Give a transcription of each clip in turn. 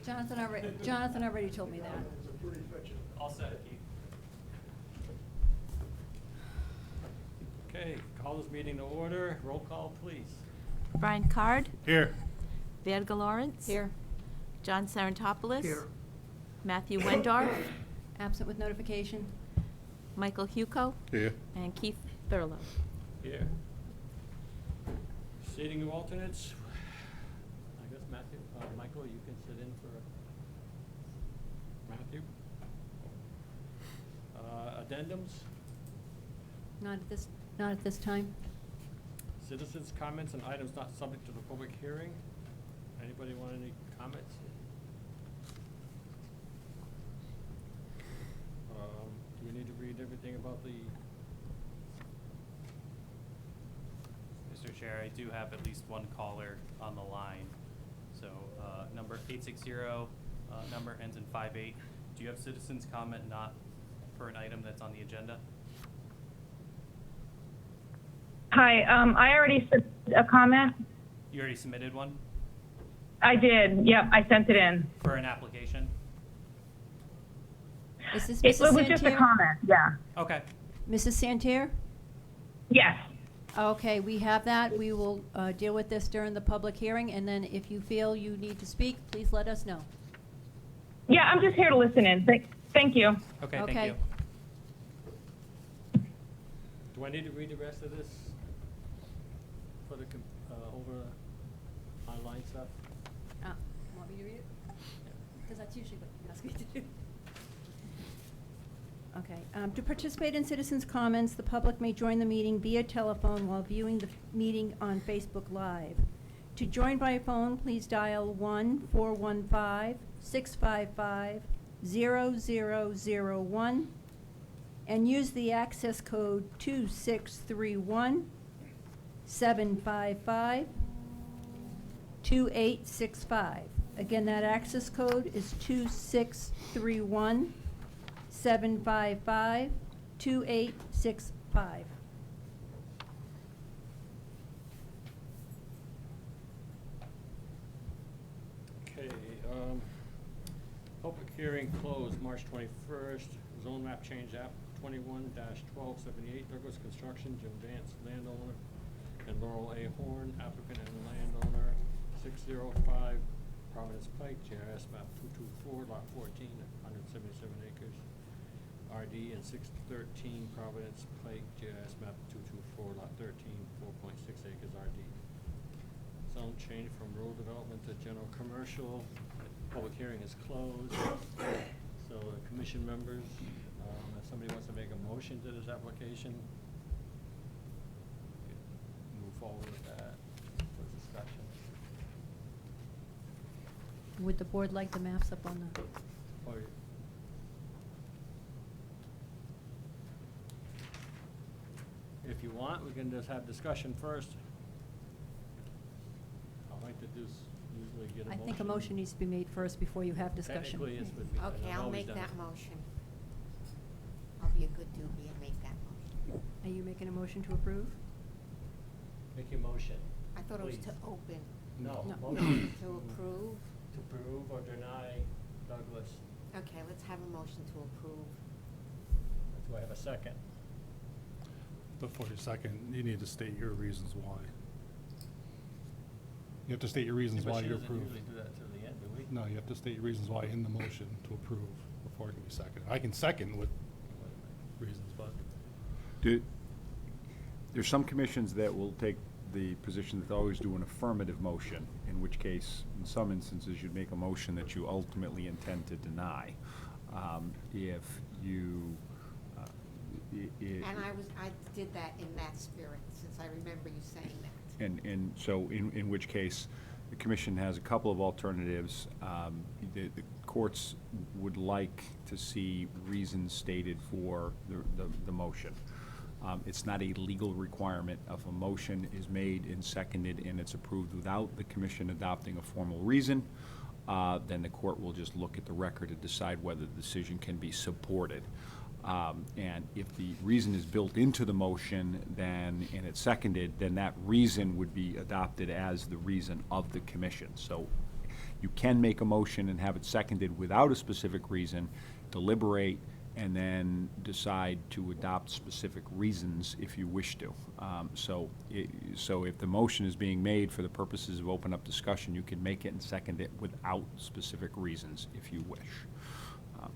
Jonathan already told me that. All set, Keith. Okay, call this meeting to order. Roll call, please. Brian Card, Here. Verga Lawrence. Here, John Sarantopoulos. Here. Matthew Wendorf, absent with notification. Michael Huco, Here. and Keith Thurlow. Here. Seating of alternates. I guess Matthew, Michael, you can sit in for Matthew. Addendums, Not at this time. citizens' comments and items not subject to the public hearing. Anybody want any comments? Do we need to read everything about the? Mr. Chair, I do have at least one caller on the line. So, number 860, number ends in 58. Do you have citizens comment not for an item that's on the agenda? Hi, I already sent a comment. You already submitted one I did, yep, I sent it in. for an application? Is this It Mrs. was just a Santerre? comment, yeah. Okay. Mrs. Santerre? Yes, Okay, we have that. We will deal with this during the public hearing, and then if you feel you need to speak, please let us know. yeah, I'm just here to listen in. Thank you. Okay, Okay. thank you. Do I need to read the rest of this for the, over online stuff? Want me to read it? Because that's usually what you ask me to do. Okay, to participate in citizens' comments, the public may join the meeting via telephone while viewing the meeting on Facebook Live. To join by phone, please dial 1-415-655-0001 and use the access code 2631-755-2865. Again, that access code is 2631-755-2865. Okay, public hearing closed March 21st. Zone map change app 21-1278, Douglas Construction, Jim Vance, landowner, and Laurel A. Horn, applicant and landowner, 605 Providence Pike, JRS map 224, lot 14, 177 acres. RD and 613 Providence Pike, JRS map 224, lot 13, 4.6 acres RD. Zone change from rural development to general commercial. Public hearing is closed. So, commission members, if somebody wants to make a motion to this application, move forward with that for discussion. Would the board like the maps up on the? Or if you want, we can just have discussion first. I like to do usually get a I motion. think a motion needs to be made first before you have discussion. Technically, it's would be. Okay, I've I'll always make done that it. motion. I'll be a good doobie and make that motion. Are you making a motion to approve? Make your motion. I thought it was Please. to open, No, No. motion to approve. to approve or deny Douglas. Okay, let's have a motion to approve. Do I have a second? Before you second, you need to state your reasons why. You have to state your reasons Yeah, but why she you doesn't approve. usually do that till the end, do we? No, you have to state your reasons why in the motion to approve before it can be seconded. I can second with reasons, but There's some commissions that will take the position that they always do an affirmative motion, in which case, in some instances, you'd make a motion that you ultimately intend to deny. If you, And I did that in that spirit, since I remember you saying that. and so in which case, the commission has a couple of alternatives. The courts would like to see reasons stated for the motion. It's not a legal requirement. If a motion is made and seconded and it's approved without the commission adopting a formal reason, then the court will just look at the record and decide whether the decision can be supported. And if the reason is built into the motion, and it's seconded, then that reason would be adopted as the reason of the commission. So You can make a motion and have it seconded without a specific reason, deliberate, and then decide to adopt specific reasons if you wish to. So if the motion is being made for the purposes of open up discussion, you can make it and second it without specific reasons if you wish.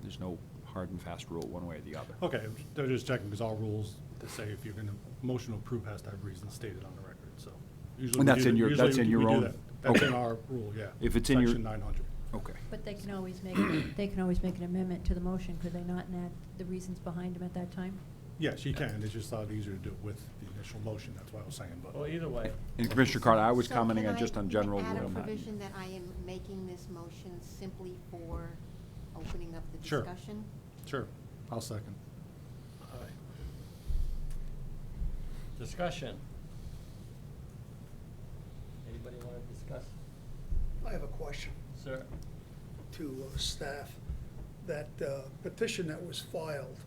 There's no hard and fast rule one way or the other. Okay, they're just checking, because all rules to say if you're gonna, motion to approve has to have reasons stated on the record, so. Usually And we that's do in that- your- usually that's in we your do own- that. That's okay. in our rule, yeah. If it's in your- Section 900. Okay. But they can always make, they can always make an amendment to the motion, could they not, and add the reasons behind them at that time? Yes, you can, it's just a lot easier to do it with the initial motion, that's what I was saying, but. Well, either way, And Commissioner Carter, I was So commenting can on just I on general add a rule. not- provision that I am making this motion simply for opening up the Sure. discussion? Sure, I'll second. all right. Discussion. Anybody want to discuss? I have a question Sir? to staff. That petition that was filed,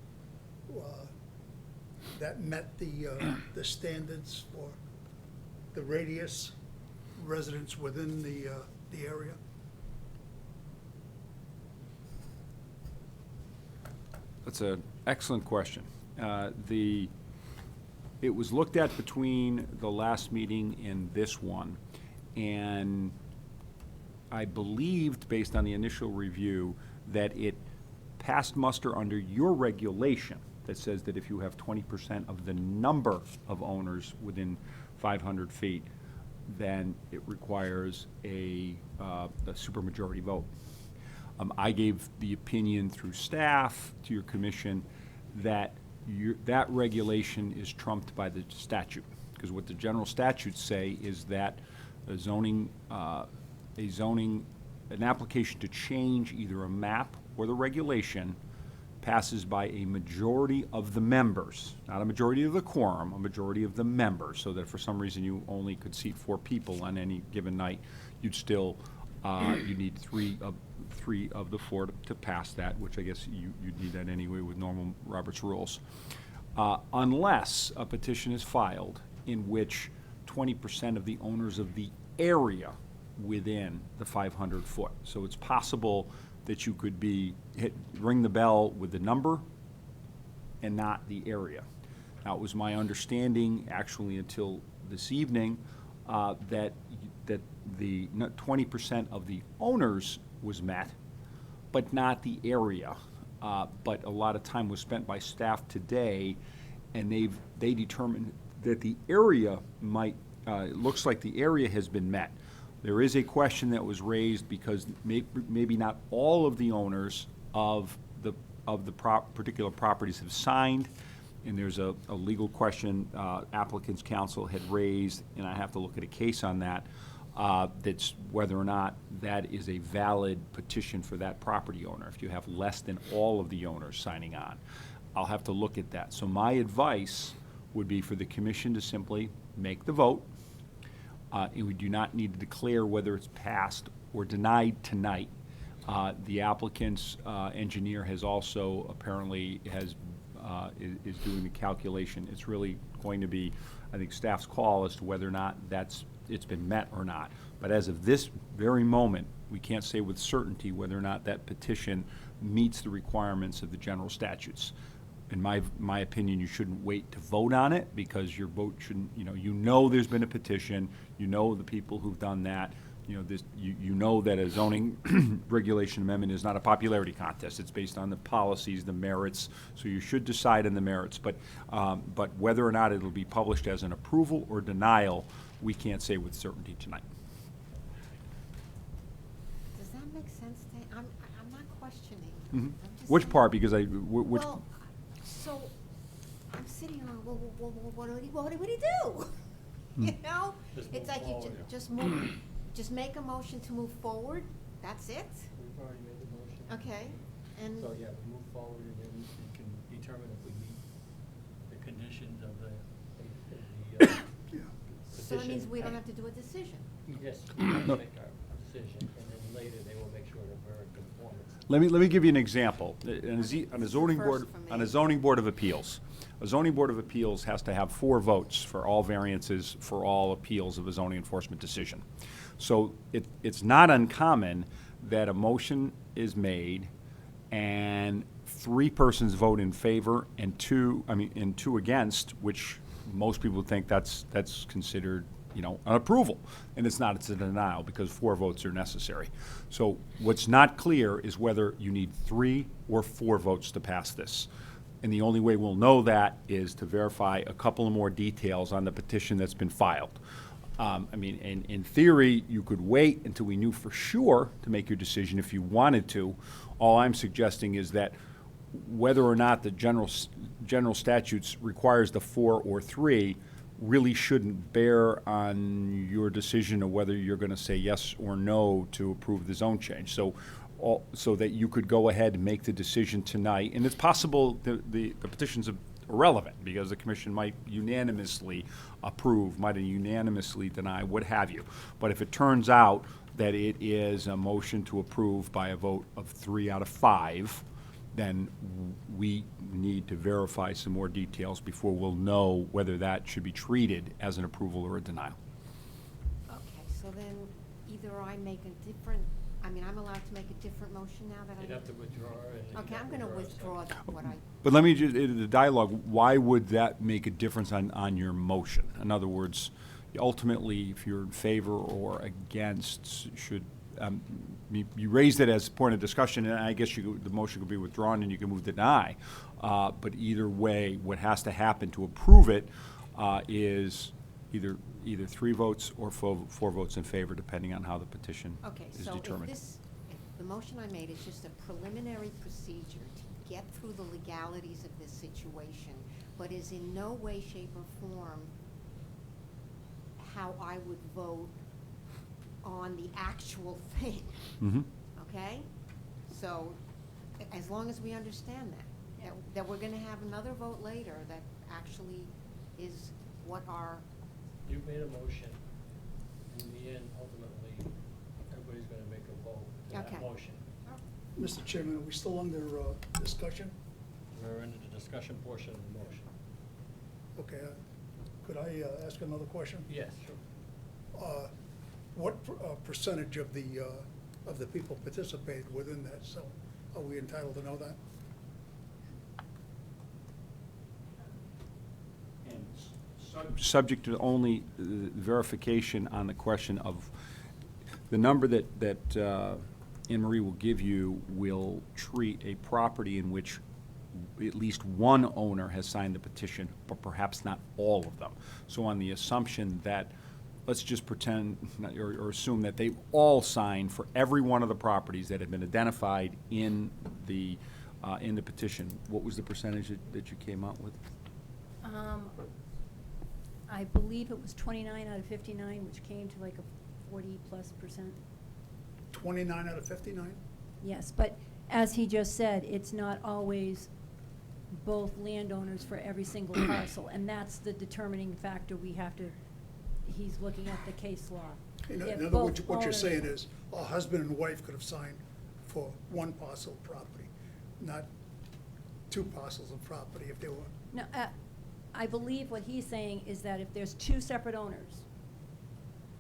that met the standards for the radius residents within the area? That's an excellent question. It was looked at between the last meeting and this one, and I believed, based on the initial review, that it passed muster under your regulation that says that if you have 20% of the number of owners within 500 feet, then it requires a supermajority vote. I gave the opinion through staff to your commission that that regulation is trumped by the statute. Because what the general statutes say is that an application to change either a map or the regulation passes by a majority of the members, not a majority of the quorum, a majority of the members, so that if for some reason you only could seat 4 people on any given night, you'd still, you need three of the 4 to pass that, which I guess you'd need that anyway with normal Robert's rules. Unless a petition is filed in which 20% of the owners of the area within the 500 foot. So it's possible that you could ring the bell with the number and not the area. Now, it was my understanding, actually until this evening, that the 20% of the owners was met, but not the area. But a lot of time was spent by staff today, and they determined that the area might, it looks like the area has been met. There is a question that was raised because maybe not all of the owners of the particular properties have signed, and there's a legal question applicant's counsel had raised, and I have to look at a case on that, that's whether or not that is a valid petition for that property owner, if you have less than all of the owners signing on. I'll have to look at that. So my advice would be for the commission to simply make the vote. And we do not need to declare whether it's passed or denied tonight. The applicant's engineer has also apparently is doing the calculation. It's really going to be, I think, staff's call as to whether or not it's been met or not. But as of this very moment, we can't say with certainty whether or not that petition meets the requirements of the general statutes. In my opinion, you shouldn't wait to vote on it, because your vote shouldn't, you know there's been a petition, you know the people who've done that, you know that a zoning regulation amendment is not a popularity contest. It's based on the policies, the merits, so you should decide on the merits. But whether or not it'll be published as an approval or denial, we can't say with certainty tonight. Does that make sense, Dan? I'm not questioning. Mhm. I'm just Which saying- part, because which? Well, so, I'm sitting on, well, what do you do? You know? Just It's move like you forward. just make a motion to move forward, that's it? We've already made the motion. Okay, and, So, yeah, we move forward, and then we can determine if we meet the conditions of the Yeah. so that means petition. we don't have to do a decision. Yes, we have to make our decision, and then later they will make sure that we're in conformance. Let me give you an example. On a zoning First board, for me. on a zoning board of appeals, A zoning board of appeals has to have 4 votes for all variances for all appeals of a zoning enforcement decision. So it's not uncommon that a motion is made and 3 persons vote in favor and 2 against, which most people think that's considered, an approval. And it's not, it's a denial, because 4 votes are necessary. So what's not clear is whether you need 3 or 4 votes to pass this. And the only way we'll know that is to verify a couple of more details on the petition that's been filed. In theory, you could wait until we knew for sure to make your decision if you wanted to. All I'm suggesting is that whether or not the general statutes requires the 4 or 3 really shouldn't bear on your decision of whether you're going to say yes or no to approve the zone change. So that you could go ahead and make the decision tonight. And it's possible the petition's irrelevant, because the commission might unanimously approve, might unanimously deny, what have you. But if it turns out that it is a motion to approve by a vote of 3 out of 5, then we need to verify some more details before we'll know whether that should be treated as an approval or a denial. Okay, so then either I make a different, I'm allowed to make a different motion now that I. You'd have to withdraw and. Okay, I'm gonna withdraw what I, But let me just, the dialogue, why would that make a difference on your motion? In other words, ultimately, if you're in favor or against, should, you raised it as a point of discussion, and I guess the motion could be withdrawn and you can move to deny. But either way, what has to happen to approve it is either 3 votes or 4 votes in favor, depending on how the petition okay, is so determined. if the motion I made is just a preliminary procedure to get through the legalities of this situation, but is in no way, shape, or form how I would vote on the actual thing, Mhm. okay? So, as long as we understand that we're gonna have another vote later that actually is what our, You made a motion. In the end, ultimately, everybody's gonna make a vote to that Okay. motion. Mr. Chairman, are we still under discussion? We're into the discussion portion of the motion. Okay, could I ask another question? Yes, sure. What percentage of the people participated within that zone? Are we entitled to know that? Subject to only verification on the question of, the number that Anne Marie will give you will treat a property in which at least one owner has signed the petition, but perhaps not all of them. So on the assumption that, let's just pretend, or assume that they all signed for every one of the properties that have been identified in the petition, what was the percentage that you came out with? I believe it was 29 out of 59, which came to like a 40+%. 29 out of 59? Yes, but as he just said, it's not always both landowners for every single parcel, and that's the determining factor we have to, he's looking at the case law. In If other both words, what you're owners- saying is, a husband and wife could have signed for one parcel of property, not 2 parcels of property if they were. No, I believe what he's saying is that if there's 2 separate owners,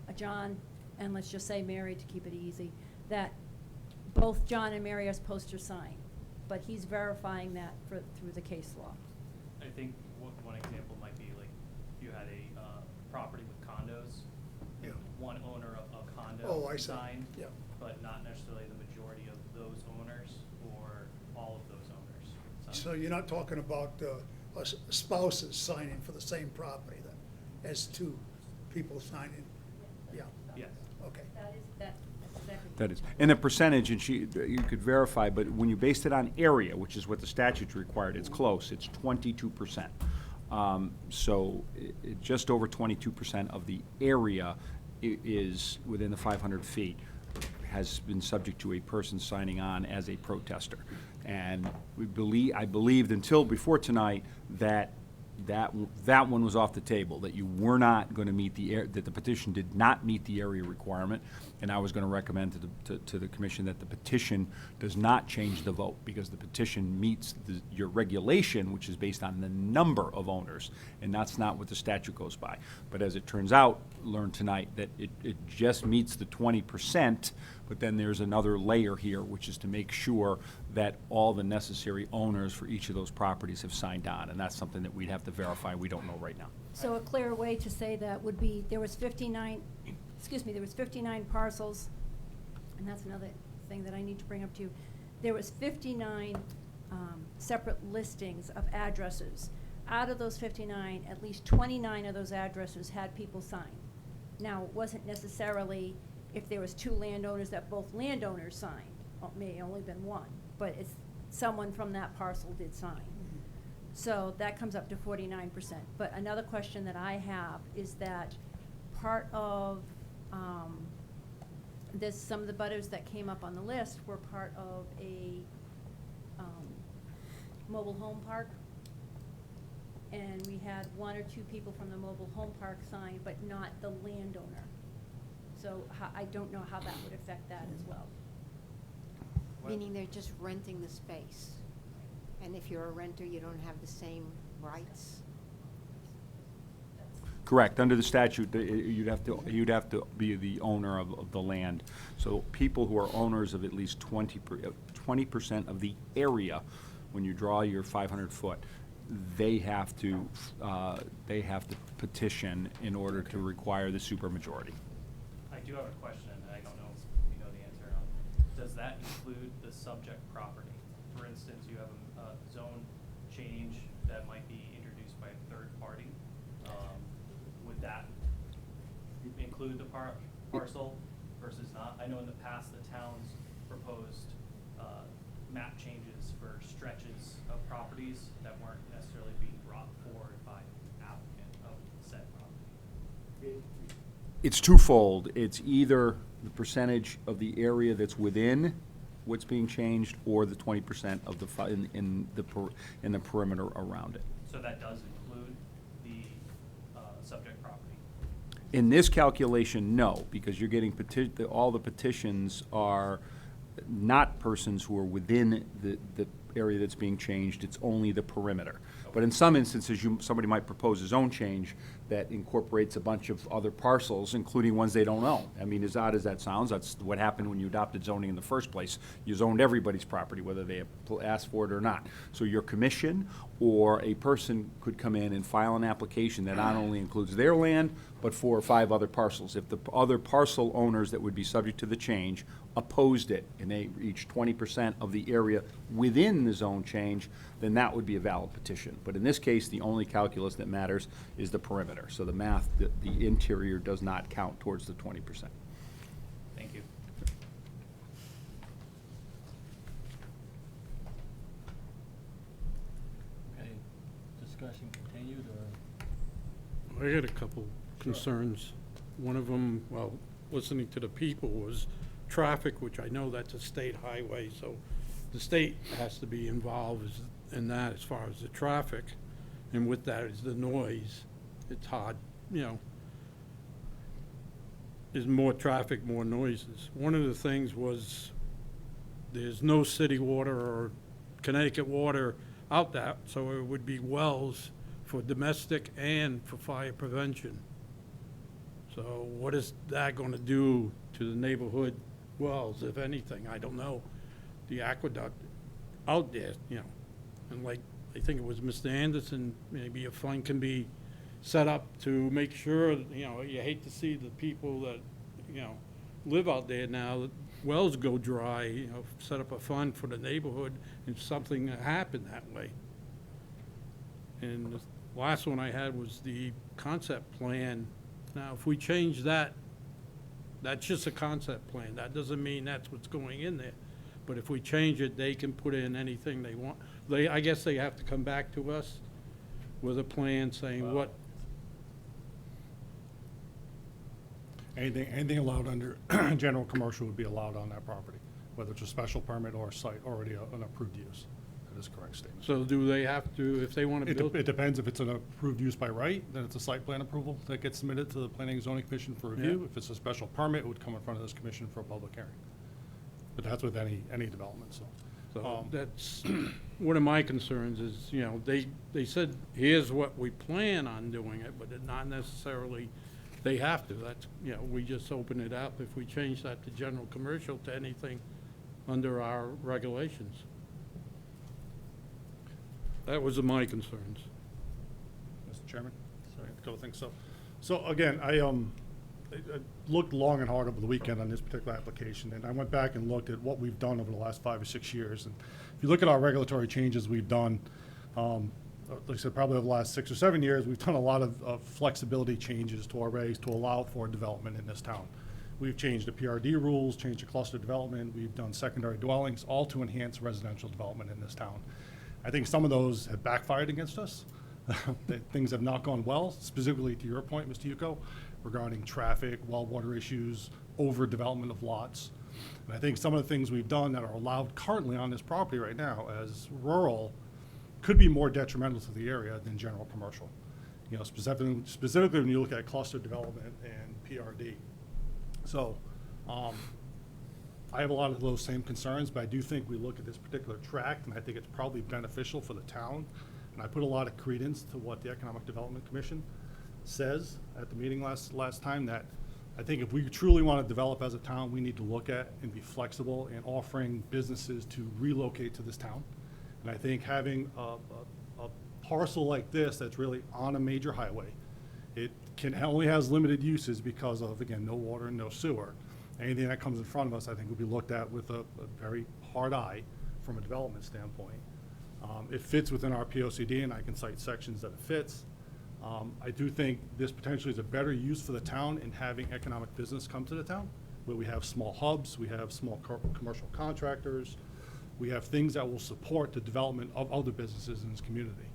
a John and let's just say Mary to keep it easy, that both John and Mary are supposed to sign, but he's verifying that through the case law. I think one example might be like, if you had a property with condos, Yeah. one owner of a condo Oh, I see. signed, Yeah. but not necessarily the majority of those owners or all of those owners. signed. So you're not talking about spouses signing for the same property then, as 2 people signing? Yeah, Yes. okay. That's exactly. That is, and the percentage, and you could verify, but when you based it on area, which is what the statute required, it's close, it's 22%. So just over 22% of the area is within the 500 feet, has been subject to a person signing on as a protester. And I believed until before tonight that that one was off the table, that you were not going to meet that the petition did not meet the area requirement, and I was going to recommend to the commission that the petition does not change the vote, because the petition meets your regulation, which is based on the number of owners, and that's not what the statute goes by. But as it turns out, learned tonight, that it just meets the 20%, but then there's another layer here, which is to make sure that all the necessary owners for each of those properties have signed on, and that's something that we'd have to verify. We don't know right now. So a clear way to say that would be, there was 59 parcels, and that's another thing that I need to bring up to you. There was 59 separate listings of addresses. Out of those 59, at least 29 of those addresses had people sign. Now, it wasn't necessarily if there was 2 landowners that both landowners signed, or it may have only been one, but it's someone from that parcel did sign. So that comes up to 49%. But another question that I have is that part of some of the butters that came up on the list were part of a mobile home park. And we had 1 or 2 people from the mobile home park sign, but not the landowner. So I don't know how that would affect that as well. Meaning they're just renting the space. And if you're a renter, you don't have the same rights? Correct. Under the statute, you'd have to be the owner of the land. So people who are owners of at least 20% of the area, when you draw your 500-foot, they have to petition in order to require the supermajority. I do have a question, and I don't know if you know the answer or not. Does that include the subject property? For instance, you have a zone change that might be introduced by a third party. Would that include the parcel versus not? I know in the past the towns proposed map changes for stretches of properties that weren't necessarily being brought forward by the applicant of said property. It's twofold. It's either the percentage of the area that's within what's being changed, or the 20% of the in the perimeter around it. So that does include the subject property? In this calculation, no, because you're getting all the petitions are not persons who are within the area that's being changed. It's only the perimeter. But in some instances, somebody might propose a zone change that incorporates a bunch of other parcels, including ones they don't own. I mean, as odd as that sounds, that's what happened when you adopted zoning in the first place. You zoned everybody's property, whether they asked for it or not. So your commission or a person could come in and file an application that not only includes their land, but 4 or 5 other parcels. If the other parcel owners that would be subject to the change opposed it, and they reached 20% of the area within the zone change, then that would be a valid petition. But in this case, the only calculus that matters is the perimeter. So the math, the interior does not count towards the 20%. Thank you. Okay, discussion continued, or? I had a couple concerns. One of them, well, listening to the people, was traffic, which I know that's a state highway, so the state has to be involved in that as far as the traffic. And with that is the noise. It's hard, there's more traffic, more noises. One of the things was there's no city water or Connecticut water out there, so it would be wells for domestic and for fire prevention. So what is that going to do to the neighborhood wells, if anything? I don't know. The aqueduct out there, and like, I think it was Mr. Anderson, maybe a fund can be set up to make sure, you hate to see the people that, live out there now, that wells go dry, set up a fund for the neighborhood if something happened that way. And the last one I had was the concept plan. Now, if we change that, that's just a concept plan. That doesn't mean that's what's going in there. But if we change it, they can put in anything they want. I guess they have to come back to us with a plan saying what. Anything allowed under general commercial would be allowed on that property, whether it's a special permit or a site already an approved use. That is a correct statement. So do they have to, if they want to It build? it depends if it's an approved use by right, then it's a site plan approval that gets submitted to the Planning and Zoning Commission for review. Yeah. If it's a special permit, it would come in front of this commission for a public hearing. But that's with any development, so. So that's, one of my concerns is, you know, they said, here's what we plan on doing it, but it not necessarily, they have to. That's, you know, we just open it up if we change that to general commercial to anything under our regulations. That was my concerns. Mr. Chairman? Sorry, a couple things. So again, I looked long and hard over the weekend on this particular application, and I went back and looked at what we've done over the last 5 or 6 years. And if you look at our regulatory changes we've done, like I said, probably over the last 6 or 7 years, we've done a lot of flexibility changes to our regs to allow for development in this town. We've changed the PRD rules, changed the cluster development, we've done secondary dwellings, all to enhance residential development in this town. I think some of those have backfired against us. That things have not gone well, specifically to your point, Mr. Yuko, regarding traffic, well water issues, overdevelopment of lots. And I think some of the things we've done that are allowed currently on this property right now as rural could be more detrimental to the area than general commercial. You know, specifically when you look at cluster development and PRD. So, I have a lot of those same concerns, but I do think we look at this particular tract, and I think it's probably beneficial for the town. And I put a lot of credence to what the Economic Development Commission says at the meeting last time, that I think if we truly want to develop as a town, we need to look at and be flexible in offering businesses to relocate to this town. And I think having a parcel like this that's really on a major highway, it only has limited uses because of, again, no water and no sewer. Anything that comes in front of us, I think, will be looked at with a very hard eye from a development standpoint. It fits within our POCD, and I can cite sections that it fits. I do think this potentially is a better use for the town in having economic business come to the town, where we have small hubs, we have small commercial contractors, we have things that will support the development of other businesses in this community.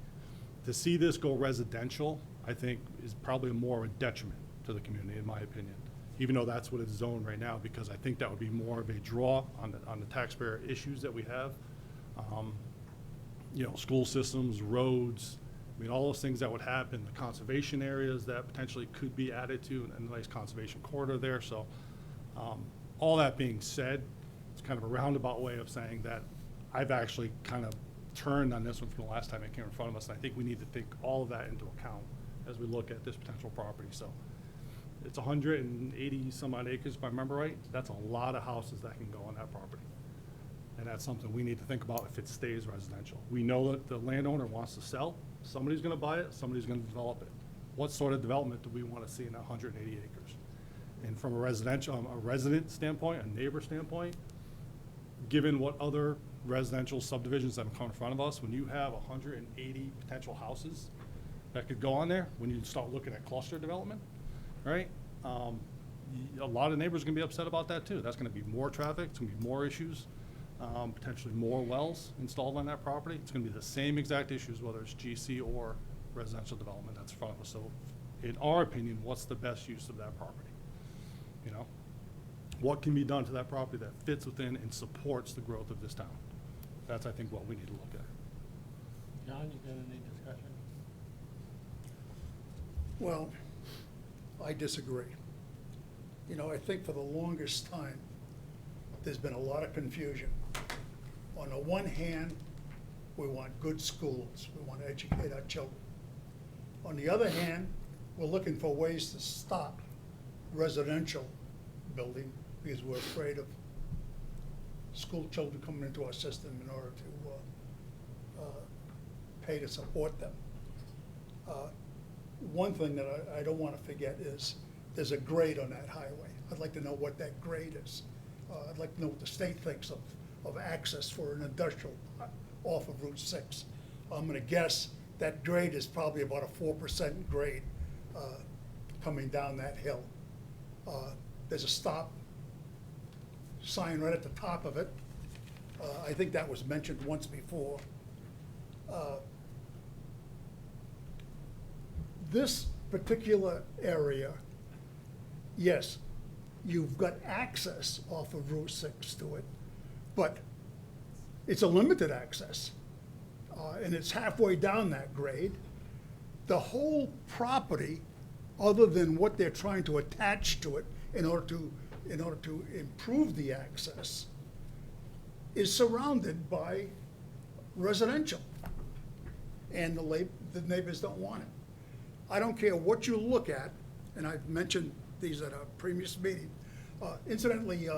To see this go residential, I think, is probably more a detriment to the community, in my opinion, even though that's what it's zoned right now, because I think that would be more of a draw on the taxpayer issues that we have. You know, school systems, roads, I mean, all those things that would happen, the conservation areas that potentially could be added to, and a nice conservation corridor there. So, all that being said, it's kind of a roundabout way of saying that I've actually kind of turned on this one from the last time it came in front of us, and I think we need to take all of that into account as we look at this potential property. So, it's 180 some odd acres, if I remember right. That's a lot of houses that can go on that property. And that's something we need to think about if it stays residential. We know that the landowner wants to sell. Somebody's gonna buy it, somebody's gonna develop it. What sort of development do we wanna see in that 180 acres? And from a resident standpoint, a neighbor standpoint, given what other residential subdivisions that have come in front of us, when you have 180 potential houses that could go on there, when you start looking at cluster development, right? A lot of neighbors are gonna be upset about that too. That's gonna be more traffic, it's gonna be more issues. Potentially more wells installed on that property. It's gonna be the same exact issues, whether it's GC or residential development that's in front of us. So in our opinion, what's the best use of that property? You know? What can be done to that property that fits within and supports the growth of this town? That's, I think, what we need to look at. John, you got any discussion? Well, I disagree. You know, I think for the longest time, there's been a lot of confusion. On the one hand, we want good schools, we want to educate our children. On the other hand, we're looking for ways to stop residential building because we're afraid of school children coming into our system in order to pay to support them. One thing that I don't want to forget is there's a grade on that highway. I'd like to know what that grade is. I'd like to know what the state thinks of access for an industrial off of Route 6. I'm gonna guess that grade is probably about a 4% grade coming down that hill. There's a stop sign right at the top of it. I think that was mentioned once before. This particular area, yes, you've got access off of Route 6 to it, but it's a limited access. and it's halfway down that grade, the whole property, other than what they're trying to attach to it in order to improve the access, is surrounded by residential. And the neighbors don't want it. I don't care what you look at, and I've mentioned these at a previous meeting. Incidentally,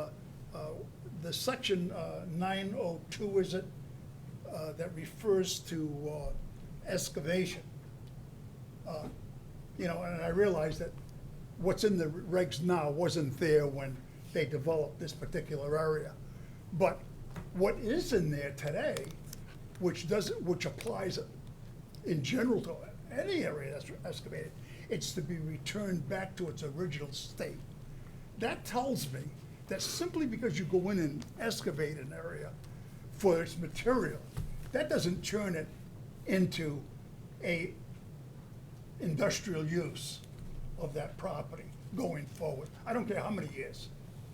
the section 902, is it, that refers to excavation. You know, and I realize that what's in the regs now wasn't there when they developed this particular area. But what is in there today, which applies in general to any area that's excavated, it's to be returned back to its original state. That tells me that simply because you go in and excavate an area for its material, that doesn't turn it into a industrial use of that property going forward. I don't care how many years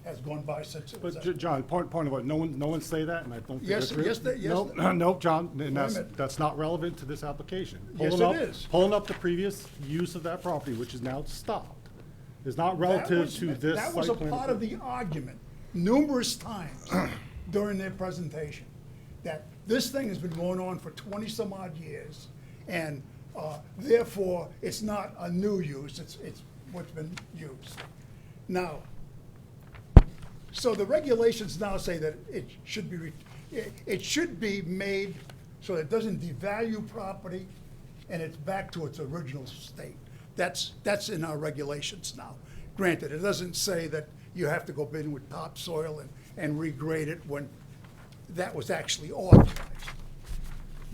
has gone by since it was. But John, point of order, no one say that, and I don't think Yes, that's real. yes, they- yes, No, they- no, John, and Wait a minute. that's not relevant to this application. Yes, Pulling it up- is. Pulling up the previous use of that property, which is now stopped, is not That relative was- to this That was a site plan part of approval. the argument numerous times during their presentation, that this thing has been going on for 20-some odd years, and therefore, it's not a new use, it's what's been used. Now, so the regulations now say that it should be made so it doesn't devalue property and it's back to its original state. That's in our regulations now. Granted, it doesn't say that you have to go in with topsoil and regrade it when that was actually authorized.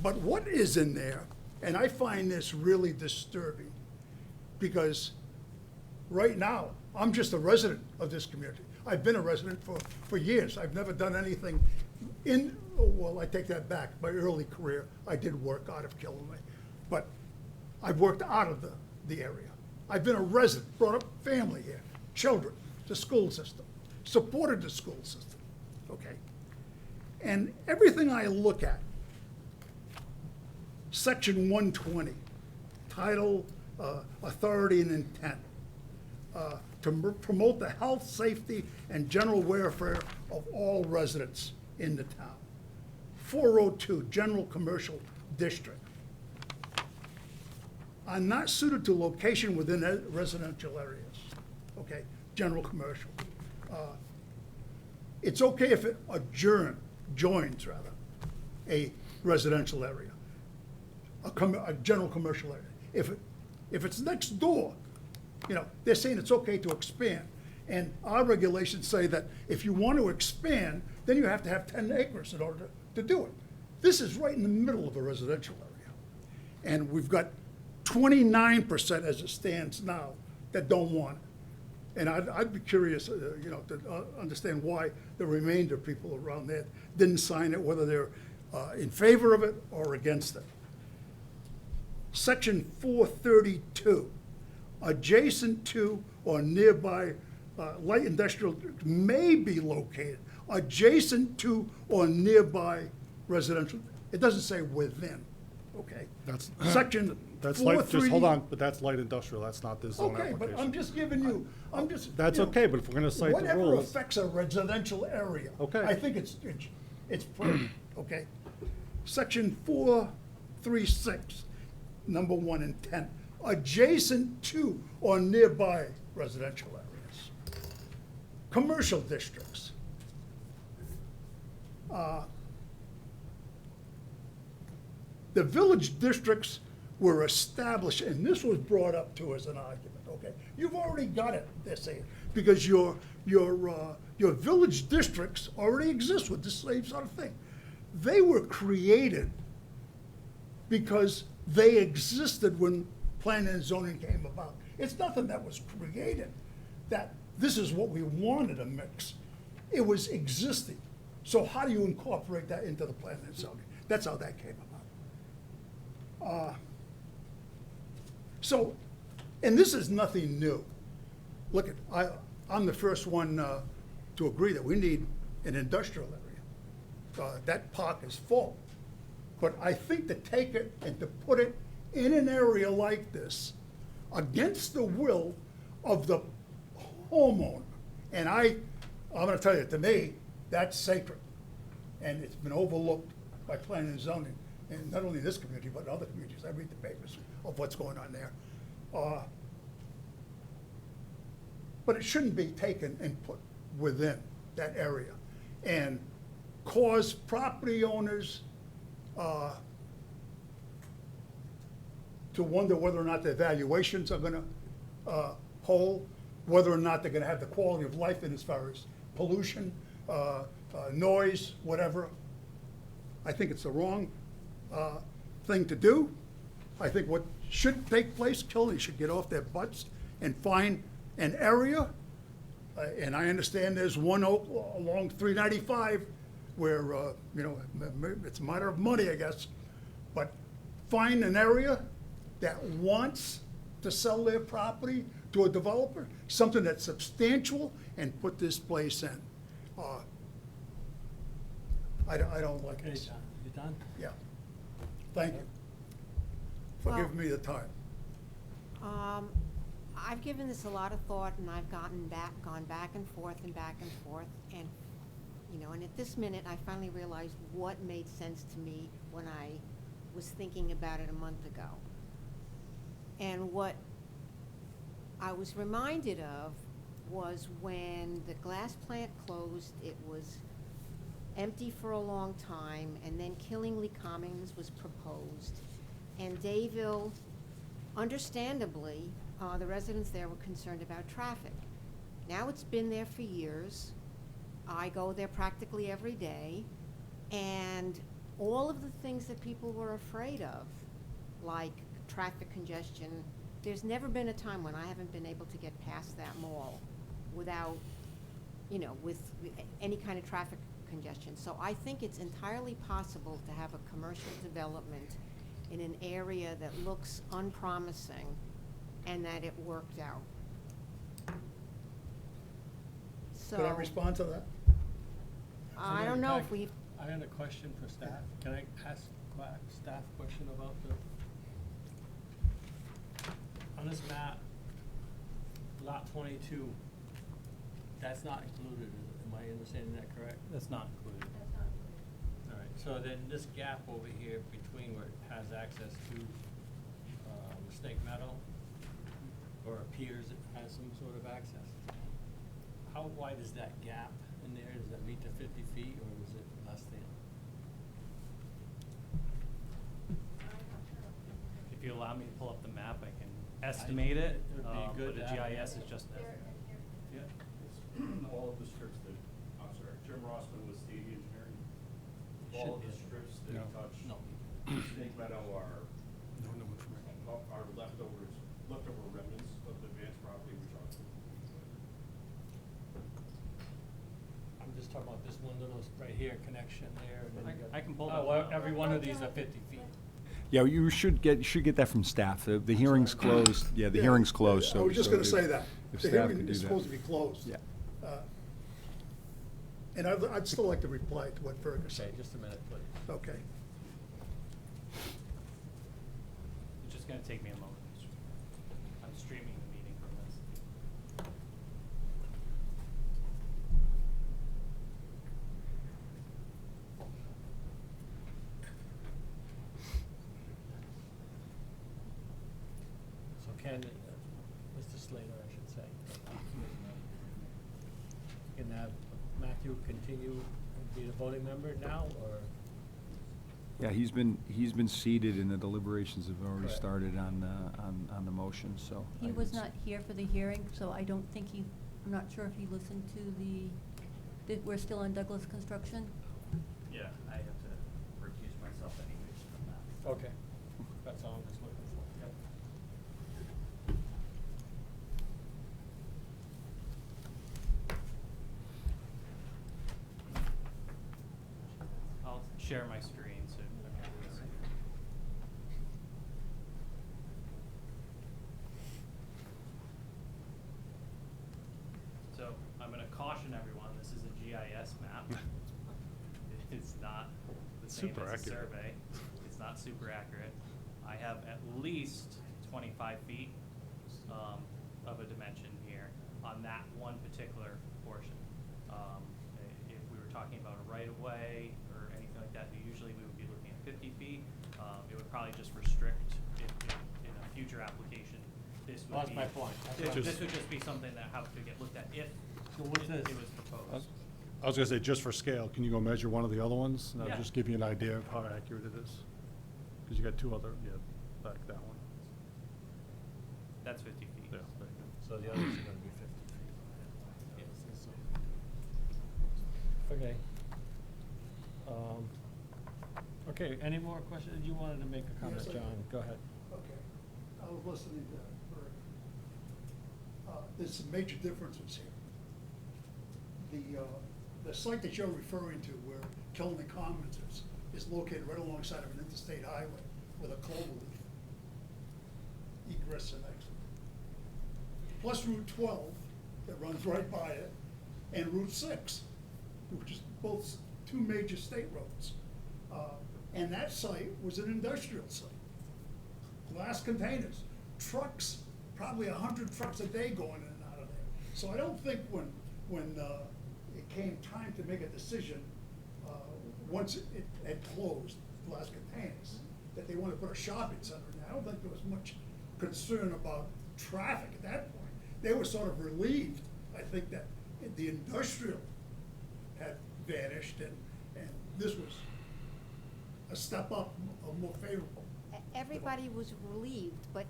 But what is in there, and I find this really disturbing, because right now, I'm just a resident of this community. I've been a resident for years. I've never done anything well, I take that back. My early career, I did work out of Killenly. But I've worked out of the area. I've been a resident, brought up family here, children, the school system, supported the school system, okay? And everything I look at, Section 120, title, authority and intent, to promote the health, safety, and general welfare of all residents in the town. 402, general commercial district, are not suited to location within residential areas, okay? General commercial. It's okay if it joins a residential area, a general commercial area. If it's next door, you know, they're saying it's okay to expand. And our regulations say that if you want to expand, then you have to have 10 acres in order to do it. This is right in the middle of a residential area. And we've got 29% as it stands now that don't want it. And I'd be curious, you know, to understand why the remainder of people around there didn't sign it, whether they're in favor of it or against it. Section 432, adjacent to or nearby light industrial may be located adjacent to or nearby residential. It doesn't say within, okay? Section That's light, just 430 hold on, but that's light industrial, that's not this zone Okay, application. but I'm just giving you, That's you know, okay, but if we're gonna cite the whatever rules. affects a residential area. Okay. I think it's pertinent, okay? Section 436, number 1 intent, adjacent to or nearby residential areas. Commercial districts. The village districts were established, and this was brought up too as an argument, okay? You've already got it, they're saying, because your village districts already exist with the same sort of thing. They were created because they existed when planning and zoning came about. It's nothing that was created, that this is what we wanted to mix. It was existing. So how do you incorporate that into the planning and zoning? That's how that came about. And this is nothing new. Look, I'm the first one to agree that we need an industrial area. That park is full. But I think to take it and to put it in an area like this, against the will of the homeowner, and I'm gonna tell you, to me, that's sacred. And it's been overlooked by planning and zoning, and not only this community, but in other communities. I read the papers of what's going on there. But it shouldn't be taken and put within that area and cause property owners to wonder whether or not their valuations are gonna hold, whether or not they're gonna have the quality of life in as far as pollution, noise, whatever. I think it's the wrong thing to do. I think what should take place, Killenly should get off their butts and find an area, and I understand there's one along 395 where, you know, it's a matter of money, I guess, but find an area that wants to sell their property to a developer, something that's substantial, and put this place in. I don't like Okay, this. John, you done? Yeah. Thank you for Well- giving me the time. I've given this a lot of thought, and I've gone back and forth, and, you know, and at this minute, I finally realized what made sense to me when I was thinking about it a month ago. And what I was reminded of was when the glass plant closed, it was empty for a long time, and then Killingly Commons was proposed. And Dayville, understandably, the residents there were concerned about traffic. Now it's been there for years. I go there practically every day, and all of the things that people were afraid of, like traffic congestion, there's never been a time when I haven't been able to get past that mall without, you know, with any kind of traffic congestion. So I think it's entirely possible to have a commercial development in an area that looks unpromising and that it worked out. So. Could I respond to that? I don't know if we, I had a question for staff. Can I ask staff a question about on this map, lot 22, that's not included, am I understanding that correct? That's not included. All right, so then this gap over here between where it has access to Snake Meadow, or appears it has some sort of access, how wide is that gap in there? Does that meet the 50 feet, or is it less than? If you allow me to pull up the map, I can estimate it, It would be good but to the have GIS that. is just an estimate. Yeah, all of the strips that, I'm sorry, Jim Rossman with Stady Engineering. All of the strips that No. touch No. Snake Meadow are, No information. are leftover remnants of the Vance property, which are. I'm just talking about this one little, right here, connection there, and then you got. I can pull Oh, that well, up. every one of these are 50 feet. Yeah, you should get that from staff. The hearing's closed. Yeah, the hearing's closed, so. I was just so gonna if- say that. If The staff hearing could do is that. supposed to be closed. Yeah. And I'd still like to reply to what Fergus Okay, said. just a minute, please. Okay. It's just gonna take me a moment. I'm streaming the meeting from this. So Ken, Mr. Slater, I should say. Can have Matthew continue and be the voting member now, or? Yeah, he's been seated and the deliberations have already Correct. started on the motion, so. He I was would s- not here for the hearing, so I don't think I'm not sure if he listened to that we're still on Douglas construction. Yeah, I have to recuse myself anyways from that. Okay, that's all I'm just looking for. I'll share my screen so everyone can see. So I'm gonna caution everyone, this is a GIS map. It's not the same Super as a accurate. survey. it's not super accurate. I have at least 25 feet of a dimension here on that one particular portion. If we were talking about a right-of-way or anything like that, usually we would be looking at 50 feet. It would probably just restrict in a future application. This would Well, that's be, my point. That's This what I'm- this would just be something that have to get looked at if So what's it this? was proposed. I was gonna say, just for scale, can you go measure one of the other ones? And Yeah. that'll just give you an idea of how accurate it is. Because you got two other, back that one. That's 50 feet. Yeah, there you go. So the others are gonna be 50 feet. Yes. Okay. Okay, any more questions? You wanted to make a comment, Yes, I John? do. Go ahead. Okay, I was listening to Bert. There's some major differences here. The site that you're referring to where Killenly Commons is located right alongside of an interstate highway with a clover leaf. Egress and exit. Plus Route 12 that runs right by it, and Route 6, which is both two major state roads. And that site was an industrial site. Glass containers, trucks, probably 100 trucks a day going in and out of there. So I don't think when it came time to make a decision, once it had closed, Glass Containers, that they wanted to put a shopping center in there. I don't think there was much concern about traffic at that point. They were sort of relieved, I think, that the industrial had vanished and this was a step up, more favorable. Everybody was relieved, but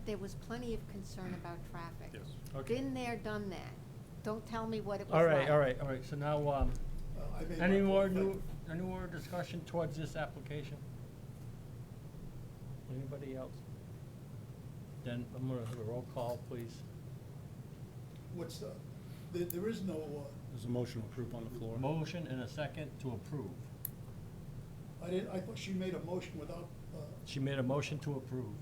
there was plenty of concern about traffic. Yes. Okay. Been there, done that. Don't tell me what it was All right, like. all right, all right. So now, I made any my more point. any more discussion towards this application? Anybody else? Then I'm gonna have a roll call, please. What's there is no, There's a motion to approve on the floor. Motion and a second to approve. I thought she made a motion without, She made a motion to approve.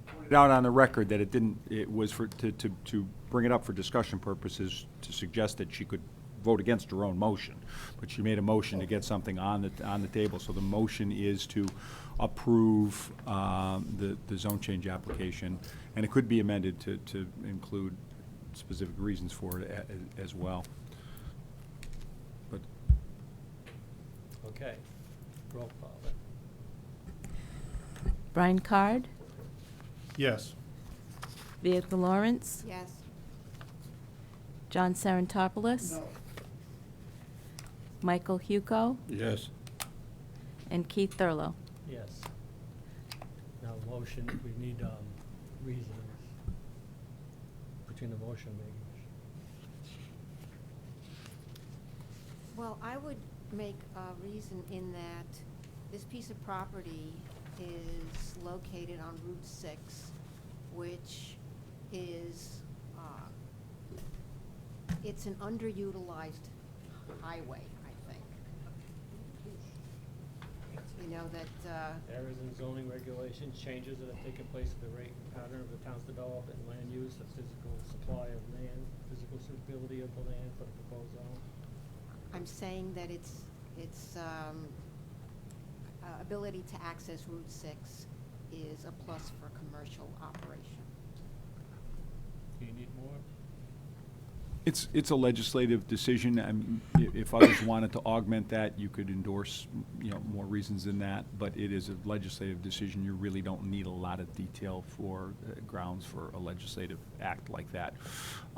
Put it out on the record that it was to bring it up for discussion purposes, to suggest that she could vote against her own motion. But she made a motion to get something on the table. So the motion is to approve the zone change application. And it could be amended to include specific reasons for it as well. But Okay. Roll call. Brian Card, Yes. Vieta Lawrence, Yes. John Serentopoulos, no. Michael Huco, Yes. and Keith Thurlow. Yes. Now, motion, we need reasons between the motion makers. Well, I would make a reason in that this piece of property is located on Route 6, which is, it's an underutilized highway, I think. You know, that, Errors in zoning regulations, changes that have taken place in the rate and pattern of the town's development and land use, the physical supply of land, physical suitability of the land for the proposed zone. I'm saying that its ability to access Route 6 is a plus for commercial operation. Do you need more? it's a legislative decision. If others wanted to augment that, you could endorse, more reasons than that. But it is a legislative decision. You really don't need a lot of detail for grounds for a legislative act like that.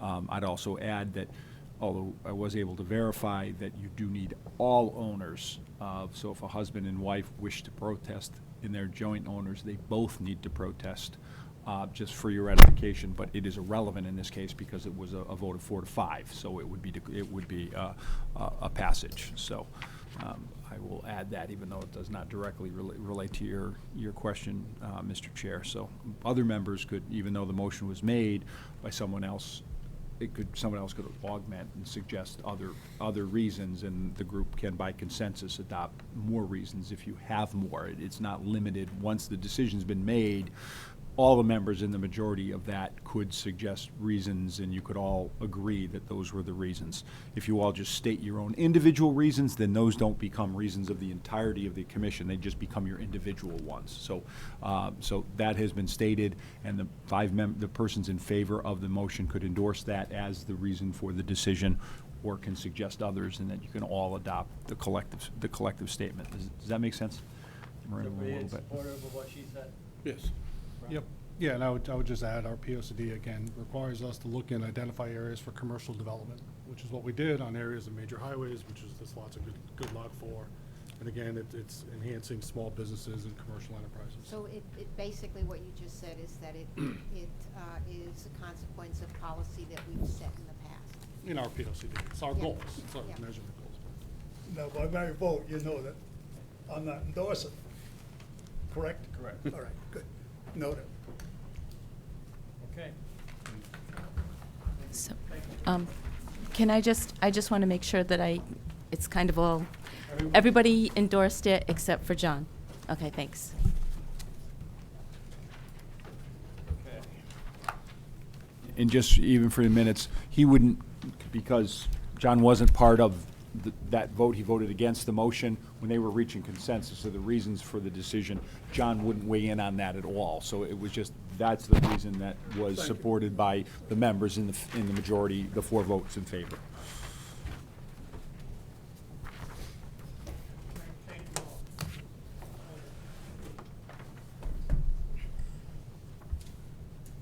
I'd also add that, although I was able to verify that you do need all owners so if a husband and wife wish to protest in their joint owners, they both need to protest. Just for your ratification, but it is irrelevant in this case because it was a vote of 4-5, so it would be a passage. So I will add that, even though it does not directly relate to your question, Mr. Chair. So other members could, even though the motion was made by someone else, someone else could augment and suggest other reasons, and the group can, by consensus, adopt more reasons if you have more. It's not limited. Once the decision's been made all the members in the majority of that could suggest reasons, and you could all agree that those were the reasons. If you all just state your own individual reasons, then those don't become reasons of the entirety of the commission, they just become your individual ones. So, so that has been stated, and the persons in favor of the motion could endorse that as the reason for the decision, or can suggest others, and then you can all adopt the collective statement. Does that make sense? We're in a Everybody little in bit. support of what she said? Yes. Yep. Yeah, and I would just add, our POCD, again, requires us to look and identify areas for commercial development, which is what we did on areas of major highways, which is, there's lots of good luck for. And again, it's enhancing small businesses and commercial enterprises. So it basically, what you just said is that it is a consequence of policy that we've set in the past. In our POCD, it's our Yeah. goals, it's our Yeah. measurement goals. Now, by my vote, you know that I'm not endorsing, correct? Correct. All right, good. Noted. Okay. So, can I just want to make sure that it's kind of all, everybody endorsed it except for John. Okay, thanks. Okay. And just even for the minutes, he wouldn't, because John wasn't part of that vote, he voted against the motion. When they were reaching consensus of the reasons for the decision, John wouldn't weigh in on that at all. So it was just, that's the reason that was supported by the members in the majority, the 4 votes in favor.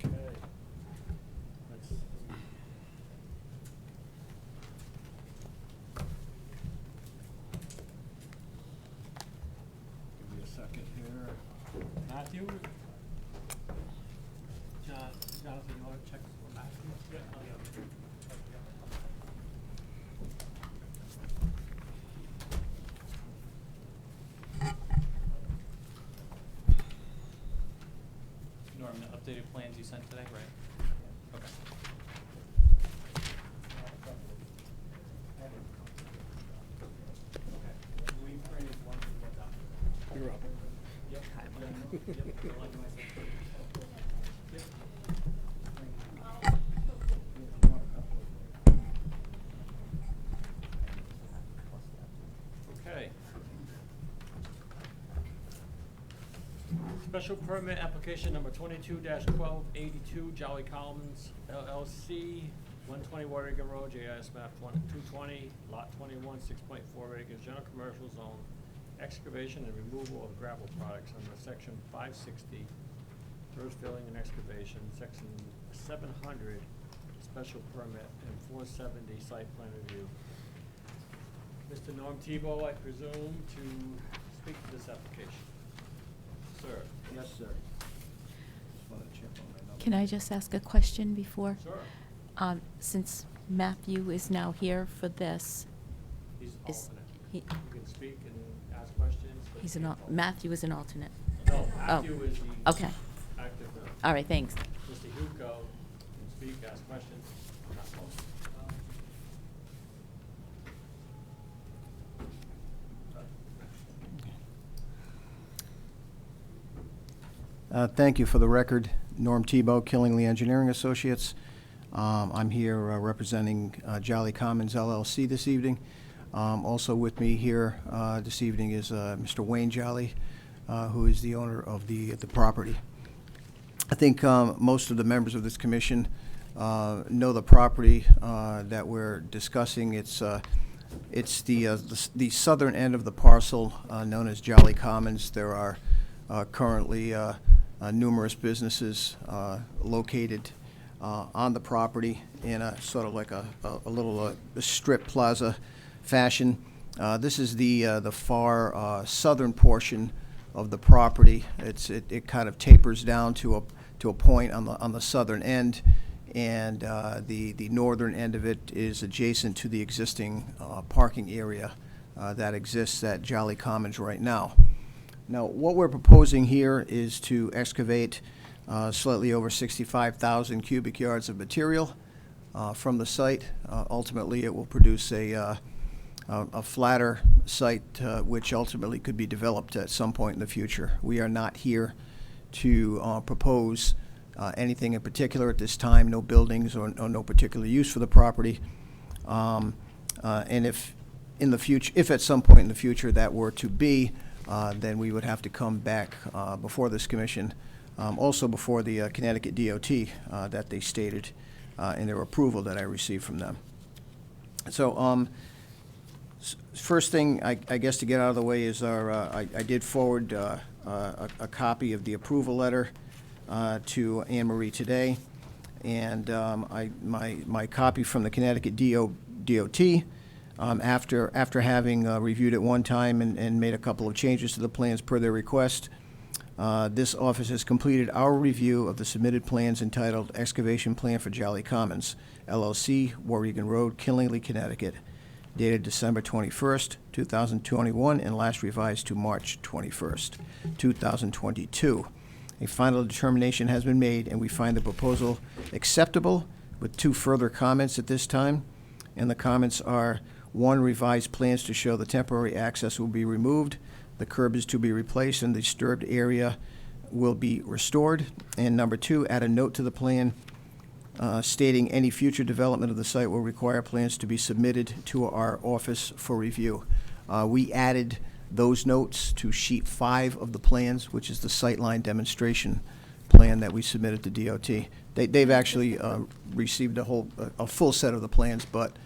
Okay. Let's see. Give me a second here. Matthew? Jonathan, you want to check for Matthew? Yeah. Norm, the updated plans you sent today, right? Okay. You're up. Yep. Okay. Special permit application number 22-1282, Jolly Commons LLC, 120 Watergan Road, JIS map 220, lot 21, 6.4 acres, general commercial zone, excavation and removal of gravel products under section 560, earth filling and excavation, section 700, special permit, and 470, site plan review. Mr. Norm Tebow, I presume, to speak to this application. Sir? Yes, sir. Can I just ask a question before? Sure. Since Matthew is now here for this, He's is alternate. he, You can speak and ask questions. but he's you an, can't vote. Matthew is an alternate? No, Matthew is the Okay. active member. All right, thanks. Mr. Hugo can speak, ask questions, not vote. Thank you. For the record, Norm Tebow, Killingley Engineering Associates. I'm here representing Jolly Commons LLC this evening. Also with me here this evening is Mr. Wayne Jolly, who is the owner of the property. I think most of the members of this commission know the property that we're discussing. It's the southern end of the parcel known as Jolly Commons. There are currently numerous businesses located on the property in a sort of like a little strip plaza fashion. This is the far southern portion of the property. It kind of tapers down to a point on the southern end, and the northern end of it is adjacent to the existing parking area that exists at Jolly Commons right now. Now, what we're proposing here is to excavate slightly over 65,000 cubic yards of material from the site. Ultimately, it will produce a flatter site which ultimately could be developed at some point in the future. We are not here to propose anything in particular at this time, no buildings or no particular use for the property. And if in the future, if at some point in the future that were to be, then we would have to come back before this commission, also before the Connecticut DOT that they stated in their approval that I received from them. So first thing, I guess, to get out of the way is I did forward a copy of the approval letter to Anne Marie today, and my copy from the Connecticut DOT, after having reviewed it one time and made a couple of changes to the plans per their request, this office has completed our review of the submitted plans entitled Excavation Plan for Jolly Commons, LLC, Warrigan Road, Killingly, Connecticut, dated December 21st, 2021, and last revised to March 21st, 2022. A final determination has been made, and we find the proposal acceptable with 2 further comments at this time. And the comments are, 1, revised plans to show the temporary access will be removed, the curb is to be replaced, and the disturbed area will be restored. And number 2, add a note to the plan stating any future development of the site will require plans to be submitted to our office for review. We added those notes to sheet 5 of the plans, which is the sightline demonstration plan that we submitted to DOT. They've actually received a full set of the plans, but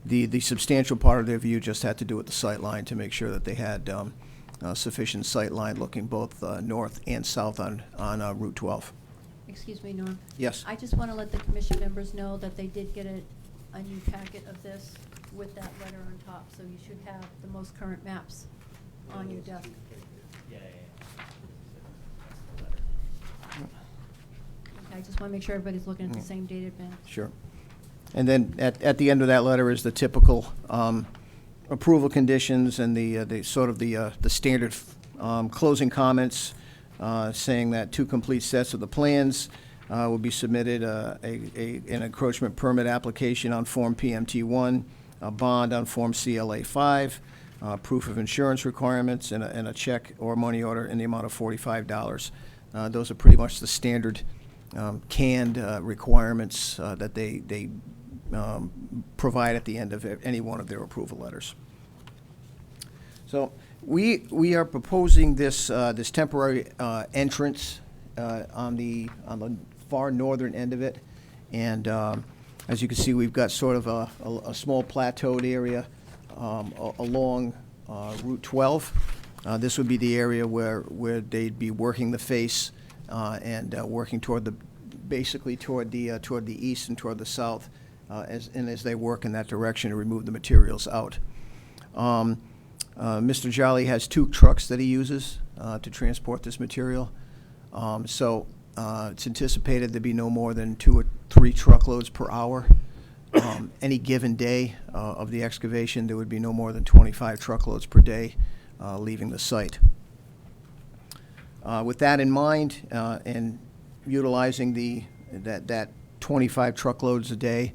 the substantial part of their view just had to do with the sightline to make sure that they had sufficient sightline looking both north and south on Route 12. Excuse me, Norm. Yes. I just want to let the commission members know that they did get a new packet of this with that letter on top, so you should have the most current maps on your desk. Okay, I just want to make sure everybody's looking at the same dated map. Sure. And then at the end of that letter is the typical approval conditions and the sort of the standard closing comments, saying that 2 complete sets of the plans will be submitted, an encroachment permit application on Form PMT1, a bond on Form CLA5, proof of insurance requirements, and a check or money order in the amount of $45. Those are pretty much the standard canned requirements that they provide at the end of any one of their approval letters. So we are proposing this this temporary entrance on the far northern end of it, and as you can see, we've got sort of a small plateaued area along Route 12. This would be the area where they'd be working the face and working basically toward the east and toward the south, as they work in that direction to remove the materials out. Mr. Jolly has 2 trucks that he uses to transport this material. So it's anticipated there'd be no more than 2 or 3 truckloads per hour. Any given day of the excavation, there would be no more than 25 truckloads per day leaving the site. With that in mind, and utilizing that 25 truckloads a day,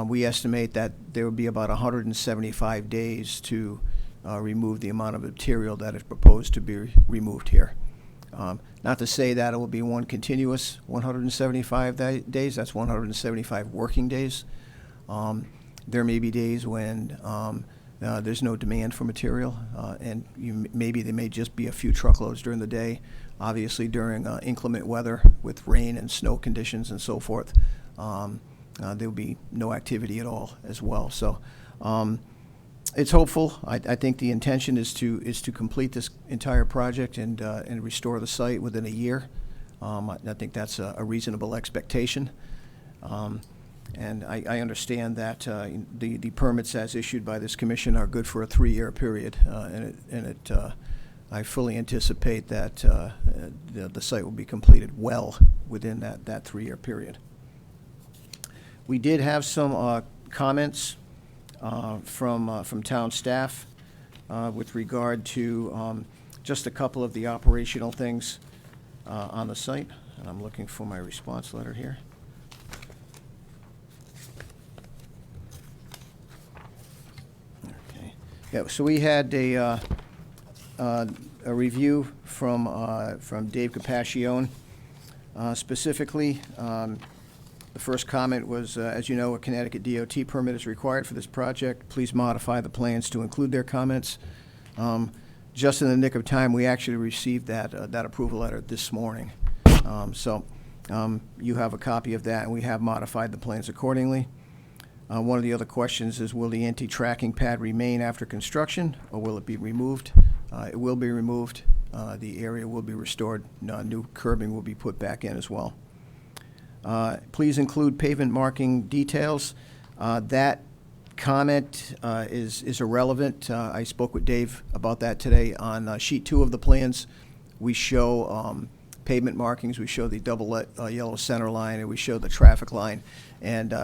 we estimate that there would be about 175 days to remove the amount of material that is proposed to be removed here. Not to say that it will be one continuous 175 days, that's 175 working days. There may be days when there's no demand for material, and maybe there may just be a few truckloads during the day. Obviously, during inclement weather with rain and snow conditions and so forth, there will be no activity at all as well. So it's hopeful. I think the intention is to complete this entire project and restore the site within a year. I think that's a reasonable expectation. And I understand that the permits as issued by this commission are good for a 3-year period, I fully anticipate that the site will be completed well within that 3-year period. We did have some comments from town staff with regard to just a couple of the operational things on the site. And I'm looking for my response letter here. Okay. Yeah, so we had a review from Dave Capaccione. Specifically, the first comment was, as you know, a Connecticut DOT permit is required for this project. Please modify the plans to include their comments. Just in the nick of time, we actually received that approval letter this morning. So you have a copy of that, and we have modified the plans accordingly. One of the other questions is, will the anti-tracking pad remain after construction, or will it be removed? It will be removed. The area will be restored. New curbing will be put back in as well. Please include pavement marking details. That comment is irrelevant. I spoke with Dave about that today. On sheet 2 of the plans, we show pavement markings. We show the double yellow center line, and we show the traffic line. And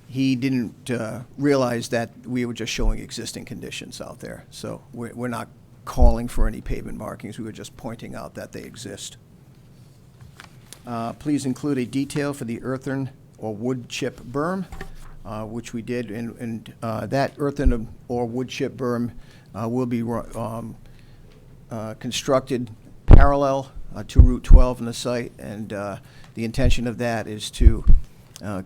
he didn't realize that we were just showing existing conditions out there. So we're not calling for any pavement markings. We were just pointing out that they exist. Please include a detail for the earthen or wood chip berm, which we did, and that earthen or wood chip berm will be constructed parallel to Route 12 in the site, and the intention of that is to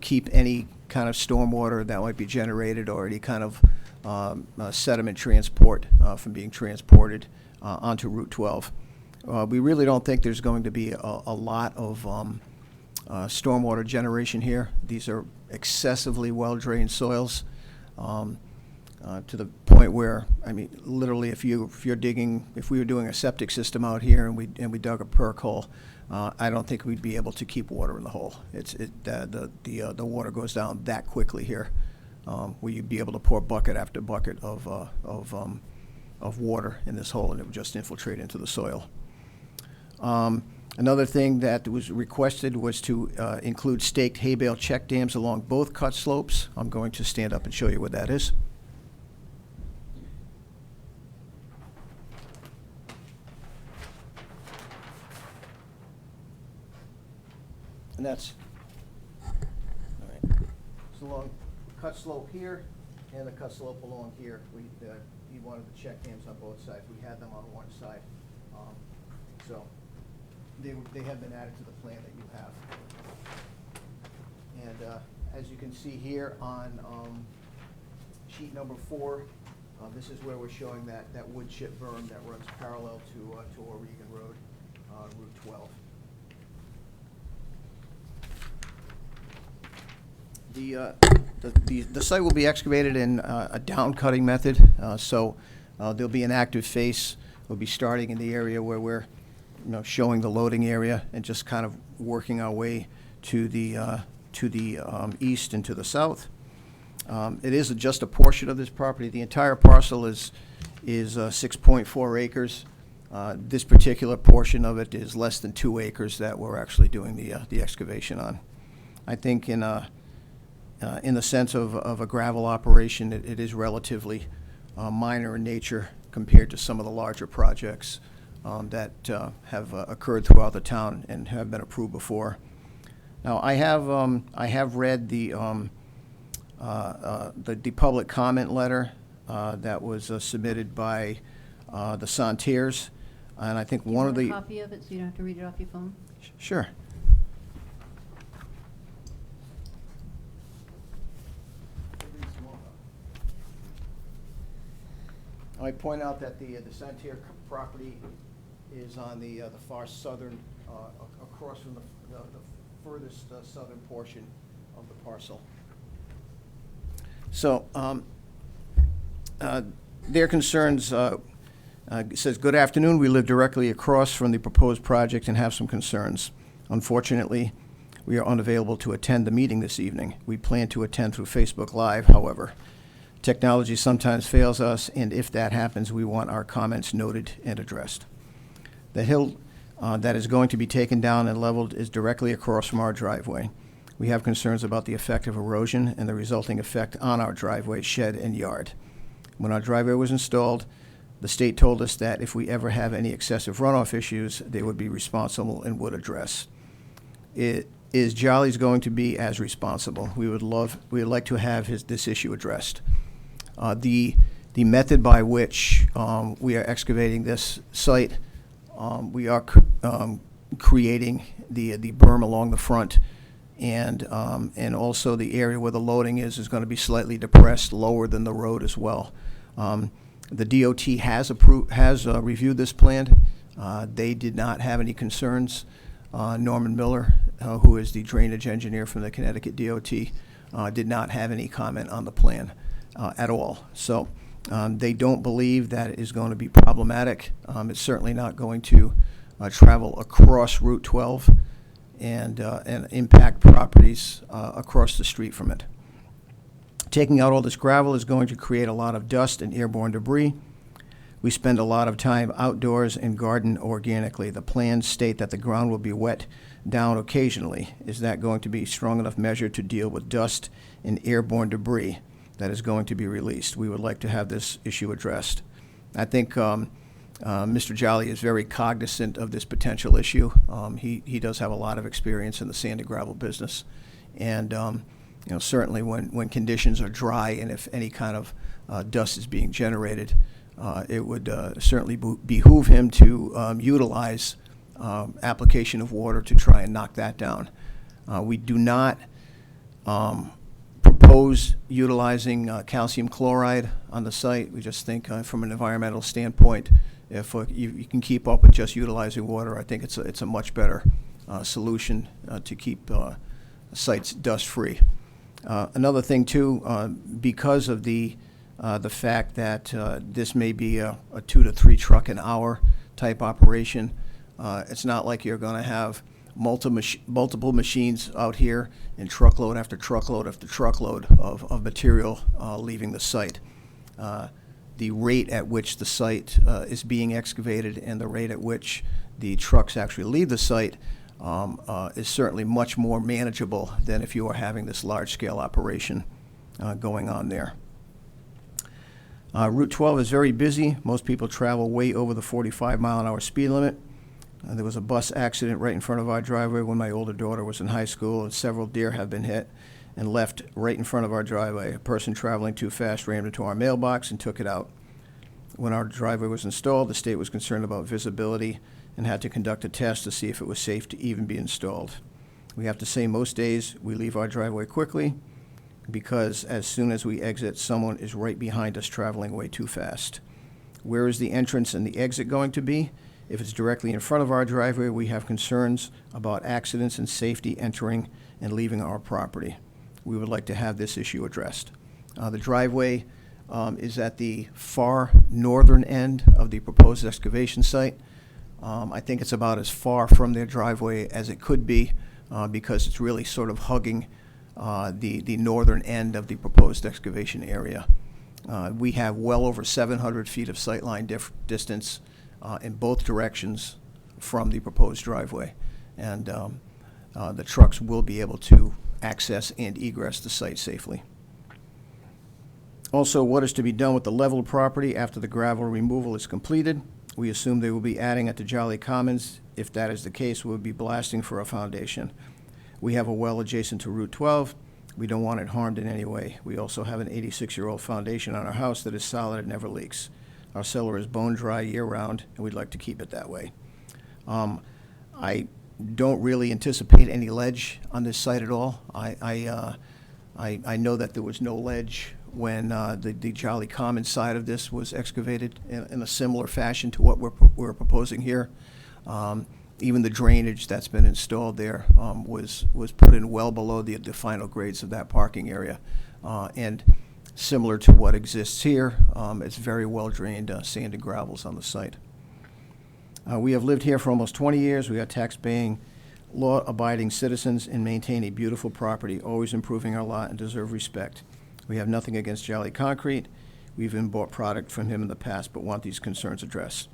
keep any kind of stormwater that might be generated or any kind of sediment transport from being transported onto Route 12. We really don't think there's going to be a lot of stormwater generation here. These are excessively well-drained soils, to the point where, I mean, literally, if we were doing a septic system out here and we dug a perk hole, I don't think we'd be able to keep water in the hole. The water goes down that quickly here, where you'd be able to pour bucket after bucket of water in this hole, and it would just infiltrate into the soil. Another thing that was requested was to include staked hay bale check dams along both cut slopes. I'm going to stand up and show you what that is. And that's, all right, it's along cut slope here and the cut slope along here. He wanted the check dams on both sides. We had them on one side. So they have been added to the plan that you have. And as you can see here on sheet number 4, this is where we're showing that wood chip berm that runs parallel to O'Regan Road, Route 12. The site will be excavated in a down cutting method, so there'll be an active face. We'll be starting in the area where we're showing the loading area and just kind of working our way to the east and to the south. It is just a portion of this property. The entire parcel is 6.4 acres. This particular portion of it is less than 2 acres that we're actually doing the excavation on. I think in the sense of a gravel operation, it is relatively minor in nature compared to some of the larger projects that have occurred throughout the town and have been approved before. Now, I have read the public comment letter that was submitted by the Santerres, and I think one of the... Do you want a copy of it so you don't have to read it off your phone? Sure. I point out that the Santerre property is on the far southern, across from the furthest southern portion of the parcel. So their concerns says, "Good afternoon. We live directly across from the proposed project and have some concerns. Unfortunately, we are unavailable to attend the meeting this evening. We plan to attend through Facebook Live, however. Technology sometimes fails us, and if that happens, we want our comments noted and addressed. The hill that is going to be taken down and leveled is directly across from our driveway. We have concerns about the effect of erosion and the resulting effect on our driveway, shed, and yard. When our driveway was installed, the state told us that if we ever have any excessive runoff issues, they would be responsible and would address. Is Jolly's going to be as responsible? We would like to have this issue addressed. The The method by which we are excavating this site, we are creating the berm along the front, and also the area where the loading is going to be slightly depressed, lower than the road as well. The DOT has reviewed this plan. They did not have any concerns. Norman Miller, who is the drainage engineer from the Connecticut DOT, did not have any comment on the plan at all. So they don't believe that it is going to be problematic. It's certainly not going to travel across Route 12 and impact properties across the street from it. Taking out all this gravel is going to create a lot of dust and airborne debris. We spend a lot of time outdoors and garden organically. The plans state that the ground will be wet down occasionally. Is that going to be a strong enough measure to deal with dust and airborne debris that is going to be released? We would like to have this issue addressed. I think Mr. Jolly is very cognizant of this potential issue. He does have a lot of experience in the sand and gravel business. And certainly when conditions are dry and if any kind of dust is being generated, it would certainly behoove him to utilize application of water to try and knock that down. We do not propose utilizing calcium chloride on the site. We just think from an environmental standpoint, if you can keep up with just utilizing water, I think it's a much better solution to keep sites dust-free. Another thing too, because of the fact that this may be a 2 to 3 truck an hour type operation, it's not like you're going to have multiple machines out here and truckload after truckload after truckload of material leaving the site. The rate at which the site is being excavated and the rate at which the trucks actually leave the site is certainly much more manageable than if you are having this large-scale operation going on there. Route 12 is very busy. Most people travel way over the 45-mile-an-hour speed limit. There was a bus accident right in front of our driveway when my older daughter was in high school, and several deer have been hit and left right in front of our driveway. A person traveling too fast rammed into our mailbox and took it out. When our driveway was installed, the state was concerned about visibility and had to conduct a test to see if it was safe to even be installed. We have to say most days we leave our driveway quickly because as soon as we exit, someone is right behind us traveling way too fast. Where is the entrance and the exit going to be? If it's directly in front of our driveway, we have concerns about accidents and safety entering and leaving our property. We would like to have this issue addressed. The driveway is at the far northern end of the proposed excavation site. I think it's about as far from their driveway as it could be because it's really sort of hugging the northern end of the proposed excavation area. We have well over 700 feet of sightline distance in both directions from the proposed driveway. And the trucks will be able to access and egress the site safely. Also, what is to be done with the leveled property after the gravel removal is completed? We assume they will be adding it to Jolly Commons. If that is the case, we'll be blasting for a foundation. We have a well adjacent to Route 12. We don't want it harmed in any way. We also have an 86-year-old foundation on our house that is solid and never leaks. Our cellar is bone dry year-round, and we'd like to keep it that way. I don't really anticipate any ledge on this site at all. I know that there was no ledge when the Jolly Commons side of this was excavated in a similar fashion to what we're proposing here. Even the drainage that's been installed there was put in well below the final grades of that parking area. And similar to what exists here, it's very well drained sand and gravels on the site. We have lived here for almost 20 years. We are tax-paying, law-abiding citizens and maintain a beautiful property, always improving our lot and deserve respect. We have nothing against Jolly Concrete. We've even bought product from him in the past, but want these concerns addressed.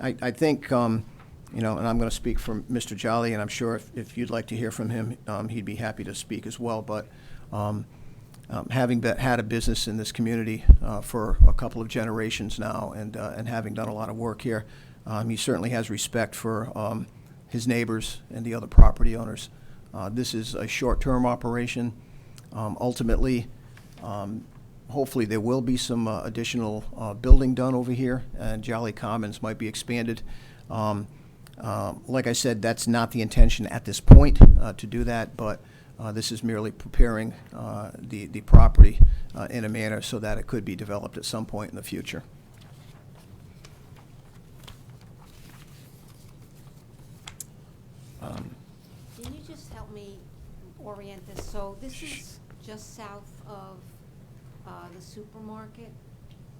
I think, and I'm going to speak for Mr. Jolly, and I'm sure if you'd like to hear from him, he'd be happy to speak as well. But having had a business in this community for a couple of generations now, and having done a lot of work here, he certainly has respect for his neighbors and the other property owners. This is a short-term operation. Ultimately, Hopefully, there will be some additional building done over here, and Jolly Commons might be expanded. Like I said, that's not the intention at this point to do that, but this is merely preparing the property in a manner so that it could be developed at some point in the future. Can you just help me orient this? So this is just south of the supermarket?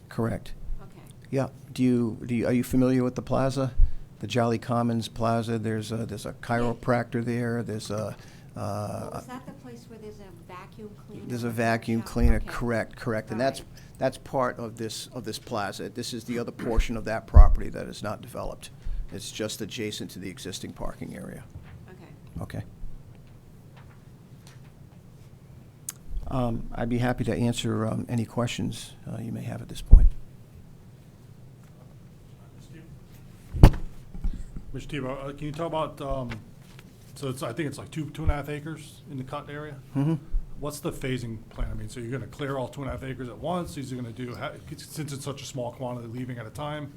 Correct. Okay. Yeah. Are you familiar with the plaza? The Jolly Commons Plaza? There's a chiropractor there. There's a Is that the place where there's a vacuum cleaner? there's a vacuum cleaner. Okay. Correct. And All that's part of this plaza. This is the other portion of that property that is not developed. It's just adjacent to the existing parking area. Okay. Okay. I'd be happy to answer any questions you may have at this point. Mr. Tebow, can you talk about, so I think it's like 2.5 acres in the cut area? Mm-hmm. What's the phasing plan? I mean, so you're gonna clear all 2.5 acres at once? Is he gonna do, since it's such a small quantity leaving at a time?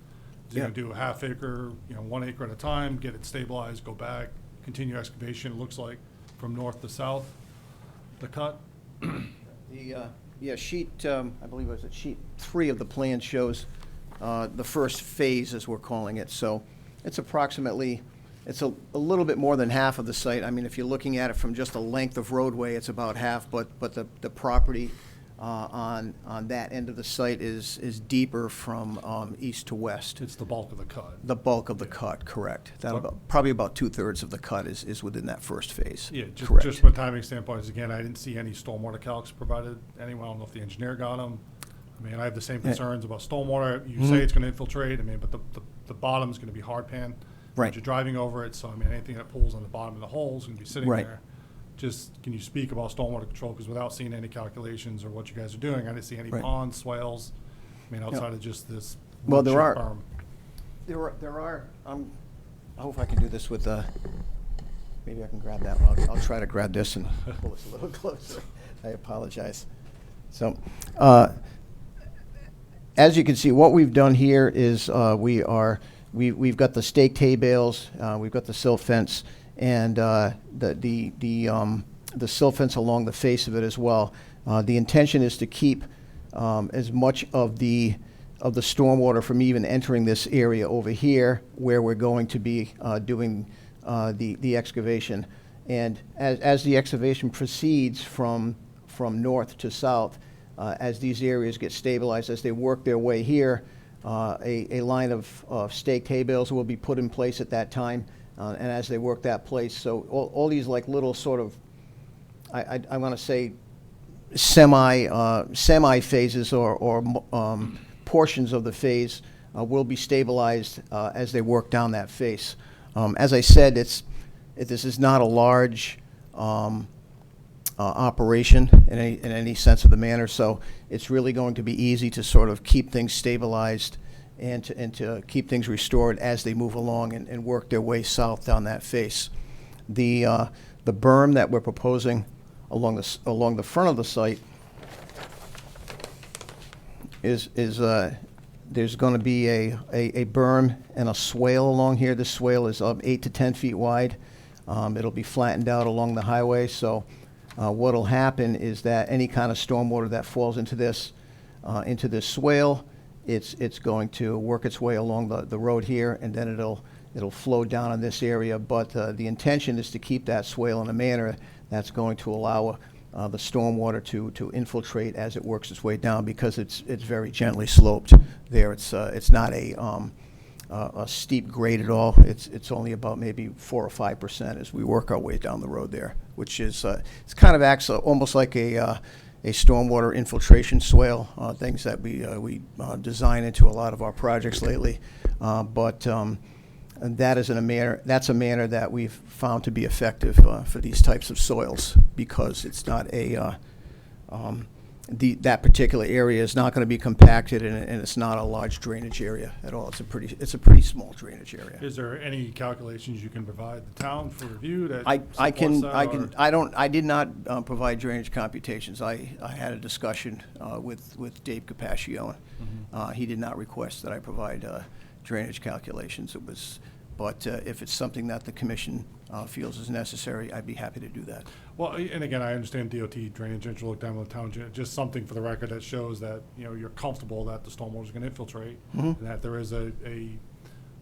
Is he Yeah. gonna do a half acre, 1 acre at a time, get it stabilized, go back, continue excavation, it looks like, from north to south, the cut? Sheet, I believe it was sheet 3 of the plan shows the first phase, as we're calling it. So it's approximately, it's a little bit more than half of the site. I mean, if you're looking at it from just a length of roadway, it's about half, but the property on that end of the site is deeper from east to west. It's the bulk of the cut. The bulk of the cut, correct. Probably about 2/3 of the cut is within that first phase. Yeah, Correct. just from a timing standpoint, again, I didn't see any stormwater calcs provided anywhere. I don't know if the engineer got them. I mean, I have the same concerns about stormwater. You say it's gonna infiltrate, I mean, but the bottom's gonna be hard pan. Right. You're driving over it, so I mean, anything that pulls on the bottom of the hole is gonna be sitting Right. there. Just, can you speak about stormwater control? Because without seeing any calculations or what you guys are doing, I didn't see any Right. ponds, swales, I mean, outside of just this. Well, there wood chip are- berm. There are, I hope I can do this with, maybe I can grab that one. I'll try to grab this and pull this a little closer. I apologize. So, as you can see, what we've done here is we've got the stake hay bales, we've got the silt fence, and the silt fence along the face of it as well. The intention is to keep as much of the stormwater from even entering this area over here, where we're going to be doing the excavation. And as the excavation proceeds from north to south, as these areas get stabilized, as they work their way here, a line of staked hay bales will be put in place at that time, and as they work that place, so all these like little sort of, I want to say, semi phases or portions of the phase will be stabilized as they work down that face. As I said, this is not a large operation in any sense of the manner, so it's really going to be easy to sort of keep things stabilized and to keep things restored as they move along and work their way south down that face. The berm that we're proposing along the front of the site is there's going to be a berm and a swale along here. This swale is 8 to 10 feet wide. It'll be flattened out along the highway, so what'll happen is that any kind of stormwater that falls into this swale, it's going to work its way along the road here, and then it'll flow down in this area. But the intention is to keep that swale in a manner that's going to allow the stormwater to infiltrate as it works its way down, because it's very gently sloped there. It's not a steep grade at all. It's only about maybe 4 or 5% as we work our way down the road there, which is it's kind of acts almost like a stormwater infiltration swale, things that we design into a lot of our projects lately. But that's a manner that we've found to be effective for these types of soils, because it's not that particular area is not going to be compacted, and it's not a large drainage area at all. It's a pretty small drainage area. Is there any calculations you can provide the town for review that I supports can, that, I did not provide drainage computations. I had a discussion with Dave Capaccione. He did not request that I provide drainage calculations. It was, but if it's something that the commission feels is necessary, I'd be happy to do that. Well, and again, I understand DOT drainage engineer looked down on the town, just something for the record that shows that, you know, you're comfortable that the stormwater is going to infiltrate, and that there is a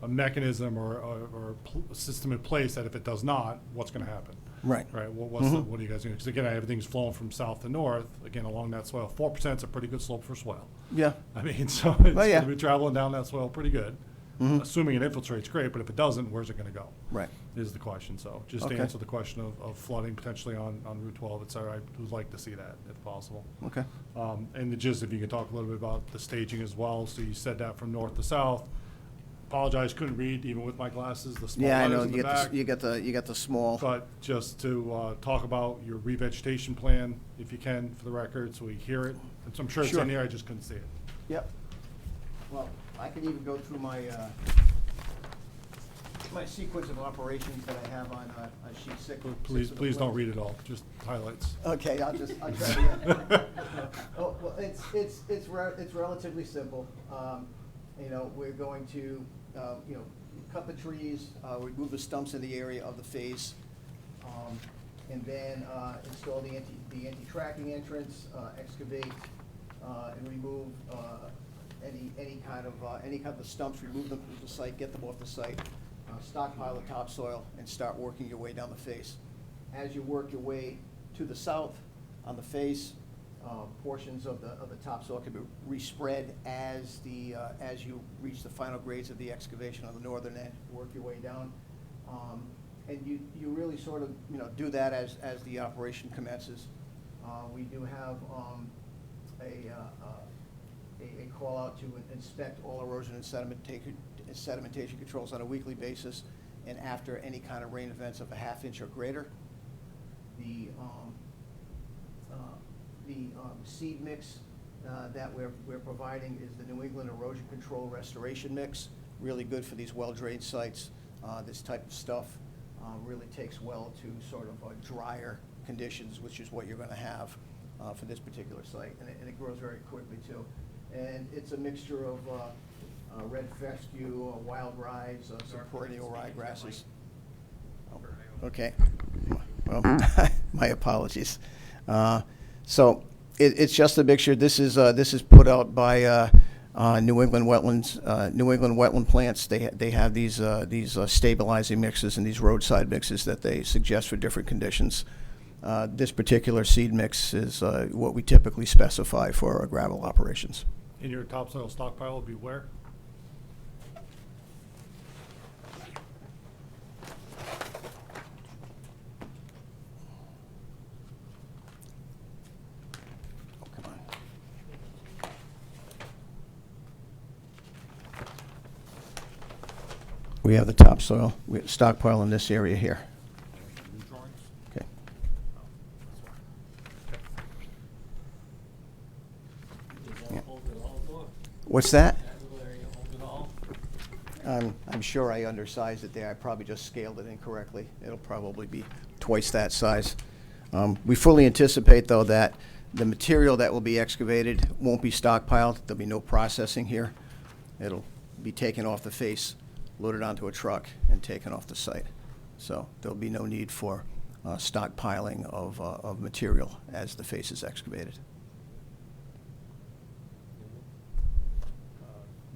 mechanism or a system in place that if it does not, what's going to happen? Right. Right, what are you guys doing? Because again, everything's flowing from south to north, again, along that swale. 4% is a pretty good slope for swale. Yeah. I mean, so it's Well, yeah. going to be traveling down that swale pretty good. Assuming it infiltrates, great, but if it doesn't, where's it going to go? Right. Is the question. So just to Okay. answer the question of flooding potentially on Route 12, et cetera, I would like to see that if possible. Okay. And just if you could talk a little bit about the staging as well. So you said that from north to south. Apologize, couldn't read even with my glasses, the small Yeah, I letters know, in the you back. get the small. But just to talk about your revegetation plan, if you can, for the record, so we hear it. I'm sure it's Sure. in there, I just couldn't see it. Yep. Well, I can even go through my sequence of operations that I have on sheet 6. Please don't read it all, just highlights. Okay, I'll try to. Oh, well, it's relatively simple. You know, we're going to, you know, cut the trees, remove the stumps in the area of the face, and then install the anti-tracking entrance, excavate, and remove any kind of the stumps, remove them from the site, get them off the site, stockpile the topsoil, and start working your way down the face. As you work your way to the south on the face, portions of the topsoil can be respread as you reach the final grades of the excavation on the northern end. Work your way down, and you really sort of, you know, do that as the operation commences. We do have a call out to inspect all erosion and sedimentation controls on a weekly basis, and after any kind of rain events of a ½ inch or greater. The seed mix that we're providing is the New England Erosion Control Restoration Mix. Really good for these well-drained sites. This type of stuff really takes well to sort of drier conditions, which is what you're going to have for this particular site, and it grows very quickly too. And it's a mixture of red fescue, wild rides, some perennial ryegrasses. Okay. Well, my apologies. So it's just a mixture. This is put out by New England Wetland Plants. They have these stabilizing mixes and these roadside mixes that they suggest for different conditions. This particular seed mix is what we typically specify for our gravel operations. And your topsoil stockpile will be where? Oh, come on. We have the topsoil, we have stockpile in this area here. Okay. Yeah. What's that? I'm sure I undersized it there. I probably just scaled it incorrectly. It'll probably be twice that size. We fully anticipate, though, that the material that will be excavated won't be stockpiled. There'll be no processing here. It'll be taken off the face, loaded onto a truck, and taken off the site. So there'll be no need for stockpiling of material as the face is excavated.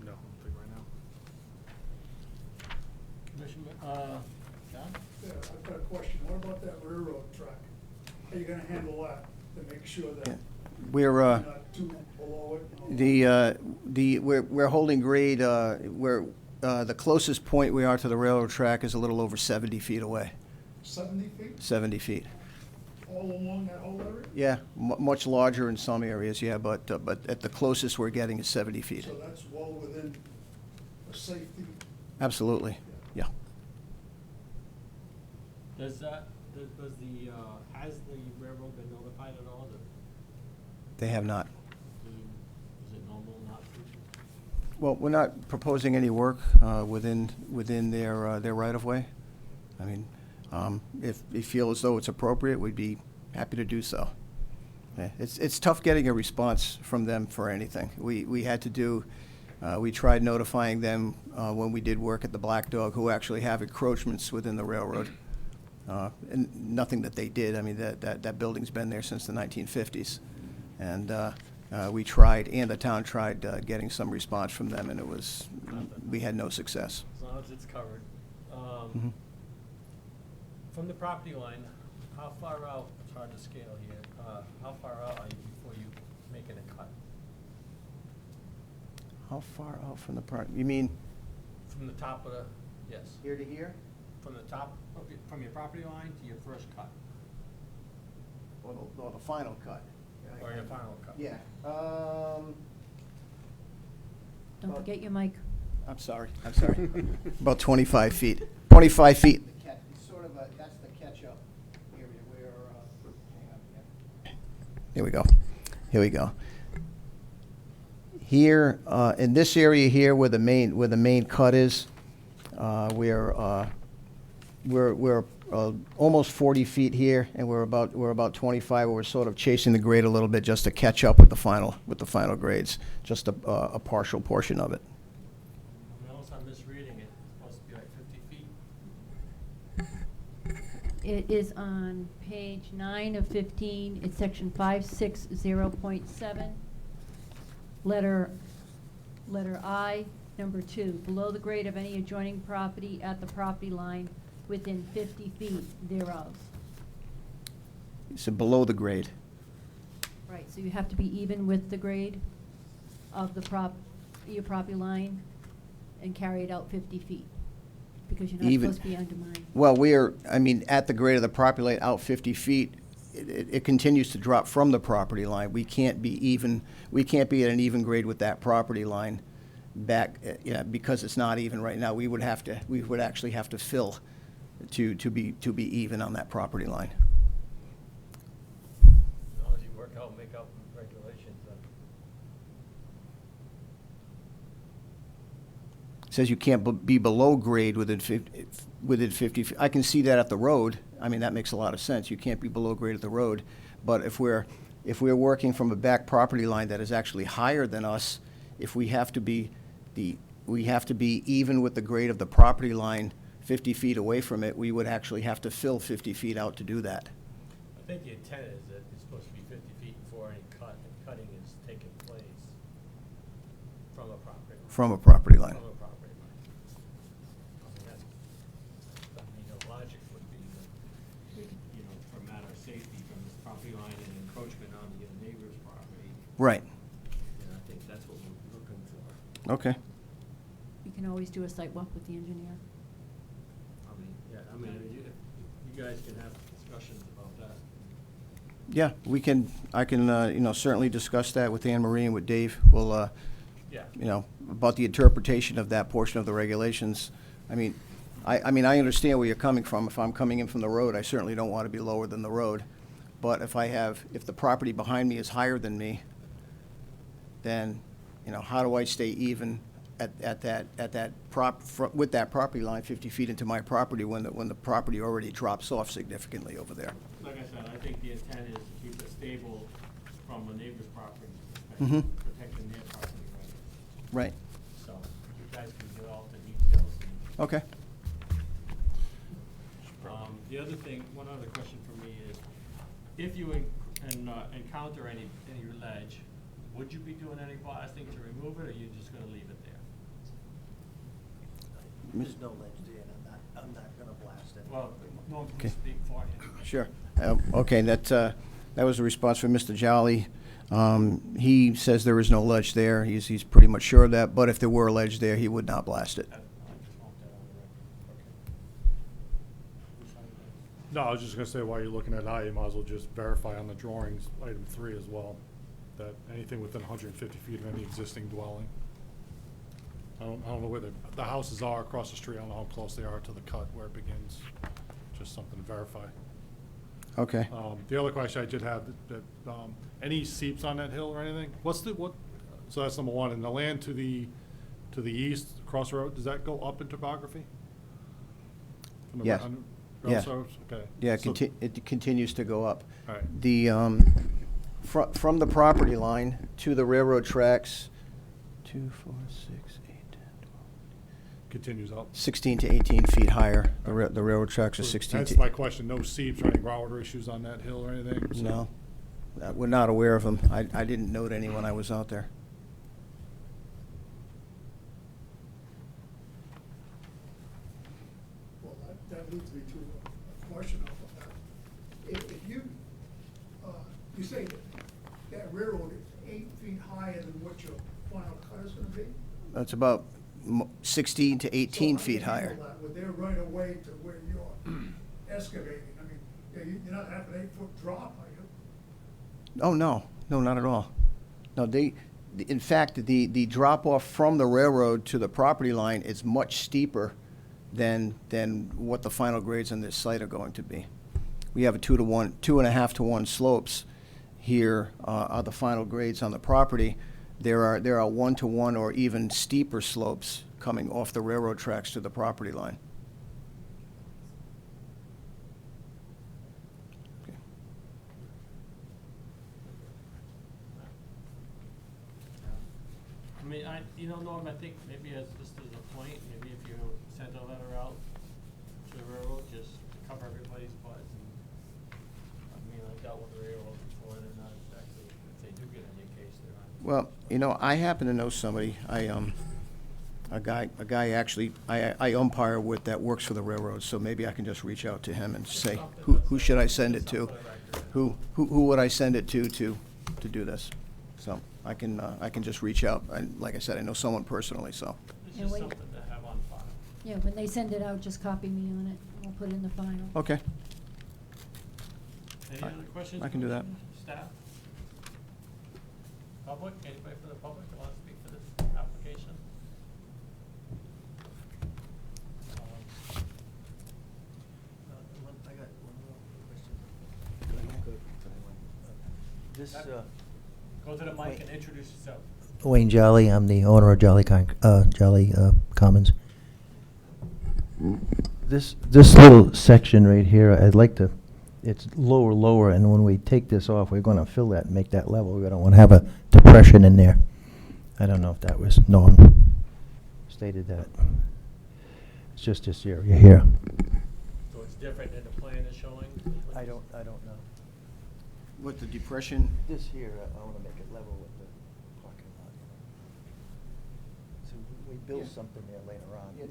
No, I don't think right now. Commissioner, John? Yeah, I've got a question. What about that railroad track? How are you gonna handle that to make sure that Yeah. you're We're not too below it? we're holding grade. The closest point we are to the railroad track is a little over 70 feet away. 70 feet, 70 feet. all along that whole area? Yeah, much larger in some areas, yeah, but at the closest we're getting is 70 feet. So that's well within the safety. Absolutely, yeah. Has the railroad been notified at all? They have not. Is it normal not to? Well, we're not proposing any work within their right-of-way. I mean, if they feel as though it's appropriate, we'd be happy to do so. Yeah, it's tough getting a response from them for anything. We had to do, we tried notifying them when we did work at the Black Dog, who actually have encroachments within the railroad. And nothing that they did. I mean, that building's been there since the 1950s. And we tried, and the town tried getting some response from them, and we had no success. As long as it's covered. Mhm. From the property line, how far out, it's hard to scale here, how far out are you before you making a cut? How far out from the you mean? From the top of the, yes, Here to here? from the top, from your property line to your first cut, Or the final cut? or your final cut? Yeah. Don't forget your mic. I'm sorry. About 25 feet. 25 feet. It's sort of that's the catch-up area where, hang on, yeah. Here we go. Here, in this area here where the main cut is, we're almost 40 feet here, and we're about 25. We're sort of chasing the grade a little bit just to catch up with the final grades, just a partial portion of it. Unless I'm misreading it, it's supposed to be like 50 feet. It is on page 9 of 15, it's section 560.7, letter I, number 2, below the grade of any adjoining property at the property line within 50 feet thereof. So below the grade. Right, so you have to be even with the grade of the your property line and carry it out 50 feet, because you're not Even- supposed to be undermined. Well, at the grade of the property line out 50 feet, it continues to drop from the property line. We can't be at an even grade with that property line back, because it's not even right now. We would actually have to fill to be even on that property line. As long as you make out regulations, then. It says you can't be below grade within 50 feet. I can see that at the road. I mean, that makes a lot of sense. You can't be below grade at the road. But if we're working from a back property line that is actually higher than us, if we have to be even with the grade of the property line 50 feet away from it, we would actually have to fill 50 feet out to do that. I think the intent is that it's supposed to be 50 feet before any cutting is taking place from a property line. From a property line. From a property line. I mean, the logic would be that, for a matter of safety, from this property line and encroachment onto your neighbor's property, Right. and I think that's what we're looking for. Okay. You can always do a site walk with the engineer. You guys can have discussions about that. Yeah, I can certainly discuss that with Anne Marie and with Dave. We'll, Yeah. about the interpretation of that portion of the regulations. I mean, I understand where you're coming from. If I'm coming in from the road, I certainly don't want to be lower than the road. But if the property behind me is higher than me, then, how do I stay even with that property line 50 feet into my property when the property already drops off significantly over there? Like I said, I think the intent is to keep it stable from a neighbor's property, Mhm. protecting their property rights. Right. So you guys can get all the details. Okay. The other thing, one other question for me is, if you encounter any ledge, would you be doing any blasting to remove it, or are you just gonna leave it there? There's no ledge there, and I'm not gonna blast it. Well, no one Okay. can speak for him. Sure. Okay, that was a response from Mr. Jolly. He says there is no ledge there. He's pretty much sure of that, but if there were a ledge there, he would not blast it. I just want that on the record. Okay. No, I was just gonna say, while you're looking at I, you might as well just verify on the drawings, item 3 as well, that anything within 150 feet of any existing dwelling. I don't know where the houses are across the street. I don't know how close they are to the cut where it begins. Just something to verify. Okay. Okay. The other question I did have, any seeps on that hill or anything? So that's number one, and the land to the east, across the road, does that go up in topography? From the Yes. on the Yeah. road surface? Okay. Yeah, So- it continues to go up. All right. The, from the property line to the railroad tracks, 2, 4, 6, 8, 10, 12, Continues up. 16 to 18 feet higher. The railroad tracks are So 16 That's to... my question, no seeps or any groundwater issues on that hill or anything? So- No, we're not aware of them. I didn't note any when I was out there. Well, that leads me to a question of that. If you, you say that railroad is 8 feet higher than what your final cut is gonna be? That's about 16 to 18 So feet how do you higher. handle that with their right of way to where you're excavating? I mean, you're not having an 8-foot drop, are you? Oh, no, not at all. No, in fact, the drop-off from the railroad to the property line is much steeper than what the final grades on this site are going to be. We have a 2.5 to 1 slopes. Here are the final grades on the property. There are 1 to 1 or even steeper slopes coming off the railroad tracks to the property line. I mean, Norm, I think maybe just as a point, maybe if you sent a letter out to the railroad, just to cover everybody's butts. I mean, I dealt with the railroad before, they're not exactly, if they do get in your case, they're not. Well, I happen to know somebody, a guy actually, I umpire with that works for the railroad, so maybe I can just reach out to him and say, who should I send it to? Who would I send it to do this? So I can just reach out. Like I said, I know someone personally, so. It's Yeah, just wait. something to have on file. Yeah, when they send it out, just copy me on it. I'll put it in the file. Okay. Any other questions? I can do that. Commissioners, Staff? Public? Anybody from the public that wants to speak for this application? I got one more question. This, Go to the mic and introduce yourself. Wayne Jolly, I'm the owner of Jolly Commons. This little section right here, I'd like to, it's lower, and when we take this off, we're gonna fill that and make that level. We don't wanna have a depression in there. I don't know if that was Norm stated that. It's just this area here. So it's different than the plan is showing? I don't know. With the depression, This here, I wanna make it level with the parking lot. So we build Yeah. something there later on. Yeah,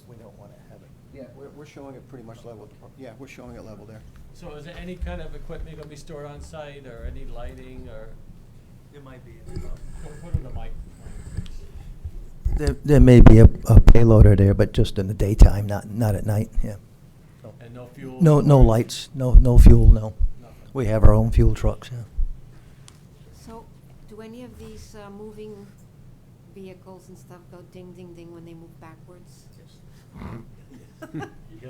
We don't wanna have it. yeah, we're showing it pretty much level. Yeah, we're showing it level there. So is there any kind of equipment gonna be stored on site, or any lighting, or? It might be. Put in the mic. There may be a payloader there, but just in the daytime, not at night, yeah. And no fuel? No storage? lights, no fuel, no. Nothing. We have our own fuel trucks, yeah. So, do any of these moving vehicles and stuff go ding, ding, ding when they move backwards?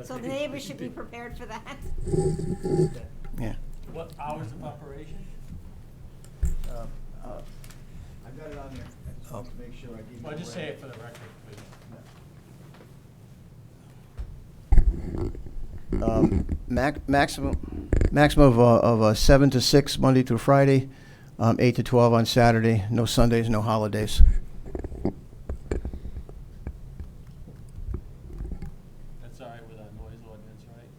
So the neighbors should be prepared for that? Yeah. What hours of operation? I've got it on there. I just wanted to make sure I give Well, just say it for the record, please. Maximum of 7 to 6 Monday through Friday, 8 to 12 on Saturday, no Sundays, no holidays. That's all right with our noise ordinance, right?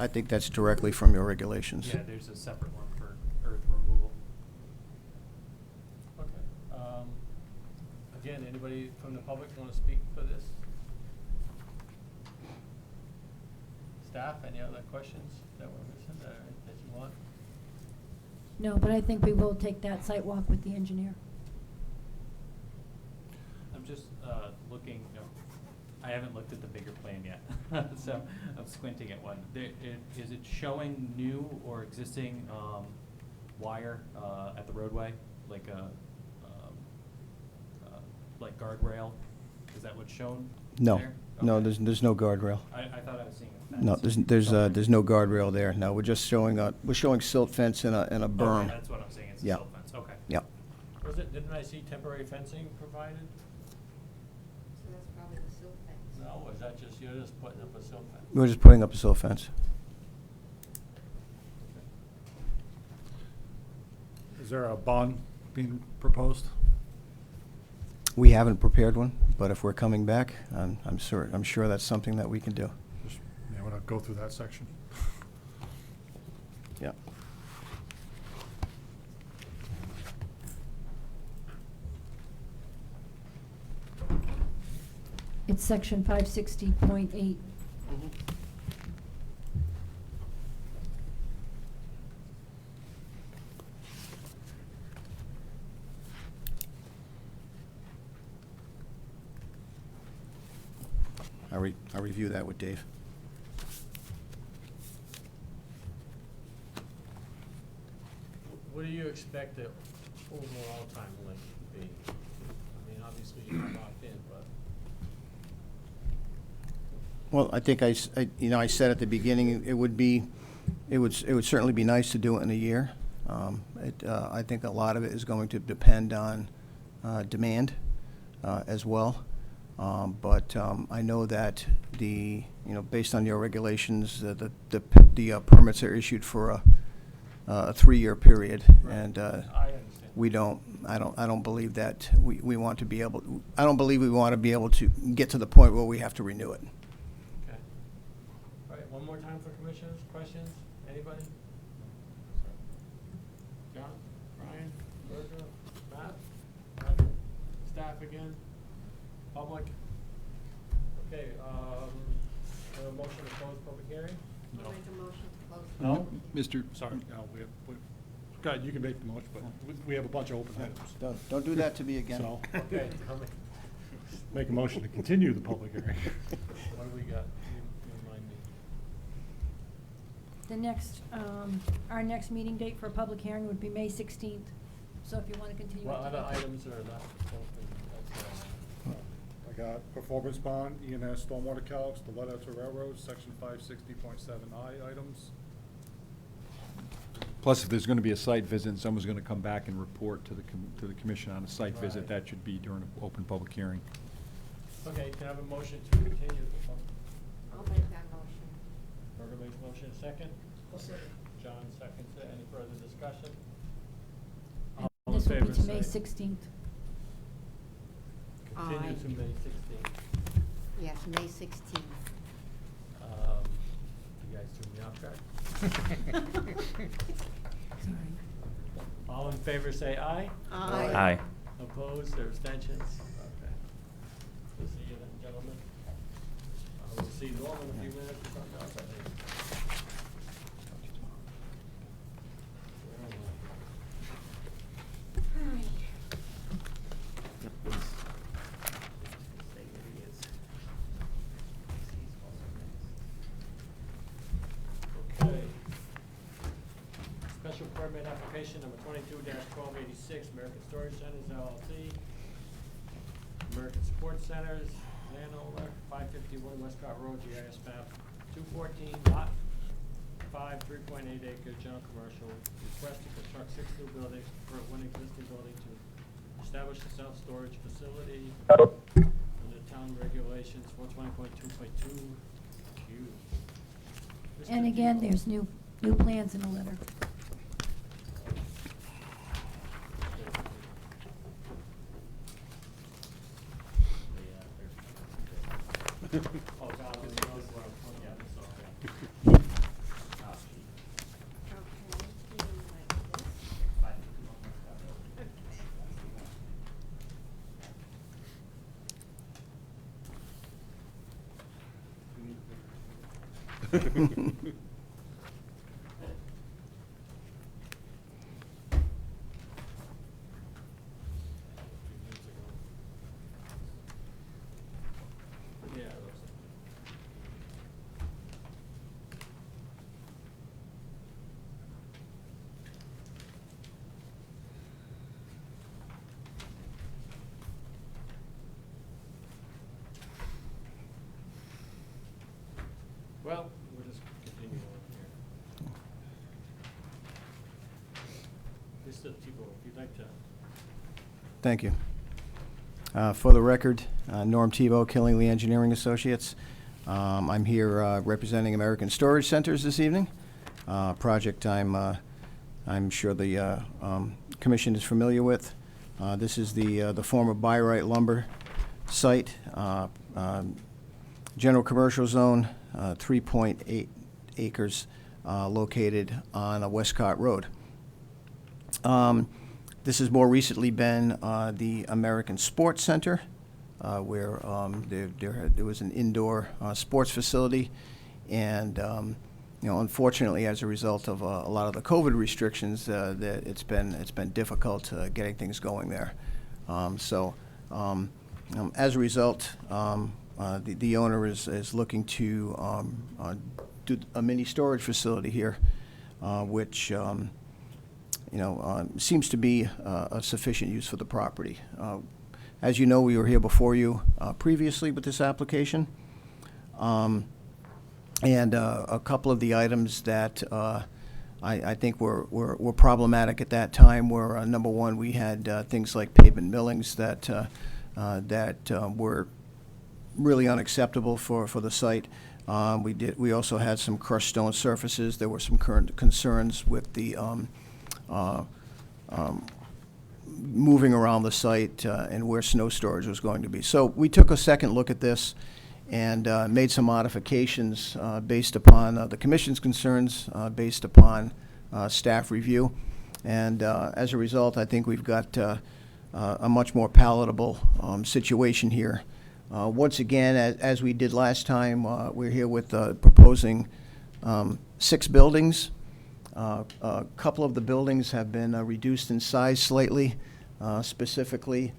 I think that's directly from your regulations. Yeah, there's a separate one for earth removal. Okay. Again, anybody from the public want to speak for this? Staff, any other questions that we're missing, that you want? No, but I think we will take that site walk with the engineer. I'm just looking, I haven't looked at the bigger plan yet, so I'm squinting at one. Is it showing new or existing wire at the roadway, like a like guardrail? Is that what's shown? No, there? no, Okay. there's no guardrail. I thought I was seeing a fence. No, there's no guardrail there. No, we're just showing, we're showing silt fence and a Okay, berm. that's what I'm saying, it's a Yeah. silt fence, okay. Yeah. Didn't I see temporary fencing provided? So that's probably the silt fence. No, or is that just, you're just putting up a silt fence? We're just putting up a silt fence. Is there a bond being proposed? We haven't prepared one, but if we're coming back, I'm sure that's something that we can do. Just, may want to go through that section. Yeah. It's section 560.8. I'll review that with Dave. What do you expect the overall time length to be? I mean, obviously you're not locked in, but. Well, I think I said at the beginning, it would certainly be nice to do it in a year. I think a lot of it is going to depend on demand as well. But I know that based on your regulations, the permits are issued for a 3-year period, and I understand. I don't believe that we want to be able. I don't believe we want to be able to get to the point where we have to renew it. Okay. All right, one more time for commissioners, questions, anybody? John, Brian, Virgil, Matt, staff again, public? Okay, a motion to close public hearing? I'll make a motion to close. No? Mr. Sorry, no, go ahead, you can make the motion, but we have a bunch of open items. Don't do that to me again. So, Okay, tell me. make a motion to continue the public hearing. What do we got? You remind me. The next, our next meeting date for a public hearing would be May 16th. So if you want to continue. it What to other the- items are left open? That's, I got performance bond, E&S stormwater calcs, the letter to railroads, section 560.7I items. Plus, if there's going to be a site visit, and someone's going to come back and report to the commission on a site visit, Right. that should be during an open public hearing. Okay, can I have a motion to continue the public? I'll make that motion. Berger makes a motion, second? John seconds it. Any further discussion? And All in this will be favor, to May say- 16th. Continue Aye. to May 16th. Yes, May 16th. You guys threw me off guard. Sorry. All in favor, say aye. Aye. Aye. Opposed or abstentions? Okay. We'll see you then, gentlemen. We'll see Norm in a few minutes or something else, I think. Where am I? Stay where he is. Okay. Special permit application number 22-1286, American Storage Centers LLC. American Support Centers, landowner, 551 Westcott Road, GIS map 214, lot 5, 3.8 acre, general commercial. Request to construct 6 new buildings for one existing building to establish a self-storage facility under town regulations 420.2.2Q. And again, there's new plans in the letter. Oh, God, this knows what I'm looking at, sorry. Ah, gee. Okay, even like this. Yeah, it looks like. Well, we'll just continue on here. Mr. Tebow, if you'd like to. Thank you. For the record, Norm Tebow, Killingly Engineering Associates. I'm here representing American Storage Centers this evening. Project I'm sure the commission is familiar with. This is the former Bi-Rite lumber site, general commercial zone, 3.8 acres, located on Westcott Road. This has more recently been the American Sports Center, where there was an indoor sports facility, and unfortunately, as a result of a lot of the COVID restrictions, that it's been difficult getting things going there. As a result, the owner is looking to do a mini storage facility here, which seems to be a sufficient use for the property. As you know, we were here before you previously with this application. And a couple of the items that I think were problematic at that time were, number one, we had things like pavement millings that were really unacceptable for the site. We also had some crushed stone surfaces. There were some current concerns with the moving around the site and where snow storage was going to be. So we took a second look at this and made some modifications based upon the commission's concerns, based upon staff review. And as a result, I think we've got a much more palatable situation here. Once again, as we did last time, we're here with proposing 6 buildings. A couple of the buildings have been reduced in size slightly, specifically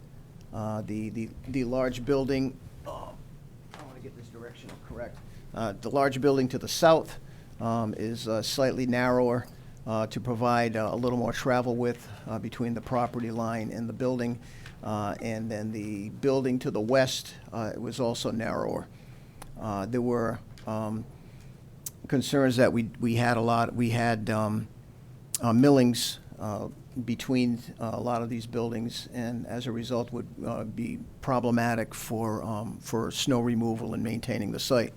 the large building. I want to get this direction correct. The large building to the south is slightly narrower to provide a little more travel width between the property line and the building. And then the building to the west was also narrower. There were concerns that we had a lot. We had millings between a lot of these buildings, and as a result would be problematic for snow removal and maintaining the site.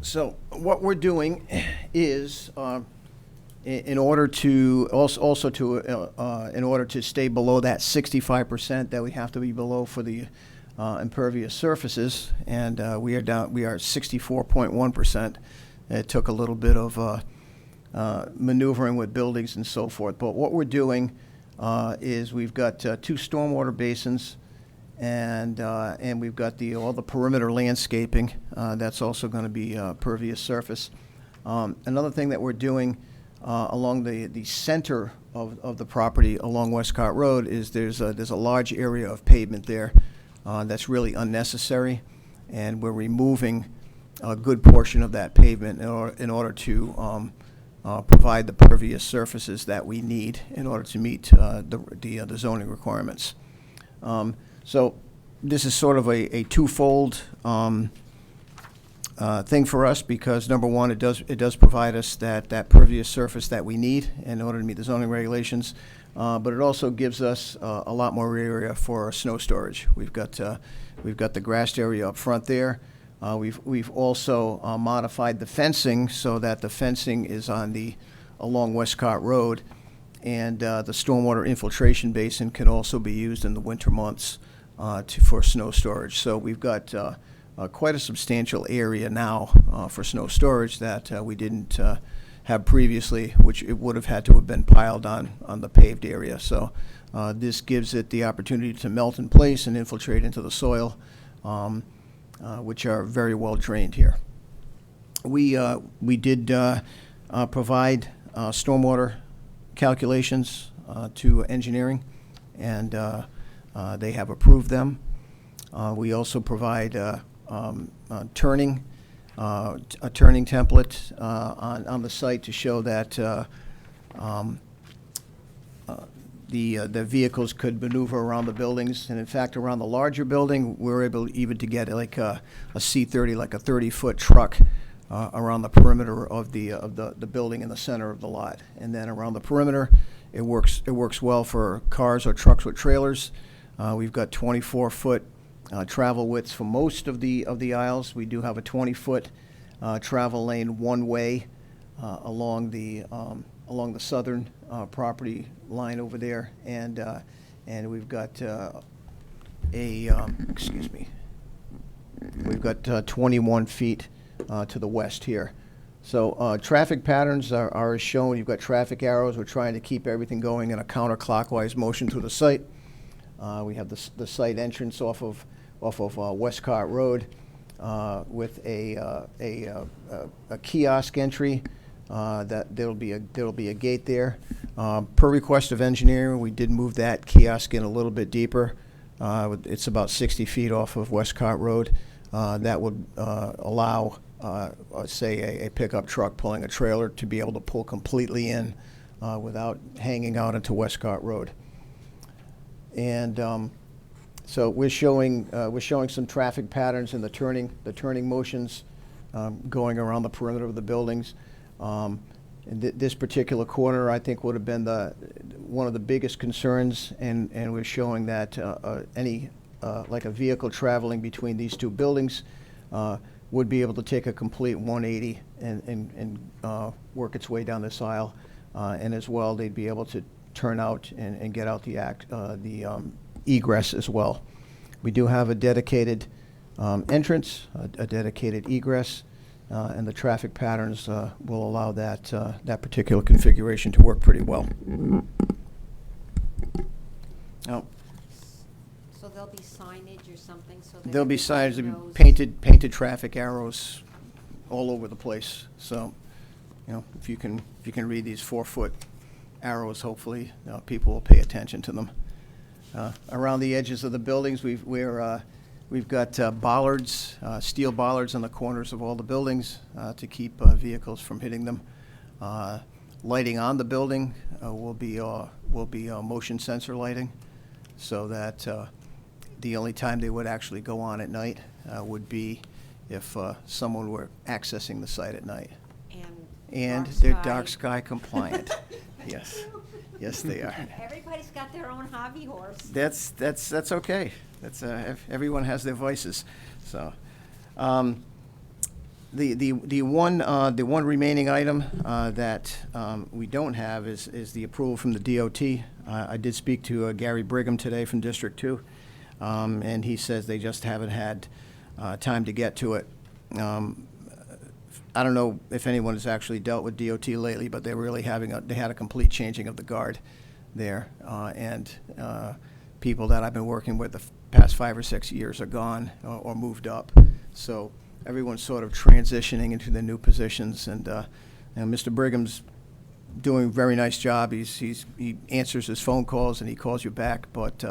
So what we're doing is, in order to in order to stay below that 65% that we have to be below for the impervious surfaces, and we are 64.1%. It took a little bit of maneuvering with buildings and so forth. But what we're doing is we've got 2 stormwater basins, and we've got all the perimeter landscaping. That's also going to be pervious surface. Another thing that we're doing along the center of the property along Westcott Road is there's a large area of pavement there that's really unnecessary, and we're removing a good portion of that pavement in order to provide the pervious surfaces that we need in order to meet the zoning requirements. So this is sort of a twofold thing for us, because number one, it does provide us that pervious surface that we need in order to meet the zoning regulations, but it also gives us a lot more area for snow storage. We've got the grassed area up front there. We've also modified the fencing so that the fencing is along Westcott Road, and the stormwater infiltration basin can also be used in the winter months for snow storage. So we've got quite a substantial area now for snow storage that we didn't have previously, which it would have had to have been piled on the paved area. So this gives it the opportunity to melt in place and infiltrate into the soil, which are very well drained here. We did provide stormwater calculations to engineering, and they have approved them. We also provide a turning template on the site to show that the vehicles could maneuver around the buildings. And in fact, around the larger building, we're able even to get like a C-30, like a 30-foot truck around the perimeter of the building in the center of the lot. And then around the perimeter, it works well for cars or trucks with trailers. We've got 24-foot travel widths for most of the aisles. We do have a 20-foot travel lane one way along the southern property line over there, and we've got excuse me, we've got 21 feet to the west here. So traffic patterns are as shown. You've got traffic arrows. We're trying to keep everything going in a counterclockwise motion through the site. We have the site entrance off of Westcott Road with a kiosk entry. That there'll be a gate there. Per request of engineering, we did move that kiosk in a little bit deeper. It's about 60 feet off of Westcott Road. That would allow, say, a pickup truck pulling a trailer to be able to pull completely in without hanging out into Westcott Road. And so we're showing some traffic patterns in the turning motions going around the perimeter of the buildings. This particular corner, I think, would have been one of the biggest concerns, and we're showing that like a vehicle traveling between these two buildings would be able to take a complete 180 and work its way down this aisle, and as well they'd be able to turn out and get out the egress as well. We do have a dedicated entrance, a dedicated egress. And the traffic patterns will allow that particular configuration to work pretty well. Now, So there'll be signage or something so that there'll be everybody signage, there'll knows- be painted traffic arrows all over the place. So, if you can read these 4-foot arrows, hopefully people will pay attention to them. Around the edges of the buildings, we've got bollards, steel bollards on the corners of all the buildings to keep vehicles from hitting them. Lighting on the building will be motion sensor lighting, so that the only time they would actually go on at night would be if someone were accessing the site at night. And they're dark sky compliant. Yes, yes they are. Everybody's got their own hobby horse. That's okay. That's everyone has their vices. So, the one remaining item that we don't have is the approval from the DOT. I did speak to Gary Brigham today from District 2, and he says they just haven't had time to get to it. I don't know if anyone has actually dealt with DOT lately, but they're really they had a complete changing of the guard there, and people that I've been working with the past 5 or 6 years are gone or moved up. So everyone's sort of transitioning into their new positions, and Mr. Brigham's doing a very nice job. He answers his phone calls and he calls you back, but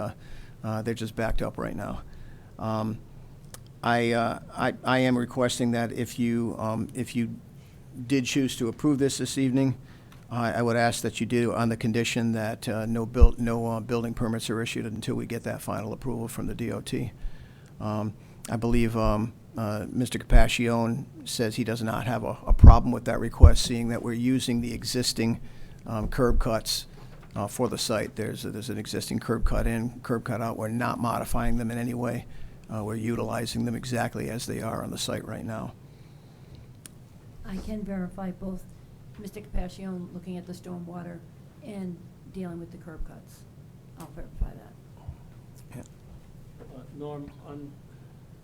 they're just backed up right now. I am requesting that if you did choose to approve this evening, I would ask that you do on the condition that no building permits are issued until we get that final approval from the DOT. I believe Mr. Capascione says he does not have a problem with that request, seeing that we're using the existing curb cuts for the site. There's an existing curb cut in, curb cut out. We're not modifying them in any way. We're utilizing them exactly as they are on the site right now. I can verify both Mr. Capascione looking at the stormwater and dealing with the curb cuts. I'll verify that. Yeah. Norm, on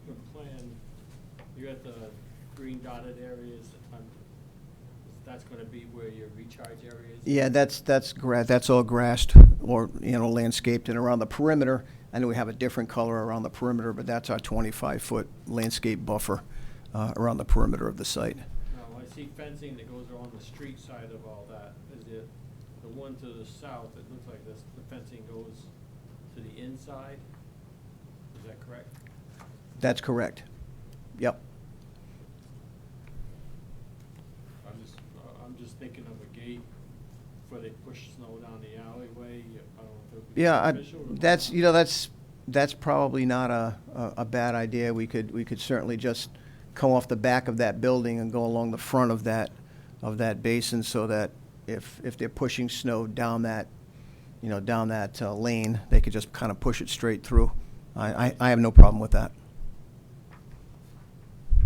the plan, you got the green dotted areas. That's going to be where your recharge area is? Yeah, that's all grassed or landscaped, and around the perimeter. I know we have a different color around the perimeter, but that's our 25-foot landscape buffer around the perimeter of the site. Now, I see fencing that goes along the street side of all that. Is it the one to the south? It looks like this. The fencing goes to the inside. Is that correct? That's correct. Yep. I'm just thinking of a gate before they push snow down the alleyway? I don't know if it would be Yeah, beneficial or that's, not. you know, that's probably not a bad idea. We could certainly just come off the back of that building and go along the front of that basin, so that if they're pushing snow down that, you know, down that lane, they could just kind of push it straight through. I have no problem with that.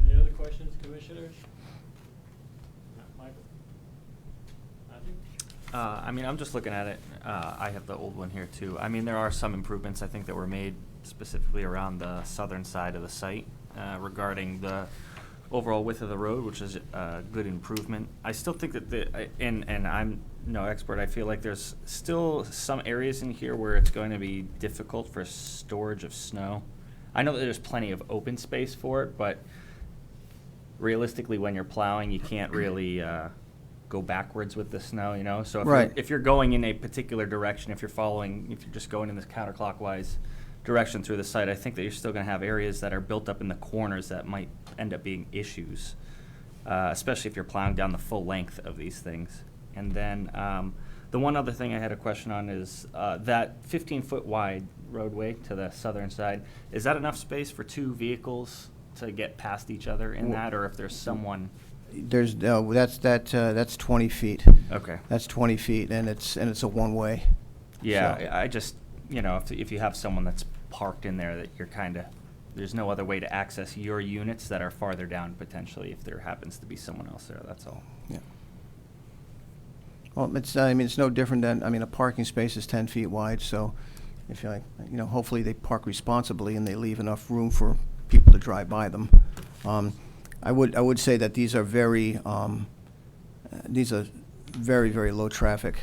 Any other questions, commissioners? Michael? Matthew? I mean, I'm just looking at it. I have the old one here too. I mean, there are some improvements I think that were made specifically around the southern side of the site regarding the overall width of the road, which is a good improvement. I still think that and I'm no expert, I feel like there's still some areas in here where it's going to be difficult for storage of snow. I know that there's plenty of open space for it, but realistically, when you're plowing, you can't really go backwards with the snow, you know? So if you're going in a particular direction, if you're just going in this counterclockwise direction through the site, I think that you're still going to have areas that are built up in the corners that might end up being issues, especially if you're plowing down the full length of these things. And then the one other thing I had a question on is that 15-foot wide roadway to the southern side, is that enough space for two vehicles to get past each other in that, or if there's someone? There's that's 20 feet. Okay. That's 20 feet, and it's a one-way. Yeah, So- I just, you know, if you have someone that's parked in there, that you're kind of, there's no other way to access your units that are farther down potentially if there happens to be someone else there, that's all. Yeah. Well, it's no different than, a parking space is 10 feet wide, so if you like, hopefully they park responsibly and they leave enough room for people to drive by them. I would say that these are very, very low traffic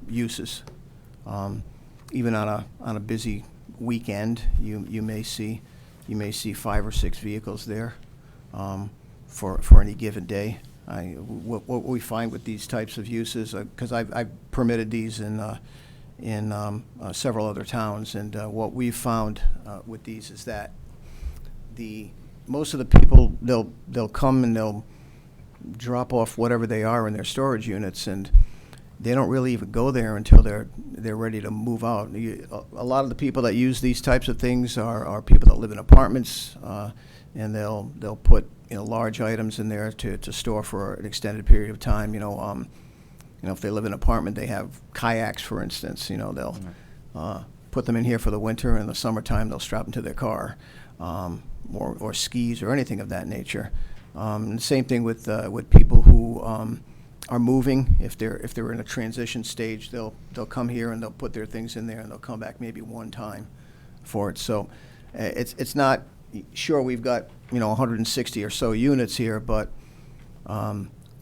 uses. Even on a busy weekend, you may see 5 or 6 vehicles there for any given day. What we find with these types of uses, because I've permitted these in several other towns, and what we've found with these is that most of the people, they'll come and they'll drop off whatever they are in their storage units, and they don't really even go there until they're ready to move out. A lot of the people that use these types of things are people that live in apartments, and they'll put large items in there to store for an extended period of time. If they live in an apartment, they have kayaks, for instance. They'll put them in here for the winter, and in the summertime they'll strap them to their car, or skis or anything of that nature. And the same thing with people who are moving. If they're in a transition stage, they'll come here and they'll put their things in there, and they'll come back maybe one time for it. So it's not, sure, we've got 160 or so units here, but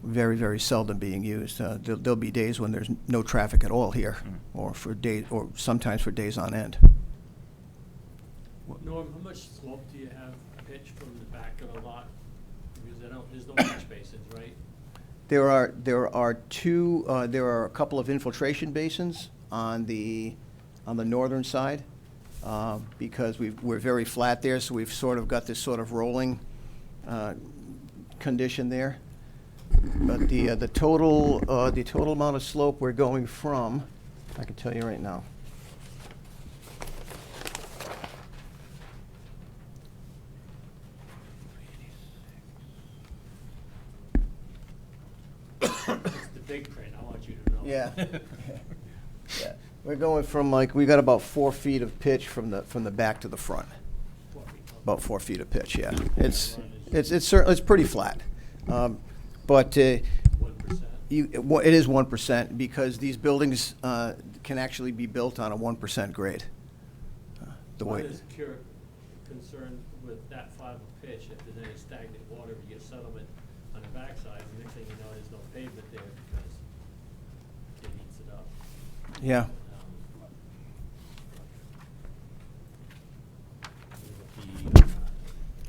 very, very seldom being used. There'll be days when there's no traffic at all here, or sometimes for days on end. Norm, how much slope do you have pitch from the back of the lot? Because there's no catch basins, right? There are a couple of infiltration basins on the northern side, because we're very flat there, so we've sort of got this sort of rolling condition there. But the total amount of slope we're going from, I can tell you right now. It's the big print, I want you to know. Yeah. Yeah. We're going from, we got about 4 feet of pitch from the back to the front. 4 feet. About 4 feet of pitch, yeah. It's certainly, it's pretty flat. But 1%. it is 1%, because these buildings can actually be built on a 1% grade. Why is Cure concerned with that flat of a pitch? If there's any stagnant water, you get settlement on the backside, the next thing you know, there's no pavement there because it eats it up. Yeah.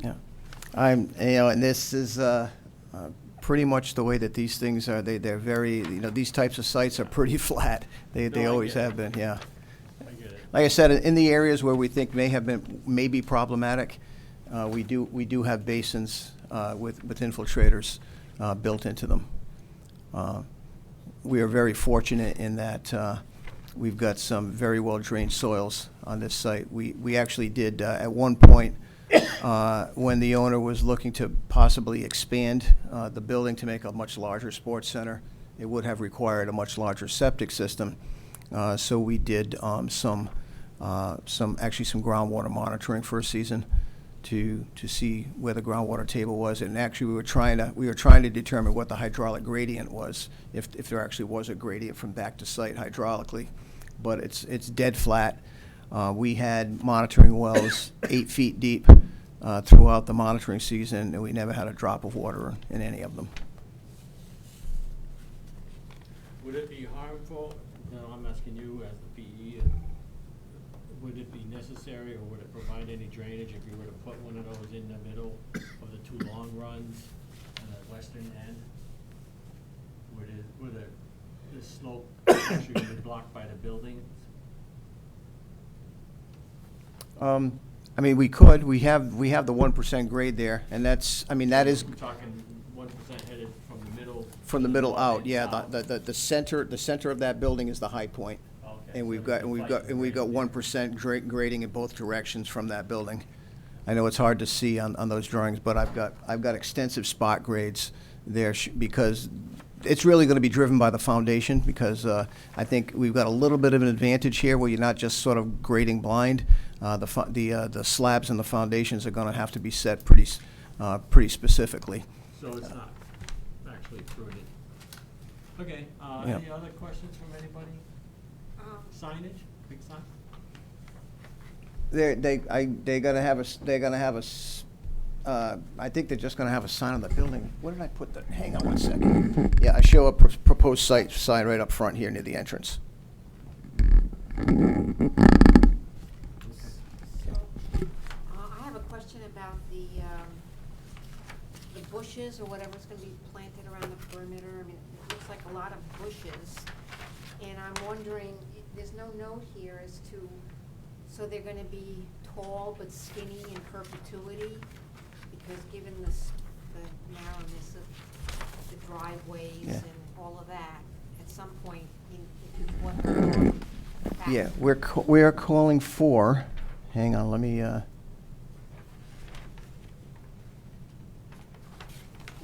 Yeah. And this is pretty much the way that these things are. They're very, these types of sites are pretty flat. They always have been, yeah. I get it. Like I said, in the areas where we think may be problematic, we do have basins with infiltrators built into them. we are very fortunate in that we've got some very well-drained soils on this site. We actually did, at one point, when the owner was looking to possibly expand the building to make a much larger sports center, it would have required a much larger septic system. So we did some groundwater monitoring for a season to see where the groundwater table was. And actually, we were trying to determine what the hydraulic gradient was, if there actually was a gradient from back to site hydraulically. But it's dead flat. We had monitoring wells 8 feet deep throughout the monitoring season, and we never had a drop of water in any of them. Would it be harmful, no, I'm asking you as the PE, would it be necessary or would it provide any drainage if you were to put one of those in the middle of the two long runs on the western end? Would the slope actually be blocked by the buildings? I mean, we could. We have the 1% grade there, and that's, I mean, that is We're talking 1% headed from the middle. from the middle out. and Yeah, south. the center of that building is the high point. Okay, And so we've it's got like 1% grading in both directions from that building. I know it's hard to see on those drawings, but I've got extensive spot grades there because it's really going to be driven by the foundation, because I think we've got a little bit of an advantage here where you're not just sort of grading blind. The slabs and the foundations are going to have to be set pretty specifically. So it's not actually prudent. Okay, Yeah. any other questions from anybody? Signage, big sign? They're gonna have I think they're just gonna have a sign on the building. Where did I put that? Hang on one second. Yeah, I show a proposed site sign right up front here near the entrance. I have a question about the bushes or whatever's gonna be planted around the perimeter. I mean, it looks like a lot of bushes. And I'm wondering, there's no note here as to, so they're gonna be tall but skinny in perpetuity? Because given the narrowness of the driveways Yeah. and all of that, at some point, what? Yeah, we are calling for, hang on, let me,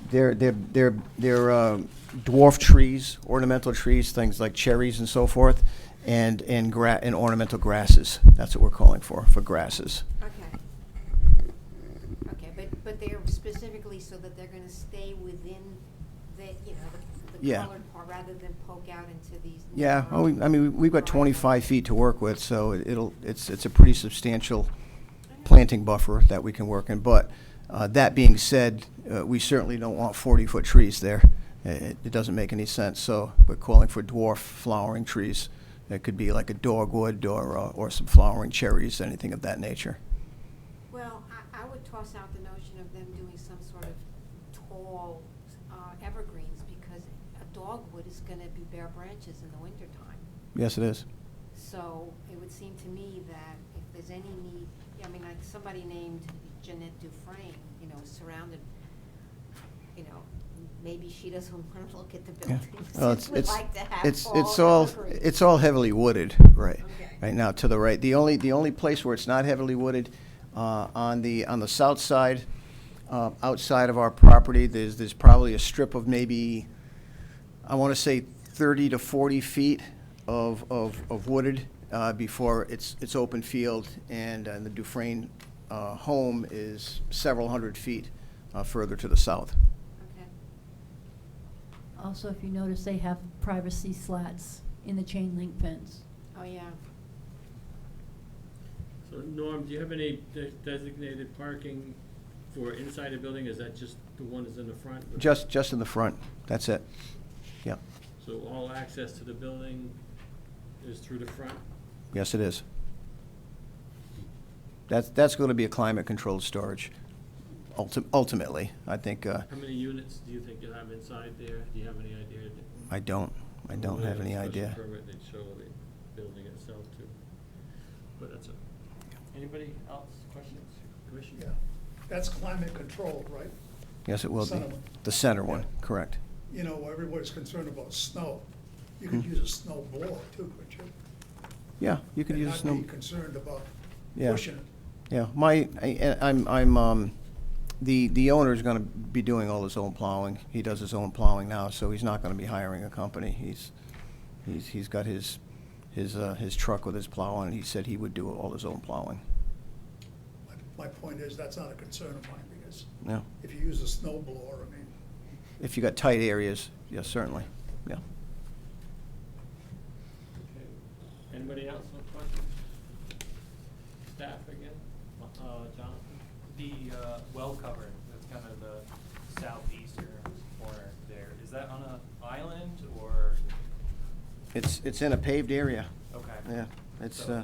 they're dwarf trees, ornamental trees, things like cherries and so forth, and ornamental grasses. That's what we're calling for grasses. Okay. Okay, but they're specifically so that they're gonna stay within the, the Yeah. colored part rather than poke out into these. Yeah, narrow I mean, we've got driveways. 25 feet to work with, so it's a pretty substantial planting buffer that we can work in. But that being said, we certainly don't want 40-foot trees there. It doesn't make any sense. So we're calling for dwarf flowering trees. It could be like a dogwood or some flowering cherries, anything of that nature. Well, I would toss out the notion of them doing some sort of tall evergreens, because a dogwood is gonna be bare branches in the wintertime. Yes, it is. So it would seem to me that if there's any need, I mean, like somebody named Jeanette Dufresne, is surrounded, maybe she doesn't want to look at the Yeah. buildings. Well, Would like to have evergreens. it's all heavily wooded, right? Okay. Right now, to the right. The only place where it's not heavily wooded, on the south side, outside of our property, there's probably a strip of maybe, I want to say 30 to 40 feet of wooded, before it's open field, and the Dufresne home is several hundred feet further to the south. Okay. Also, if you notice, they have privacy slats in the chain link fence. Oh, yeah. So Norm, do you have any designated parking for inside the building? Is that just the one that's in the front? Just in the front, that's it. Yeah, So all access to the building is through the front? yes, it is. That's going to be a climate-controlled storage, ultimately. I think, How many units do you think you'll have inside there? Do you have any idea? I don't have any idea. Special permit, they'd show the building itself too. But that's it. Anybody else, questions, Commissioner? Yeah, that's climate controlled, right? Yes, it will be. Center one. The center one, Yeah. correct. Everybody's concerned about snow. You could use a snow blower too, couldn't you? Yeah, you could use a And snow. not be concerned about Yeah. pushing it. Yeah, the owner's gonna be doing all his own plowing. He does his own plowing now, so he's not gonna be hiring a company. He's got his truck with his plow on it. He said he would do all his own plowing. My point is, that's not a concern of mine, because Yeah. if you use a snow blower, I mean, If you got tight areas, yes, certainly, yeah. Okay. Anybody else with questions? Staff again? Jonathan? The well cover, that's kind of the southeastern corner there, is that on an island or? It's in a paved area. Okay. Yeah, it's, So, yeah.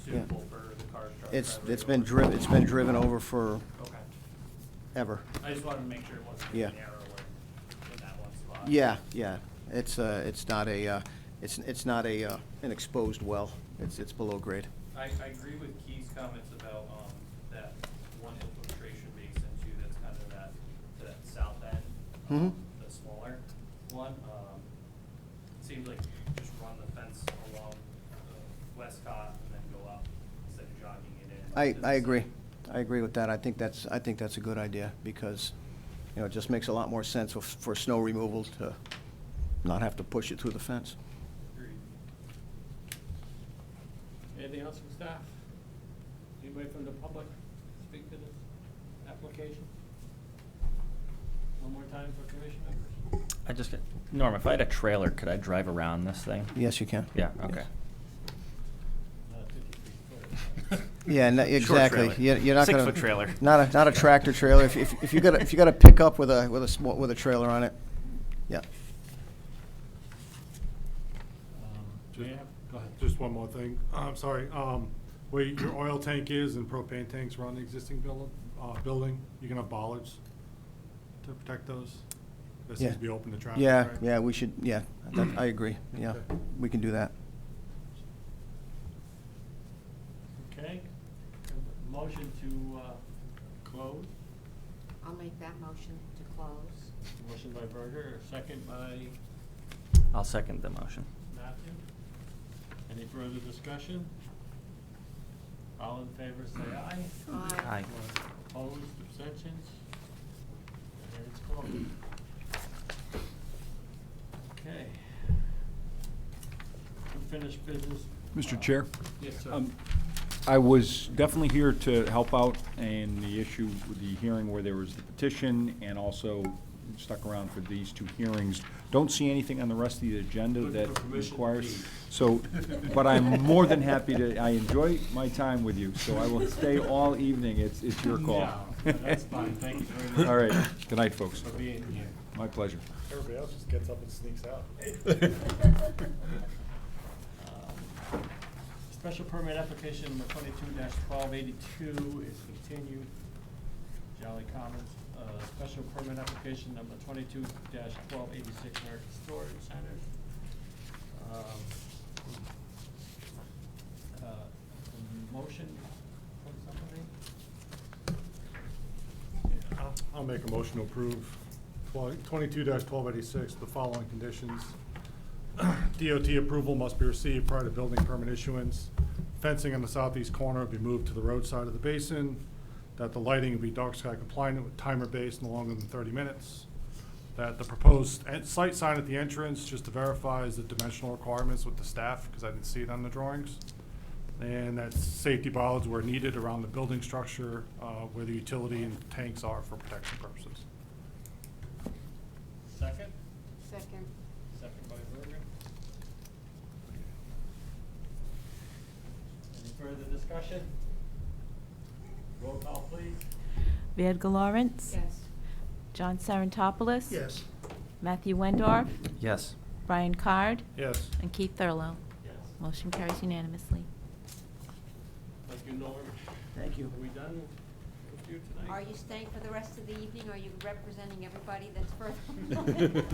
suitable for the cars, trucks? It's driving been driven over for Okay. ever. I just wanted to make sure it wasn't Yeah. narrow or in that one spot. Yeah, yeah. It's not an exposed well. It's below grade. I agree with Keith's comments about, that one infiltration basin too, that's kind of that south end. Mhm. The smaller one, it seems like just run the fence along Westcott and then go up instead of jogging it in. to the I agree. side. I agree with that. I think that's a good idea because, it just makes a lot more sense for snow removal to not have to push it through the fence. Agreed. Anything else from staff? Anybody from the public speak to this application? One more time for commission members? Norm, if I had a trailer, could I drive around this thing? Yes, you can. Yeah, okay. Not 50 feet. Yeah, Short exactly. trailer. You're not gonna. 6-foot trailer. Not a tractor trailer. If you got a pickup with a trailer on it, yeah. May I have- Go ahead. Just one more thing. I'm sorry. Where your oil tank is and propane tanks are on the existing building, you can have bollards to protect those? That Yeah. seems to be open to traffic, Yeah, right? yeah, we should, yeah, I agree, yeah, Okay. we can do that. Okay. Motion to close. I'll make that motion to close. Motion by Berger, second by I'll second the motion. Matthew. Any further discussion? All in favor, say aye. Aye. Opposed, abstentions? And it's closed. Okay. Unfinished business. Mr. Chair? Yes, sir. I was definitely here to help out in the issue with the hearing where there was the petition and also stuck around for these two hearings. Don't see anything on the rest of the agenda Looking that for permission to requires. leave. So, but I'm more than happy to, I enjoy my time with you, so I will stay all evening. It's your call. Yeah, that's fine. Thank you very much. All right. Good night, folks. For being here. My pleasure. Everybody else just gets up and sneaks out. Special permit application number 22-1282 is continued. Jolly Commons. Special permit application number 22-1286 American Storage Center. Motion from somebody? I'll make a motion to approve 22-1286, the following conditions. DOT approval must be received prior to building permit issuance. Fencing on the southeast corner be moved to the road side of the basin. That the lighting will be dark sky compliant with timer based no longer than 30 minutes. That the proposed site sign at the entrance, just to verify, is the dimensional requirements with the staff, because I didn't see it on the drawings. And that safety bollards where needed around the building structure, where the utility and tanks are for protection purposes. Second? Second. Second by Berger. Any further discussion? Roll call, please. Vidga Lawrence. Yes. John Sarantopoulos. yes. Matthew Wendorf. Yes. Brian Card. Yes. And Keith Thurlow. Yes. Motion carries unanimously. Thank you, Norm. Thank you. Are we done with you tonight? Are you staying for the rest of the evening? Are you representing everybody that's further?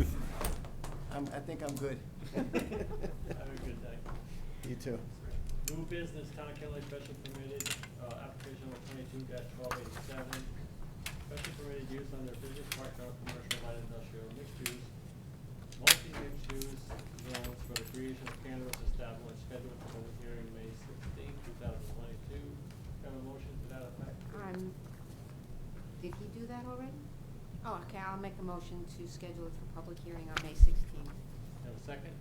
I think I'm good. Have a good day. You too. New business, Town of Kelly special permitted, application number 22-1287. Special permitted use under business park or commercial light industrial mixed use, multi-mixed use, a motion to schedule it for public hearing on May 16th. Have a second?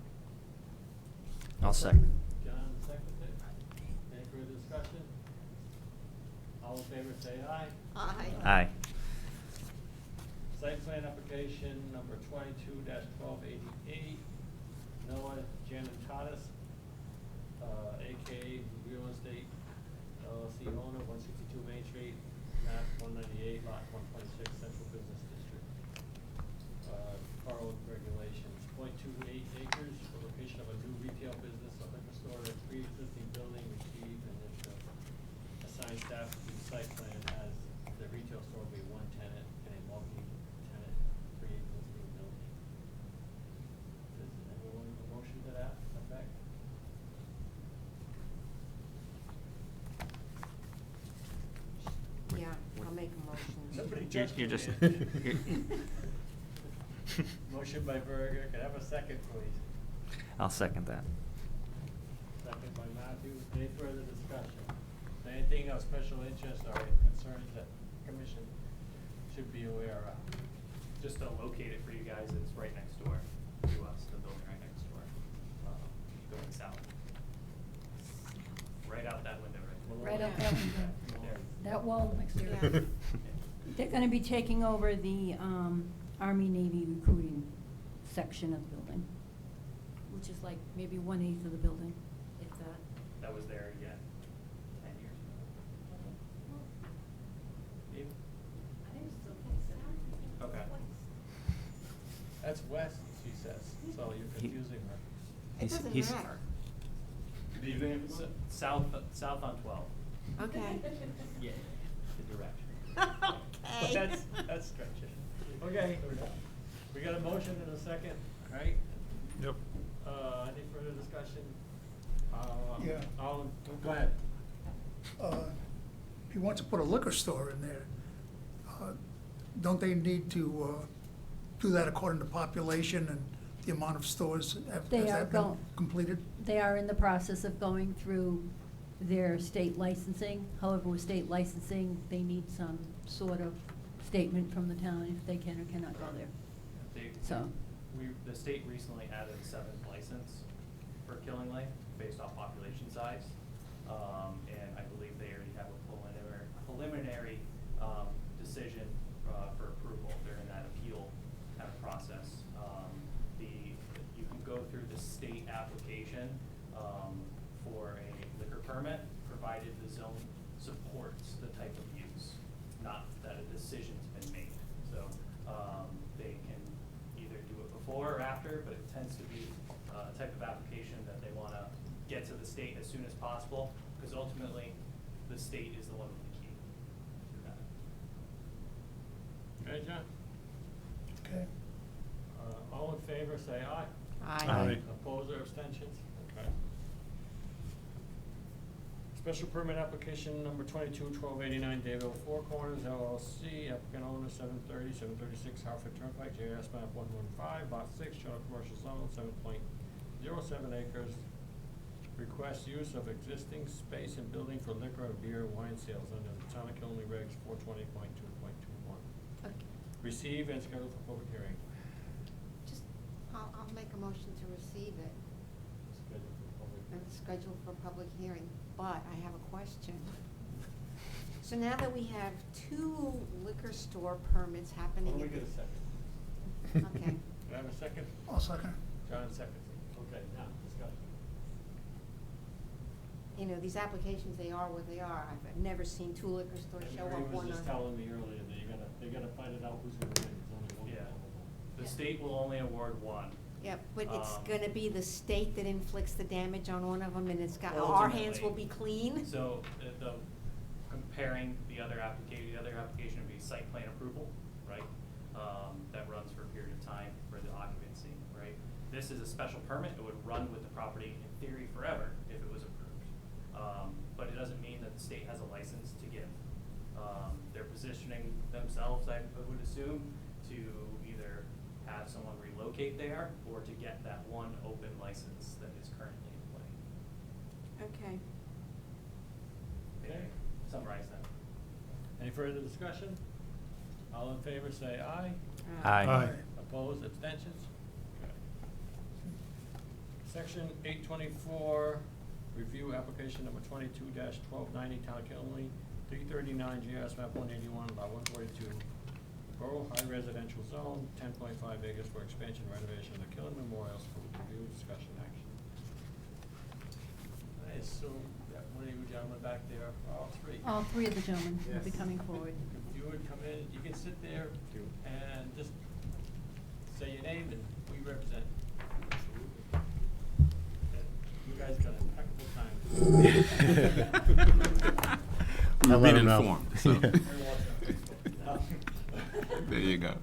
I'll second. John seconds it. Any further discussion? All in favor, say aye. Aye. Aye. Site plan application number 22-1288, Noah Janatatis, AKA Real Estate LLC owner, 162 Main Street, map 198, lot 126, Central Business District. Code regulations, 0.28 acres, for location of a new retail business, a liquor store, a pre-existing building, received and assigned staff to the site plan as the retail store will be one tenant and a multi-tenant pre-existing building. Does anyone want a motion to that effect? Yeah, I'll make a motion. Somebody You're just just- came in. you're- Motion by Berger, can I have a second, please? I'll second that. Second by Matthews. Any further discussion? Anything of special interest or concerns that the commission should be aware of? Just to locate it for you guys, it's right next door to us, the building right next door, going south. Right out that window right Right there. up that window. There. That wall next to Yeah. it. They're gonna be taking over the, Army-Navy recruiting section of the building, which is like maybe 1/8 of the building, if that. That was there, yeah, 10 years ago. Steve? Okay. That's west, she says, so you're confusing her. It doesn't he's- matter. Good evening. South on 12. Okay. Yeah, the direction. But Okay. that's stretching. Okay, we got a motion and a second, right? Yep. Any further discussion? Yeah. Go ahead. If he wants to put a liquor store in there, don't they need to do that according to population and the amount of stores? Has They are that been going- completed? They are in the process of going through their state licensing. However, with state licensing, they need some sort of statement from the town if they can or cannot go there. So- The state recently added a 7th license for Killing Lake based off population size. And I believe they already have a preliminary decision for approval. They're in that appeal kind of process. You can go through the state application for a liquor permit, provided the zone supports the type of use, not that a decision's been made. So they can either do it before or after, but it tends to be a type of application that they want to get to the state as soon as possible, because ultimately, the state is the one with the key to that. Okay, John? Okay. All in favor, say aye. Aye. Opposed or abstentions? Okay. Special permit application number 22-1289, David Four Corners LLC, applicant owner 736 Hartford Turnpike, JS map 115, lot 6, general commercial zone, 7.07 acres. Request use of existing space and building for liquor and beer and wine sales under the town of Killenly regs 420.2.21. Okay. Receive and schedule for public hearing. Just, I'll make a motion to receive it Schedule for public and schedule for public hearing, but I have a question. So now that we have 2 liquor store permits happening Hold on, at we get a the- second. Okay. Can I have a second? I'll second. John seconds. Okay, now, discussion. You know, these applications, they are what they are. I've never seen 2 liquor stores And show Marie up was one just on. telling me earlier that they're gonna find it out who's gonna win. There's only one Yeah. available. The state will only award one. Yeah, but it's Um, gonna be the state that inflicts the damage on one of them, and it's got, our hands will be clean? So comparing the other application would be site plan approval, right? That runs for a period of time for the occupancy, right? This is a special permit, it would run with the property in theory forever if it was approved. But it doesn't mean that the state has a license to give. They're positioning themselves, I would assume, to either have someone relocate there or to get that one open license that is currently in play. Okay. Okay. Summarize that. Any further discussion? All in favor, say aye. Aye. Opposed, abstentions? Okay. Section 824, review application number 22-1290, Town of Killenly, 339 GS map 181, lot 142, Borough High Residential Zone, 10.5 acres for expansion renovation of the Killen Memorial School. Review, discussion, action. I assume that one of you gentlemen back there, all three. All three of the gentlemen will be Yes. coming forward. If you would come in, you can sit there and just say your name and who you represent. You guys got an impeccable time. We've been informed, so. There you go.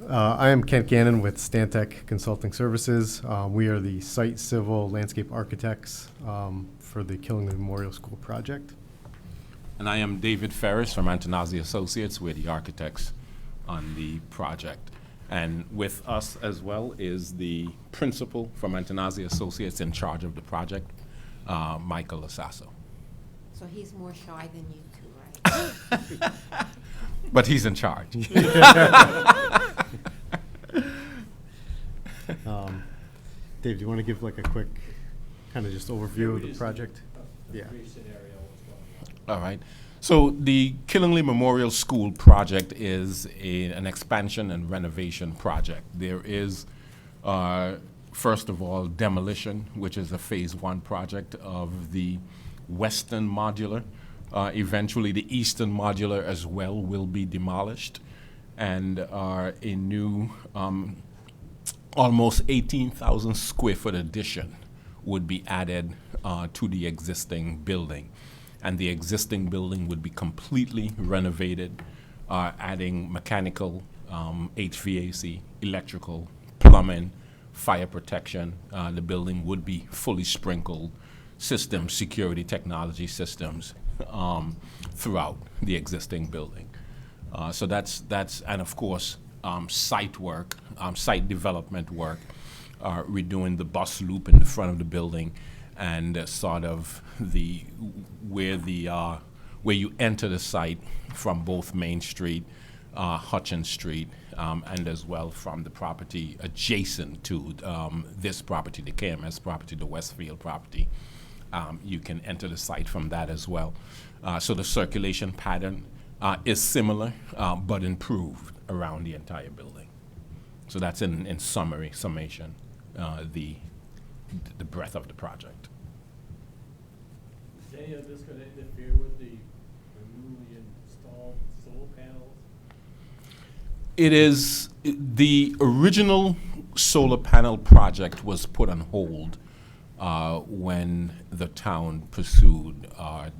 I am Kent Gannon with Stantec Consulting Services. We are the site civil landscape architects for the Killing Memorial School project. And I am David Ferris from Antonazzi Associates. We're the architects on the project. And with us as well is the principal from Antonazzi Associates in charge of the project, Michael Lasasso. So he's more shy than you two, right? But he's in charge. Dave, do you want to give like a quick kind of just overview of the project? Yeah. Brief scenario, what's going on. All right. So the Killingley Memorial School project is an expansion and renovation project. There is, first of all, demolition, which is a phase 1 project of the western modular. Eventually, the eastern modular as well will be demolished, and a new almost 18,000 square foot addition would be added to the existing building. And the existing building would be completely renovated, adding mechanical, HVAC, electrical, plumbing, fire protection. The building would be fully sprinkled, systems, security technology systems throughout the existing building. So that's, and of course, site work, site development work, redoing the bus loop in the front of the building, and sort of where you enter the site from both Main Street, Hutchins Street, and as well from the property adjacent to this property, the KMS property, the Westfield property. You can enter the site from that as well. So the circulation pattern is similar, but improved around the entire building. So that's in summation, the breadth of the project. Is any of this going to interfere with the newly installed solar panels? It is, the original solar panel project was put on hold when the town pursued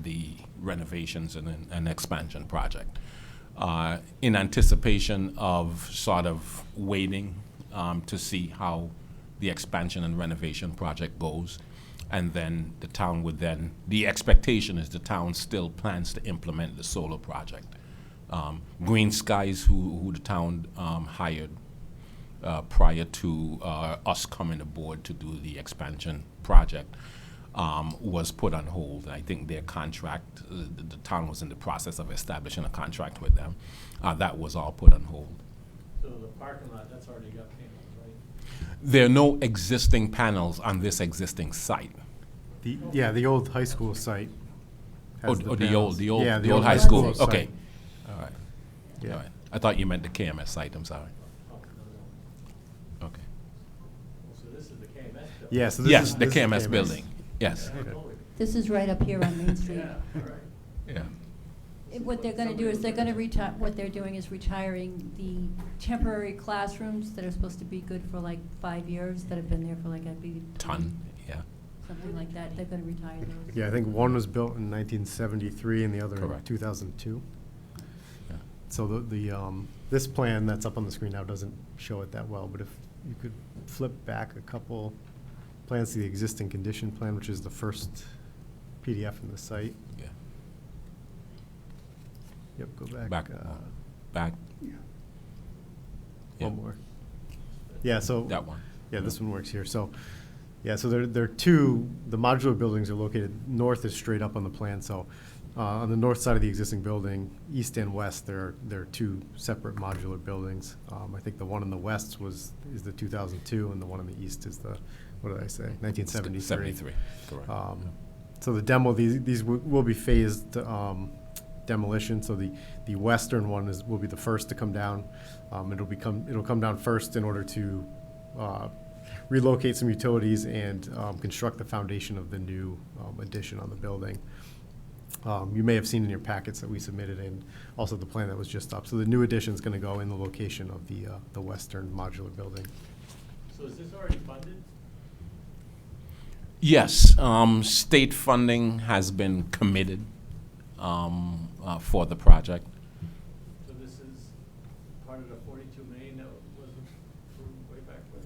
the renovations and expansion project. In anticipation of sort of waiting to see how the expansion and renovation project goes. And then the town would then, the expectation is the town still plans to implement the solar project. Green Skies, who the town hired prior to us coming aboard to do the expansion project, was put on hold. I think their contract, the town was in the process of establishing a contract with them. That was all put on hold. So the parking lot, that's already got panels, right? There are no existing panels on this existing site. The old high school site. Oh, the old Yeah, the old high high school, school okay. site. All right. Yeah. All right. I thought you meant the KMS site, I'm sorry. Oh, no. Okay. So this is the KMS building? Yeah, so Yes, is the this KMS building, yes. Okay. This is right up here on Main Street. Yeah, all right. Yeah. What they're gonna do is they're gonna retire, what they're doing is retiring the temporary classrooms that are supposed to be good for like 5 years, that have been there for like, I believe. Ton, yeah. Something like that. They're gonna retire those. Yeah, I think one was built in 1973 and the other in Correct. 2002. Yeah. So this plan that's up on the screen now doesn't show it that well, but if you could flip back a couple plans to the existing condition plan, which is the first PDF in the site. Yeah. Yep, go back. Back, back. Yeah. One more. Yeah, so. That one. Yeah, this one works here. So, yeah, so there are two, the modular buildings are located, north is straight up on the plan, so On the north side of the existing building, east and west, there are two separate modular buildings. I think the one in the west is the 2002, and the one in the east is the, what did I say, 1973. 73, correct. So the demo, these will be phased demolition. So the western one will be the first to come down. It'll come down first in order to relocate some utilities and construct the foundation of the new addition on the building. You may have seen in your packets that we submitted, and also the plan that was just up. So the new addition is going to go in the location of the western modular building. So is this already funded? Yes, state funding has been committed for the project. So this is part of the 42 million that was approved way back when?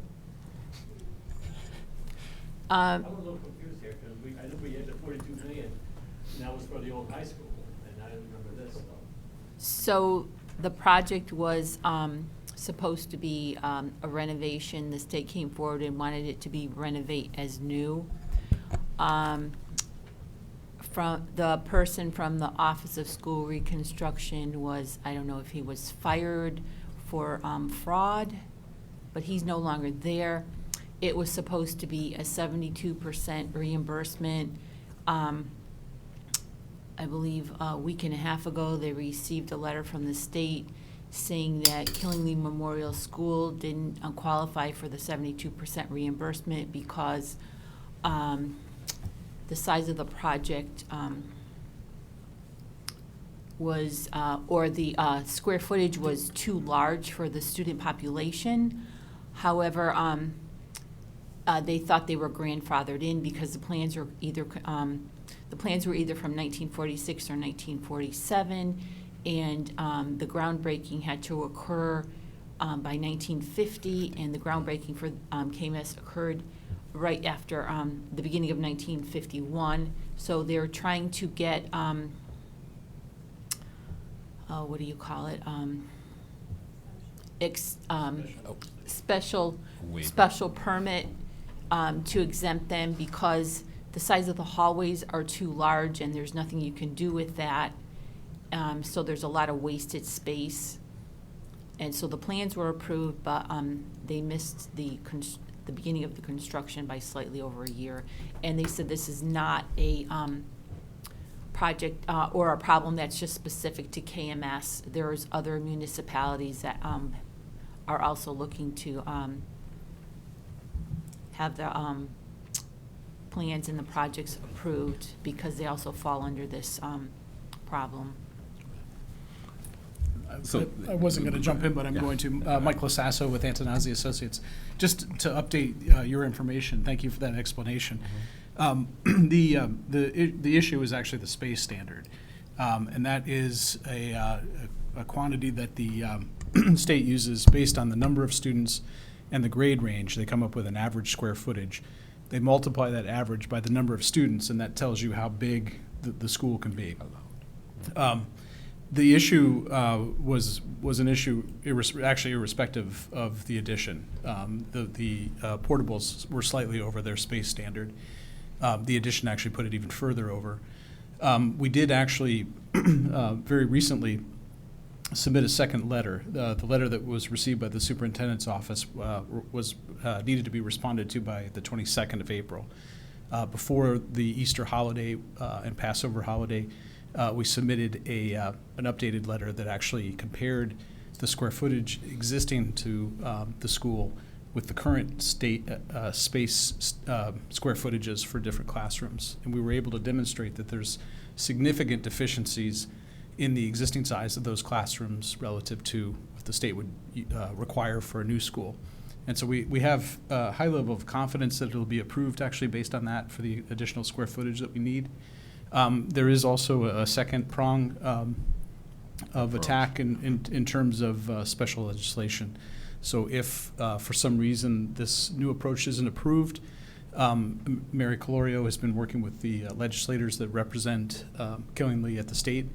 I'm a little confused here, because I know we had the 42 million, and that was for the old high school, and I remember this, so. So the project was supposed to be a renovation. The state came forward and wanted it to be renovate as new. From the person from the Office of School Reconstruction was, I don't know if he was fired for fraud, but he's no longer there. It was supposed to be a 72% reimbursement. I believe a week and a half ago, they received a letter from the state saying that Killingly Memorial School didn't qualify for the 72% reimbursement because the size of the project was, or the square footage was too large for the student population. However, they thought they were grandfathered in because the plans were either from 1946 or 1947, and the groundbreaking had to occur by 1950, and the groundbreaking for KMS occurred right after the beginning of 1951. So they're trying to get, what do you call it? Special permit to exempt them because the size of the hallways are too large and there's nothing you can do with that. So there's a lot of wasted space. And so the plans were approved, but they missed the beginning of the construction by slightly over a year. And they said this is not a project or a problem that's just specific to KMS. There's other municipalities that are also looking to have the plans and the projects approved because they also fall under this problem. So- I wasn't going to jump in, but I'm going to. Mike Lasasso with Antonazzi Associates. Just to update your information, thank you for that explanation. The issue is actually the space standard, and that is a quantity that the state uses based on the number of students and the grade range. They come up with an average square footage. They multiply that average by the number of students, and that tells you how big the school can be. The issue was an issue actually irrespective of the addition. The portables were slightly over their space standard. The addition actually put it even further over. We did actually very recently submit a second letter. The letter that was received by the superintendent's office was needed to be responded to by the 22nd of April. Before the Easter holiday and Passover holiday, we submitted an updated letter that actually compared the square footage existing to the school with the current state space square footages for different classrooms. And we were able to demonstrate that there's significant deficiencies in the existing size of those classrooms relative to what the state would require for a new school. And so we have a high level of confidence that it'll be approved actually based on that for the additional square footage that we need. There is also a second prong of attack in terms of special legislation. So if for some reason this new approach isn't approved, Mary Colorio has been working with the legislators that represent Killingly at the state,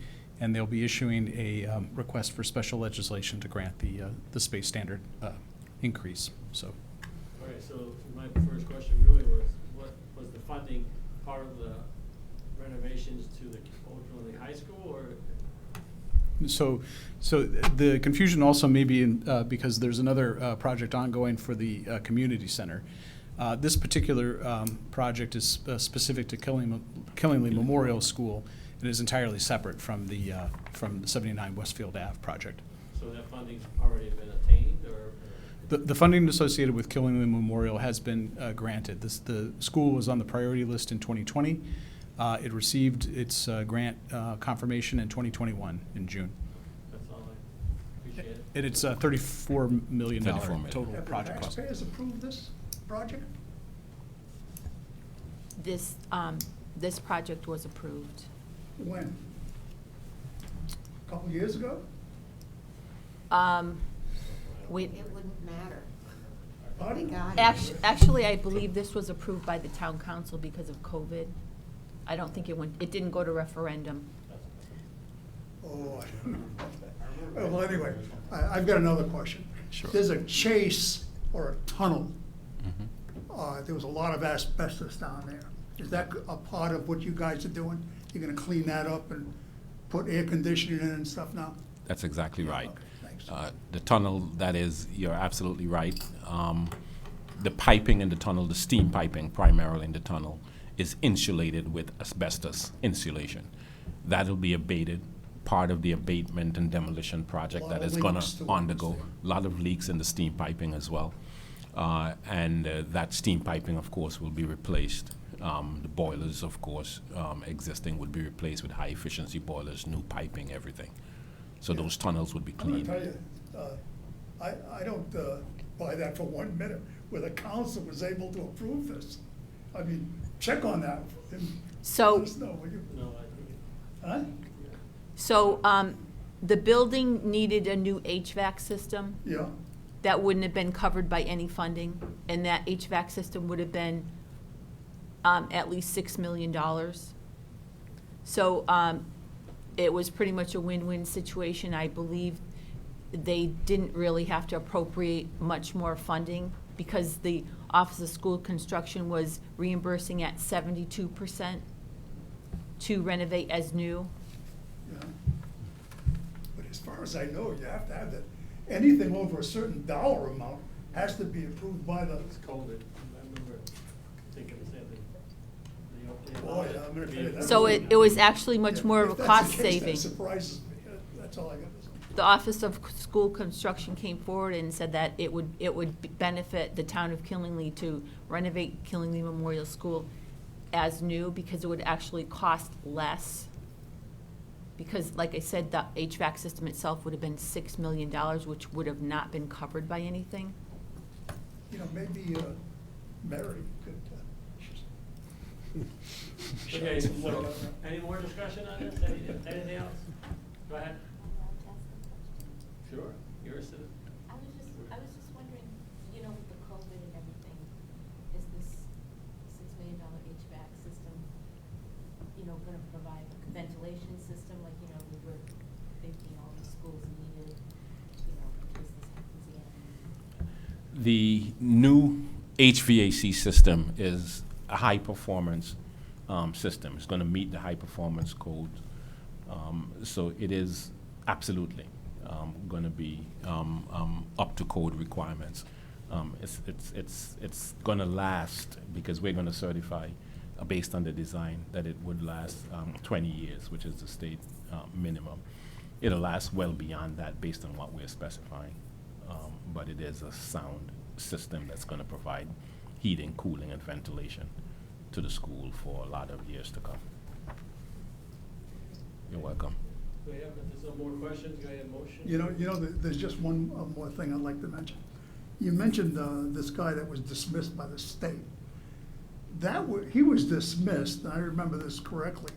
and they'll be issuing a request for special legislation to grant the space standard increase. So. Okay, so my first question really was, what was the funding part of the renovations to the ultimately high school, or? So the confusion also may be in, because there's another project ongoing for the community center. This particular project is specific to Killingly Memorial School and is entirely separate from the 79 Westfield Ave project. So that funding's already been attained, or? The funding associated with Killingly Memorial has been granted. The school was on the priority list in 2020. It received its grant confirmation in 2021 in June. That's all, I appreciate it. And it's a $34 million $34 million. total Have the project cost. taxpayers approved this project? This, this project was approved. When? A couple years ago? We, It wouldn't matter. They Pardon? got it. actually, I believe this was approved by the town council because of COVID. I don't think it didn't go to referendum. Oh, I don't know about that. Well, anyway, I've got another question. Sure. There's a chase or a tunnel. Mhm. There was a lot of asbestos down there. Is that a part of what you guys are doing? You're gonna clean that up and put air conditioning in and stuff now? That's exactly right. Okay, thanks. The tunnel, that is, you're absolutely right. The piping in the tunnel, the steam piping primarily in the tunnel, is insulated with asbestos insulation. That'll be abated, part of the abatement and demolition project Lot that of is gonna leaks to it, undergo. you say. A lot of leaks in the steam piping as well. And that steam piping, of course, will be replaced. The boilers, of course, existing would be replaced with high-efficiency boilers, new piping, everything. So those tunnels would be I'm gonna cleaned. tell you, I don't buy that for 1 minute, where the council was able to approve this. I mean, check on that and So- let us know, will you? No, I think it. Huh? So, the building needed a new HVAC system. Yeah, That wouldn't have been covered by any funding, and that HVAC system would have been at least $6 million. So it was pretty much a win-win situation. I believe they didn't really have to appropriate much more funding because the Office of School Construction was reimbursing at 72% to renovate as new. yeah. But as far as I know, you have to have that, anything over a certain dollar amount has to be approved by the, It's COVID. I remember thinking the same thing. The update Boy, on it. I'm gonna tell you that. So it was actually much Yeah, more of if a that's cost the case, saving. That surprises me, that's all I got to say. The Office of School Construction came forward and said that it would benefit the town of Killingly to renovate Killingly Memorial School as new because it would actually cost less. Because, like I said, the HVAC system itself would have been $6 million, which would have not been covered by anything. You know, maybe Mary could. Okay, shed some light so, on that. any more discussion on this? Anything else? Go ahead. Sure, you're a citizen. I was just wondering, you know, with the COVID and everything, is this $6 million HVAC system, you know, gonna provide a ventilation system, like, you know, we were thinking all the schools needed, you know, in case this happens again? The new HVAC system is a high-performance system. It's going to meet the high-performance code. So it is absolutely going to be up to code requirements. It's going to last because we're going to certify, based on the design, that it would last 20 years, which is the state minimum. It'll last well beyond that based on what we're specifying. But it is a sound system that's going to provide heating, cooling, and ventilation to the school for a lot of years to come. You're welcome. Do we have, if there's no more questions, do I have a motion? You know, there's just one more thing I'd like to mention. You mentioned this guy that was dismissed by the state. He was dismissed, and I remember this correctly,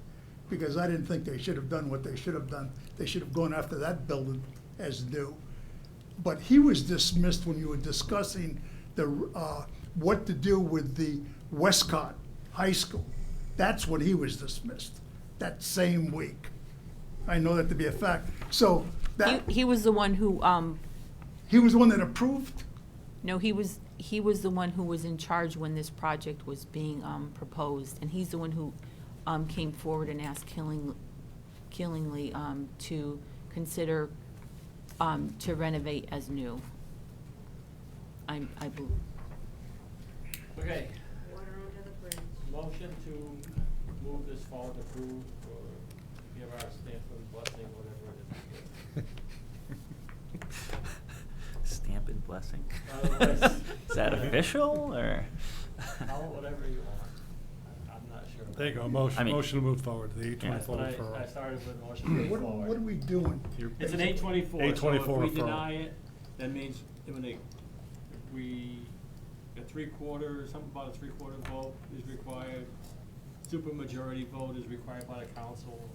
because I didn't think they should have done what they should have done. They should have gone after that building as new. But he was dismissed when you were discussing what to do with the Westcott High School. That's when he was dismissed, that same week. I know that to be a fact. So that, He was the one who, he was the one that approved? no, he was the one who was in charge when this project was being proposed, and he's the one who came forward and asked Killingly to consider to renovate as new. I believe. Okay. Water under the bridge. Motion to move this forward, approve, or give our stamp of blessing, whatever it is. Stamp and blessing. Otherwise- Is that official, or? Whatever you want. I'm not sure. There you go, I motion, mean- motion to move forward, the Yeah. 824 That's what referral. I started with motion to move What forward. are we doing? It's an 824, so 824 if we referral. deny it, that means if we, a three-quarter, something about a three-quarter vote is required. Supermajority vote is required by the council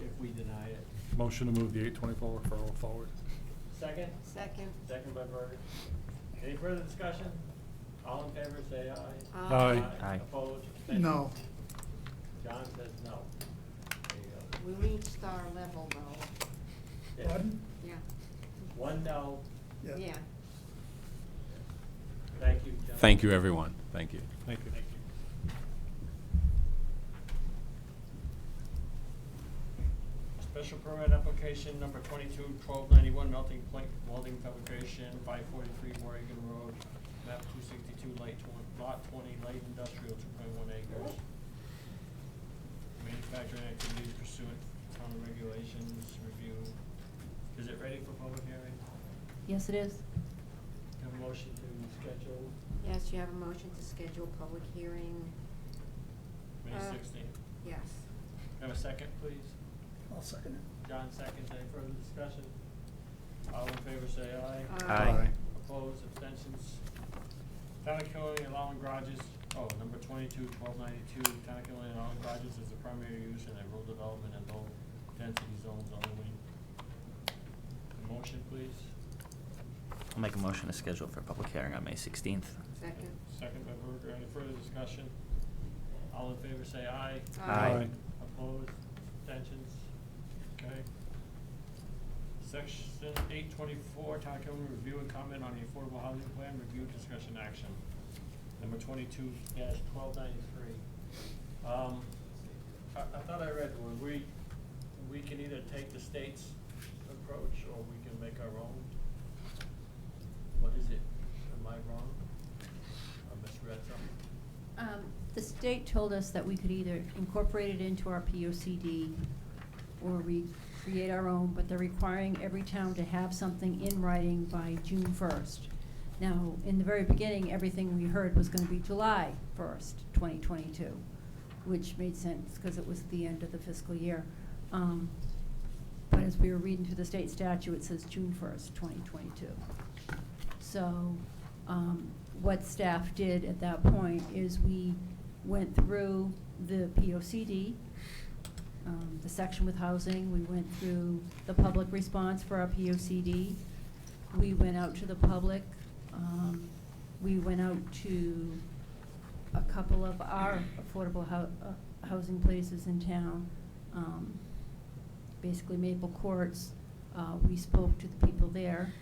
if we deny it. Motion to move the 824 referral forward. Second? Second. Second by Bert. Any further discussion? All in favor, say aye. Aye. Aye. Opposed? Abstentions? No. John says no. There you go. We reached our level though. Yeah. Pardon? Yeah. One no. Yeah. Thank you, John. Thank you, everyone. Thank you. Thank you. Special permit application number 22-1291, melting point welding fabrication, 543 Morgan Road, map 262, lot 20, light industrial, 2.1 acres. Manufacturing activities pursuant to town regulations, review. Is it ready for public hearing? Yes, it is. Have a motion to schedule Yes, you have a motion to schedule a public hearing. May 16th. Yes. Have a second, please? I'll second it. John seconds. Any further discussion? All in favor say aye. Aye. Opposed, abstentions? Town of Killenly allowing garages, number 22-1292, Town of Killenly allowing garages as the primary use in a rural development and low density zones only. A motion, please. I'll make a motion to schedule for a public hearing on May 16th. Second. Second by Berger. Any further discussion? All in favor say aye. Aye. Opposed, abstentions? Okay. Section 824, Town of Killenly review and comment on the affordable housing plan, review, discussion, action. Number 22-1293. I thought I read where we can either take the state's approach or we can make our own. What is it? Am I wrong? I misread something? The state told us that we could either incorporate it into our POCD or we create our own, but they're requiring every town to have something in writing by June 1st. Now, in the very beginning, everything we heard was gonna be July 1st, 2022, which made sense because it was the end of the fiscal year. But as we were reading through the state statute, it says June 1st, 2022. So, what staff did at that point is we went through the POCD, the section with housing, we went through the public response for our POCD, we went out to the public, we went out to a couple of our affordable housing places in town, basically Maple Courts, we spoke to the people there,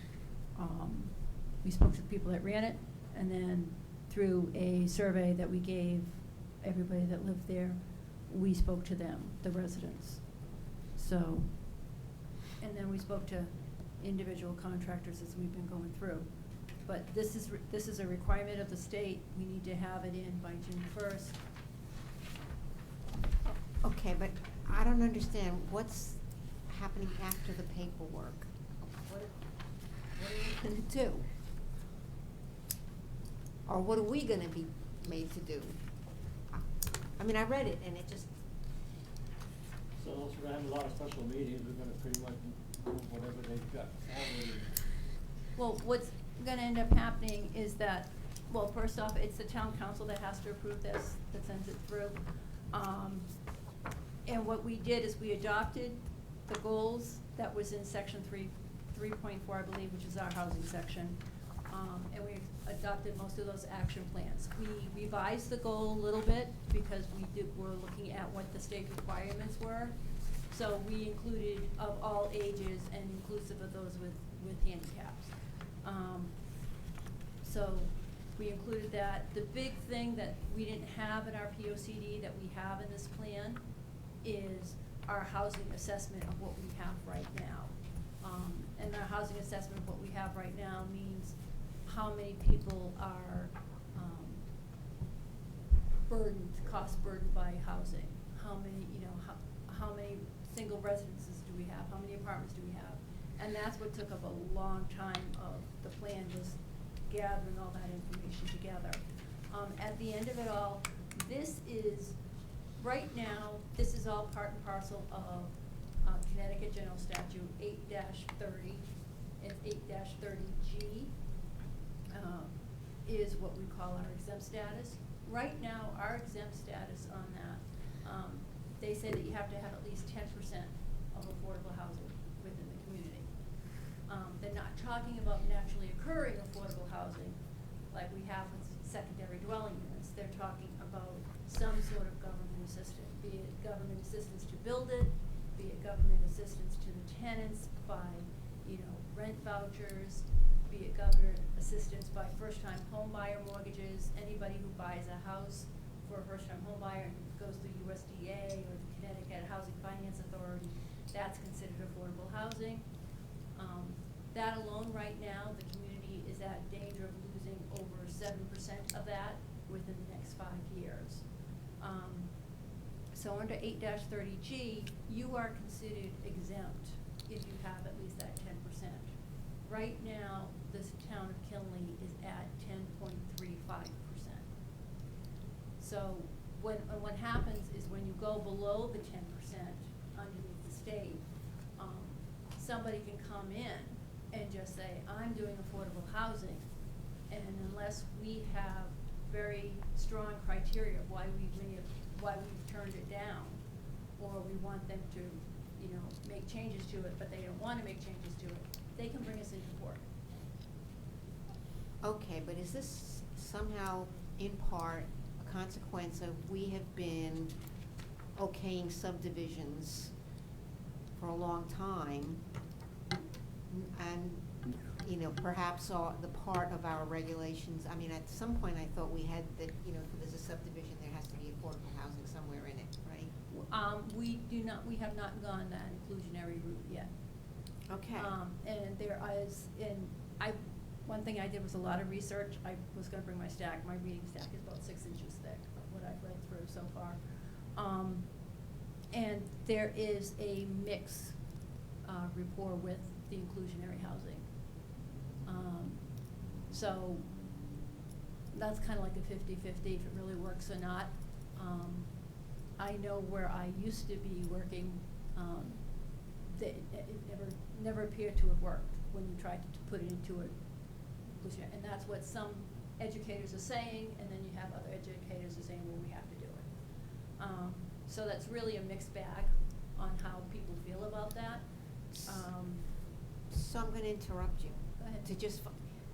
we spoke to the people that ran it, and then through a survey that we gave everybody that lived there, we spoke to them, the residents. So, and then we spoke to individual contractors as we've been going through. But this is a requirement of the state. We need to have it in by June 1st. Okay, but I don't understand what's happening after the paperwork. What are we gonna do? Or what are we gonna be made to do? I mean, I read it and it just, So unless we're gonna have a lot of special meetings, we're gonna pretty much do whatever they've got already. Well, what's gonna end up happening is that, well, first off, it's the town council that has to approve this, that sends it through. And what we did is we adopted the goals that was in section 3.4, I believe, which is our housing section. And we adopted most of those action plans. We revised the goal a little bit because we're looking at what the state requirements were. So we included of all ages and inclusive of those with handicaps. So we included that. The big thing that we didn't have in our POCD that we have in this plan is our housing assessment of what we have right now. And our housing assessment of what we have right now means how many people are cost burdened by housing. How many, how many single residences do we have? How many apartments do we have? And that's what took up a long time of the plan, was gathering all that information together. At the end of it all, this is, right now, this is all part and parcel of Connecticut General Statute 8-30. It's 8-30G is what we call our exempt status. Right now, our exempt status on that, they say that you have to have at least 10% of affordable housing within the community. They're not talking about naturally occurring affordable housing like we have with secondary dwelling units. They're talking about some sort of government assistance, be it government assistance to build it, be it government assistance to the tenants by, rent vouchers, be it government assistance by first-time home buyer mortgages. Anybody who buys a house for a first-time home buyer and goes through USDA or the Connecticut Housing Finance Authority, that's considered affordable housing. That alone right now, the community is at danger of losing over 7% of that within the next 5 years. So under 8-30G, you are considered exempt if you have at least that 10%. Right now, this town of Kinley is at 10.35%. So what happens is when you go below the 10% underneath the state, somebody can come in and just say, I'm doing affordable housing, and unless we have very strong criteria of why we've turned it down, or we want them to, make changes to it, but they don't want to make changes to it, they can bring us into court. Okay, but is this somehow in part a consequence of we have been okaying subdivisions for a long time, and, perhaps the part of our regulations, at some point I thought we had that, if there's a subdivision, there has to be affordable housing somewhere in it, right? We have not gone that inclusionary route yet. Okay. And there is, one thing I did was a lot of research. I was gonna bring my stack. My reading stack is about 6 inches thick of what I've read through so far. And there is a mix rapport with the inclusionary housing. So that's kind of like a 50-50 if it really works or not. I know where I used to be working, that it never appeared to have worked when you tried to put it into a inclusionary. And that's what some educators are saying, and then you have other educators who are saying, well, we have to do it. So that's really a mixed bag on how people feel about that. So I'm going to interrupt you. Go ahead.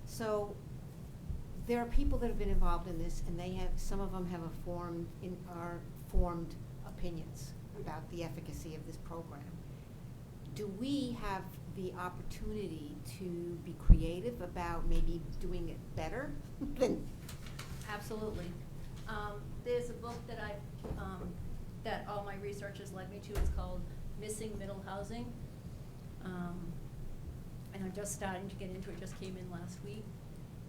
So there are people that have been involved in this, and some of them have formed opinions about the efficacy of this program. Do we have the opportunity to be creative about maybe doing it better than? Absolutely. There's a book that that all my research has led me to. It's called Missing Middle Housing. And I'm just starting to get into it, just came in last week.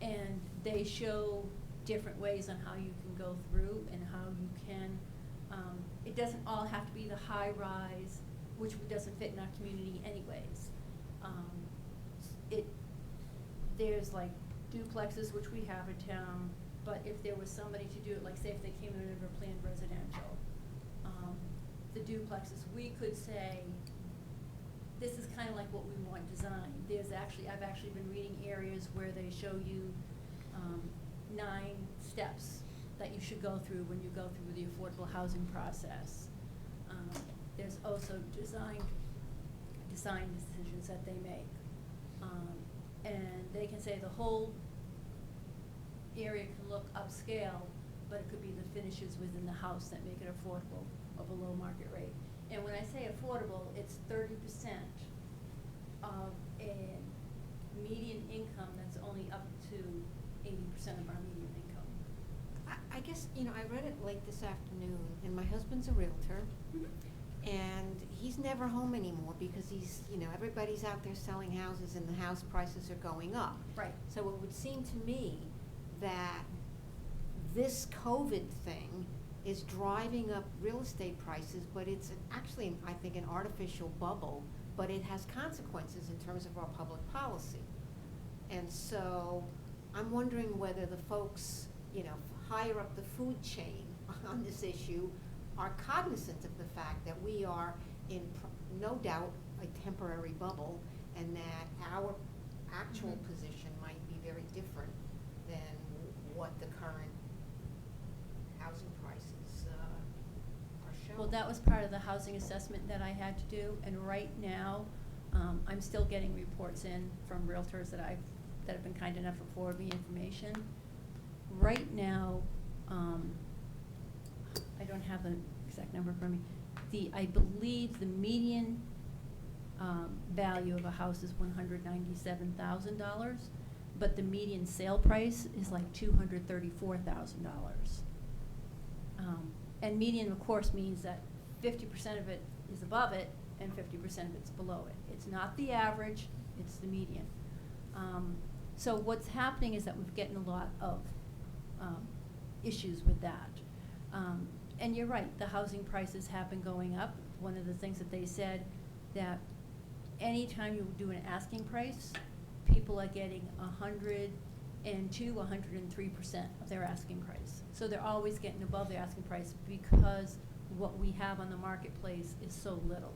And they show different ways on how you can go through and how you can, it doesn't all have to be the high rise, which doesn't fit in our community anyways. There's like duplexes, which we have in town, but if there was somebody to do it, like say if they came in under planned residential, the duplexes, we could say, this is kind of like what we want designed. I've actually been reading areas where they show you 9 steps that you should go through when you go through the affordable housing process. There's also design decisions that they make. And they can say the whole area can look upscale, but it could be the finishes within the house that make it affordable of a low market rate. And when I say affordable, it's 30% of a median income that's only up to 80% of our median guess, I read it late this afternoon, and my husband's a realtor, and he's never home anymore because everybody's out there selling houses and the house prices are going up. Right. So it would seem to me that this COVID thing is driving up real estate prices, but it's actually, I think, an artificial bubble, but it has consequences in terms of our public policy. And so I'm wondering whether the folks, higher up the food chain on this issue are cognizant of the fact that we are in, no doubt, a temporary bubble, and that our actual position might be very different than what the current housing prices are showing. Well, that was part of the housing assessment that I had to do, and right now, I'm still getting reports in from realtors that have been kind enough to forward me information. Right now, I don't have the exact number for me. I believe the median value of a house is $197,000, but the median sale price is like $234,000. And median, of course, means that 50% of it is above it and 50% of it's below it. It's not the average, it's the median. So what's happening is that we're getting a lot of issues with that. And you're right, the housing prices have been going up. One of the things that they said, anytime you do an asking price, people are getting 102, 103% of their asking price. So they're always getting above their asking price because what we have on the marketplace is so little.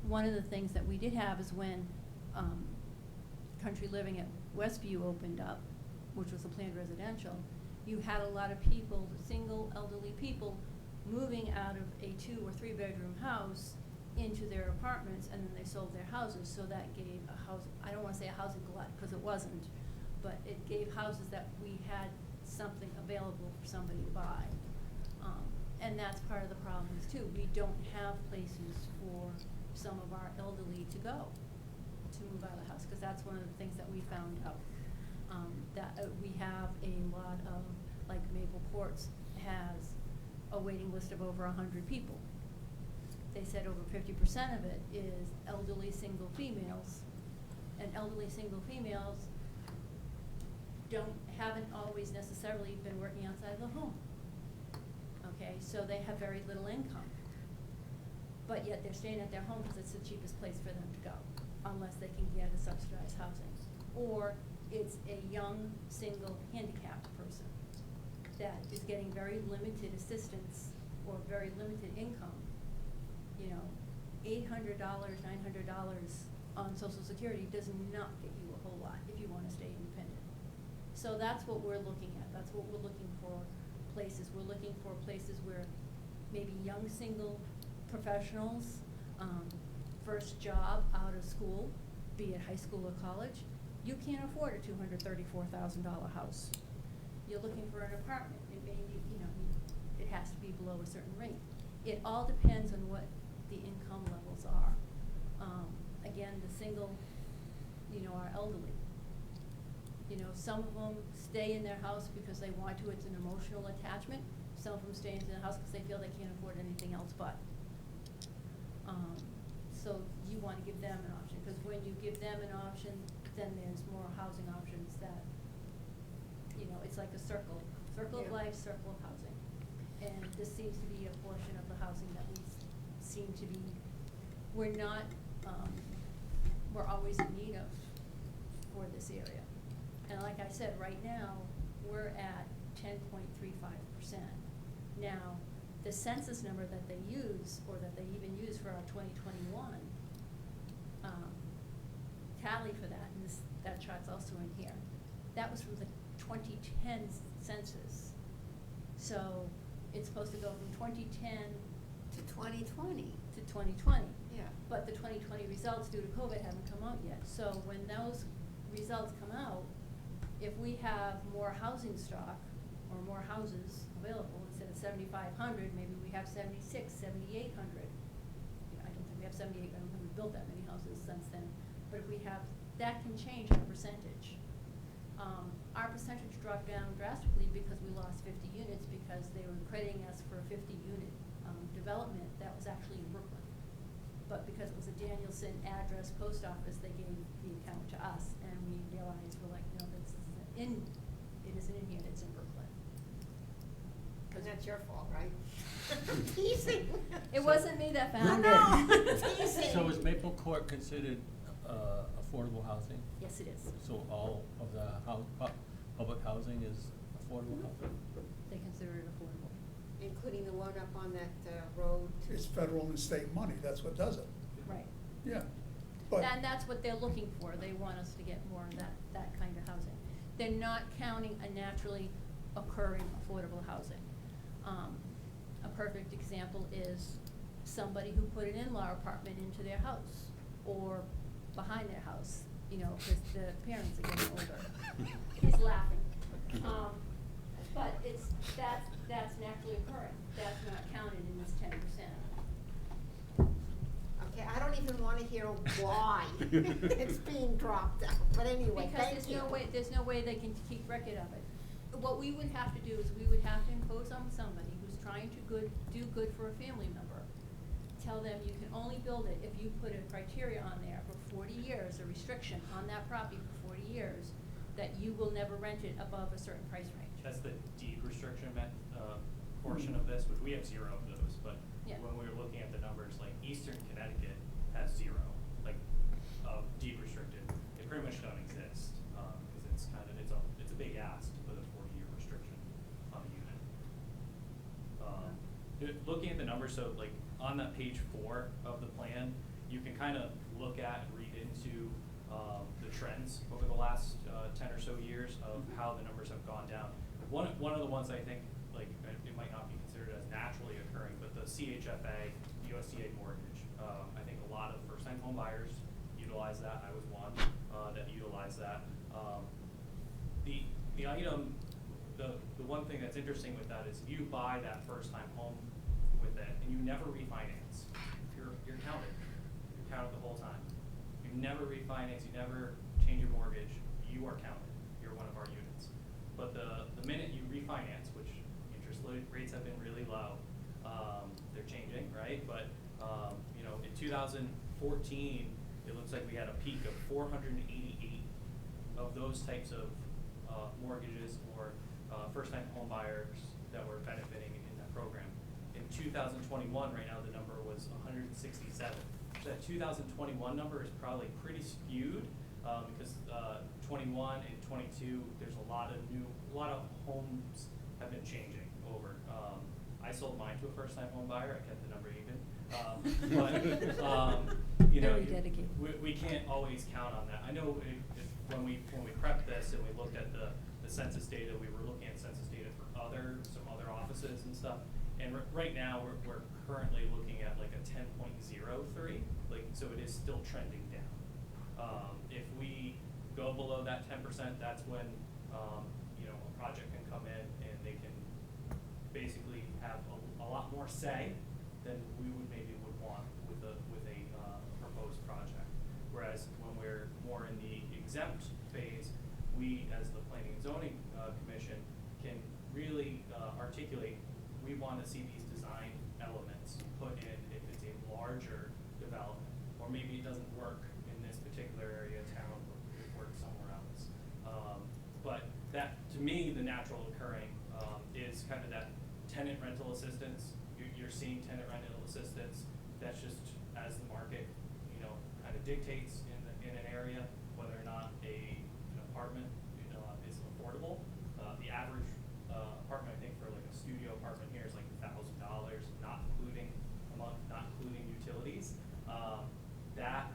One of the things that we did have is when Country Living at Westview opened up, which was a planned residential, you had a lot of people, single elderly people, moving out of a 2 or 3 bedroom house into their apartments, and then they sold their houses. So that gave a house, I don't want to say a housing glut, because it wasn't, but it gave houses that we had something available for somebody to buy. And that's part of the problem is too, we don't have places for some of our elderly to go, to move out of the house, because that's one of the things that we found out. That we have a lot of, like Maple Courts has a waiting list of over 100 people. They said over 50% of it is elderly single females, and elderly single females haven't always necessarily been working outside of the home. Okay, so they have very little income, but yet they're staying at their home because it's the cheapest place for them to go, unless they can get a subsidized housing. Or it's a young, single, handicapped person that is getting very limited assistance or very limited income. $800, $900 on Social Security does not get you a whole lot if you want to stay independent. So that's what we're looking at. That's what we're looking for places. We're looking for places where maybe young, single professionals, first job out of school, be it high school or college, you can't afford a $234,000 house. You're looking for an apartment. It may be, it has to be below a certain rate. It all depends on what the income levels are. Again, the single, are elderly. Some of them stay in their house because they want to. It's an emotional attachment. Some of them stay in the house because they feel they can't afford anything else but. So you want to give them an option, because when you give them an option, then there's more housing options that, it's like a circle of life, circle of housing. And this seems to be a portion of the housing that we seem to be, we're always in need of for this area. And like I said, right now, we're at 10.35%. Now, the census number that they use, or that they even use for our 2021 tally for that, and that chart's also in here, that was from the 2010 census. So it's supposed to go from 2010 to 2020. To 2020. Yeah. But the 2020 results due to COVID haven't come out yet. So when those results come out, if we have more housing stock or more houses available, instead of 7,500, maybe we have 76, 7,800. I don't think we have 78, I don't think we've built that many houses since then. But if we have, that can change our percentage. our percentage dropped down drastically because we lost 50 units because they were crediting us for a 50-unit development that was actually in Brooklyn. But because it was a Danielson address post office, they gave the account to us, and we realized, we're like, no, this isn't it isn't in here, it's in Brooklyn. And that's your fault, right? Teasing. It wasn't me that found it. I know, teasing. So is Maple Court considered affordable housing? Yes, it is. So all of the public housing is affordable housing? They consider it affordable. Including the one up on that road. It's federal and state money, that's what does it. Right. Yeah. But And that's what they're looking for. They want us to get more of that kind of housing. They're not counting a naturally occurring affordable housing. A perfect example is somebody who put an in-law apartment into their house or behind their house, you know, because the parents are getting older. He's laughing. But that's naturally occurring. That's not counted in this 10%. Okay, I don't even wanna hear why it's being dropped out, but anyway, Because thank you. there's no way they can keep record of it. What we would have to do is we would have to impose on somebody who's trying to do good for a family member. Tell them you can only build it if you put a criteria on there for 40 years, a restriction on that property for 40 years, that you will never rent it above a certain price range. That's the deed restriction portion of this, which we have 0 of those, but Yeah. when we were looking at the numbers, like Eastern Connecticut has 0, like, deed restricted. They pretty much don't exist, because it's a big ask to put a 40-year restriction on a unit. Looking at the numbers, so like on that page 4 of the plan, you can kind of look at and read into the trends over the last 10 or so years of how the numbers have gone down. One of the ones I think, like, it might not be considered as naturally occurring, but the CHFA, USDA mortgage. I think a lot of first-time home buyers utilize that. I was one that utilized that. The item, the one thing that's interesting with that is if you buy that first-time home with it and you never refinance, you're counted. You're counted the whole time. You never refinance, you never change your mortgage, you are counted. You're one of our units. But the minute you refinance, which interest rates have been really low, they're changing, right? But you know, in 2014, it looks like we had a peak of 488 of those types of mortgages or first-time home buyers that were benefiting in that program. In 2021, right now the number was 167. So that 2021 number is probably pretty skewed because 21 and 22, there's a lot of homes have been changing over. I sold mine to a first-time home buyer. I kept the number even. But you know, Very dedicated. we can't always count on that. I know when we prepped this and we looked at the census data, we were looking at census data for some other offices and stuff. And right now we're currently looking at like a 10.03, like, so it is still trending down. If we go below that 10%, that's when you know, a project can come in and they can basically have a lot more say than we would want with a proposed project. Whereas when we're more in the exempt phase, we as the Planning and Zoning Commission can really articulate, we want to see these design elements put in if it's a larger development, or maybe it doesn't work in this particular area of town, or it works somewhere else. But that, to me, the natural occurring is kind of that tenant rental assistance. You're seeing tenant rental assistance. That's just as the market, you know, kind of dictates in an area whether or not an apartment is affordable. The average apartment, I think, for like a studio apartment here is like $1,000, not including a month, not including utilities. That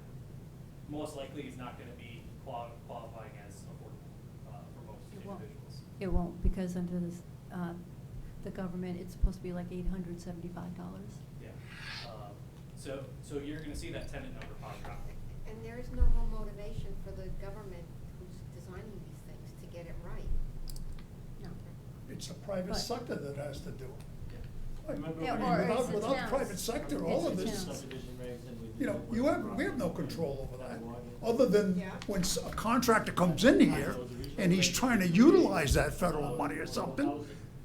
most likely is not going to be qualifying as affordable for most individuals. It won't, because under this, the government, it's supposed to be like $875. Yeah. So you're going to see that tenant number probably drop. And there is no more motivation for the government who's designing these things to get it right. No. it's the private But- sector that has to do it. I mean, Yeah, or it's the without towns. private sector, all of It's the this, towns. you know, we have no control over that. Other than Yeah. when a contractor comes in here and he's trying to utilize that federal money or something,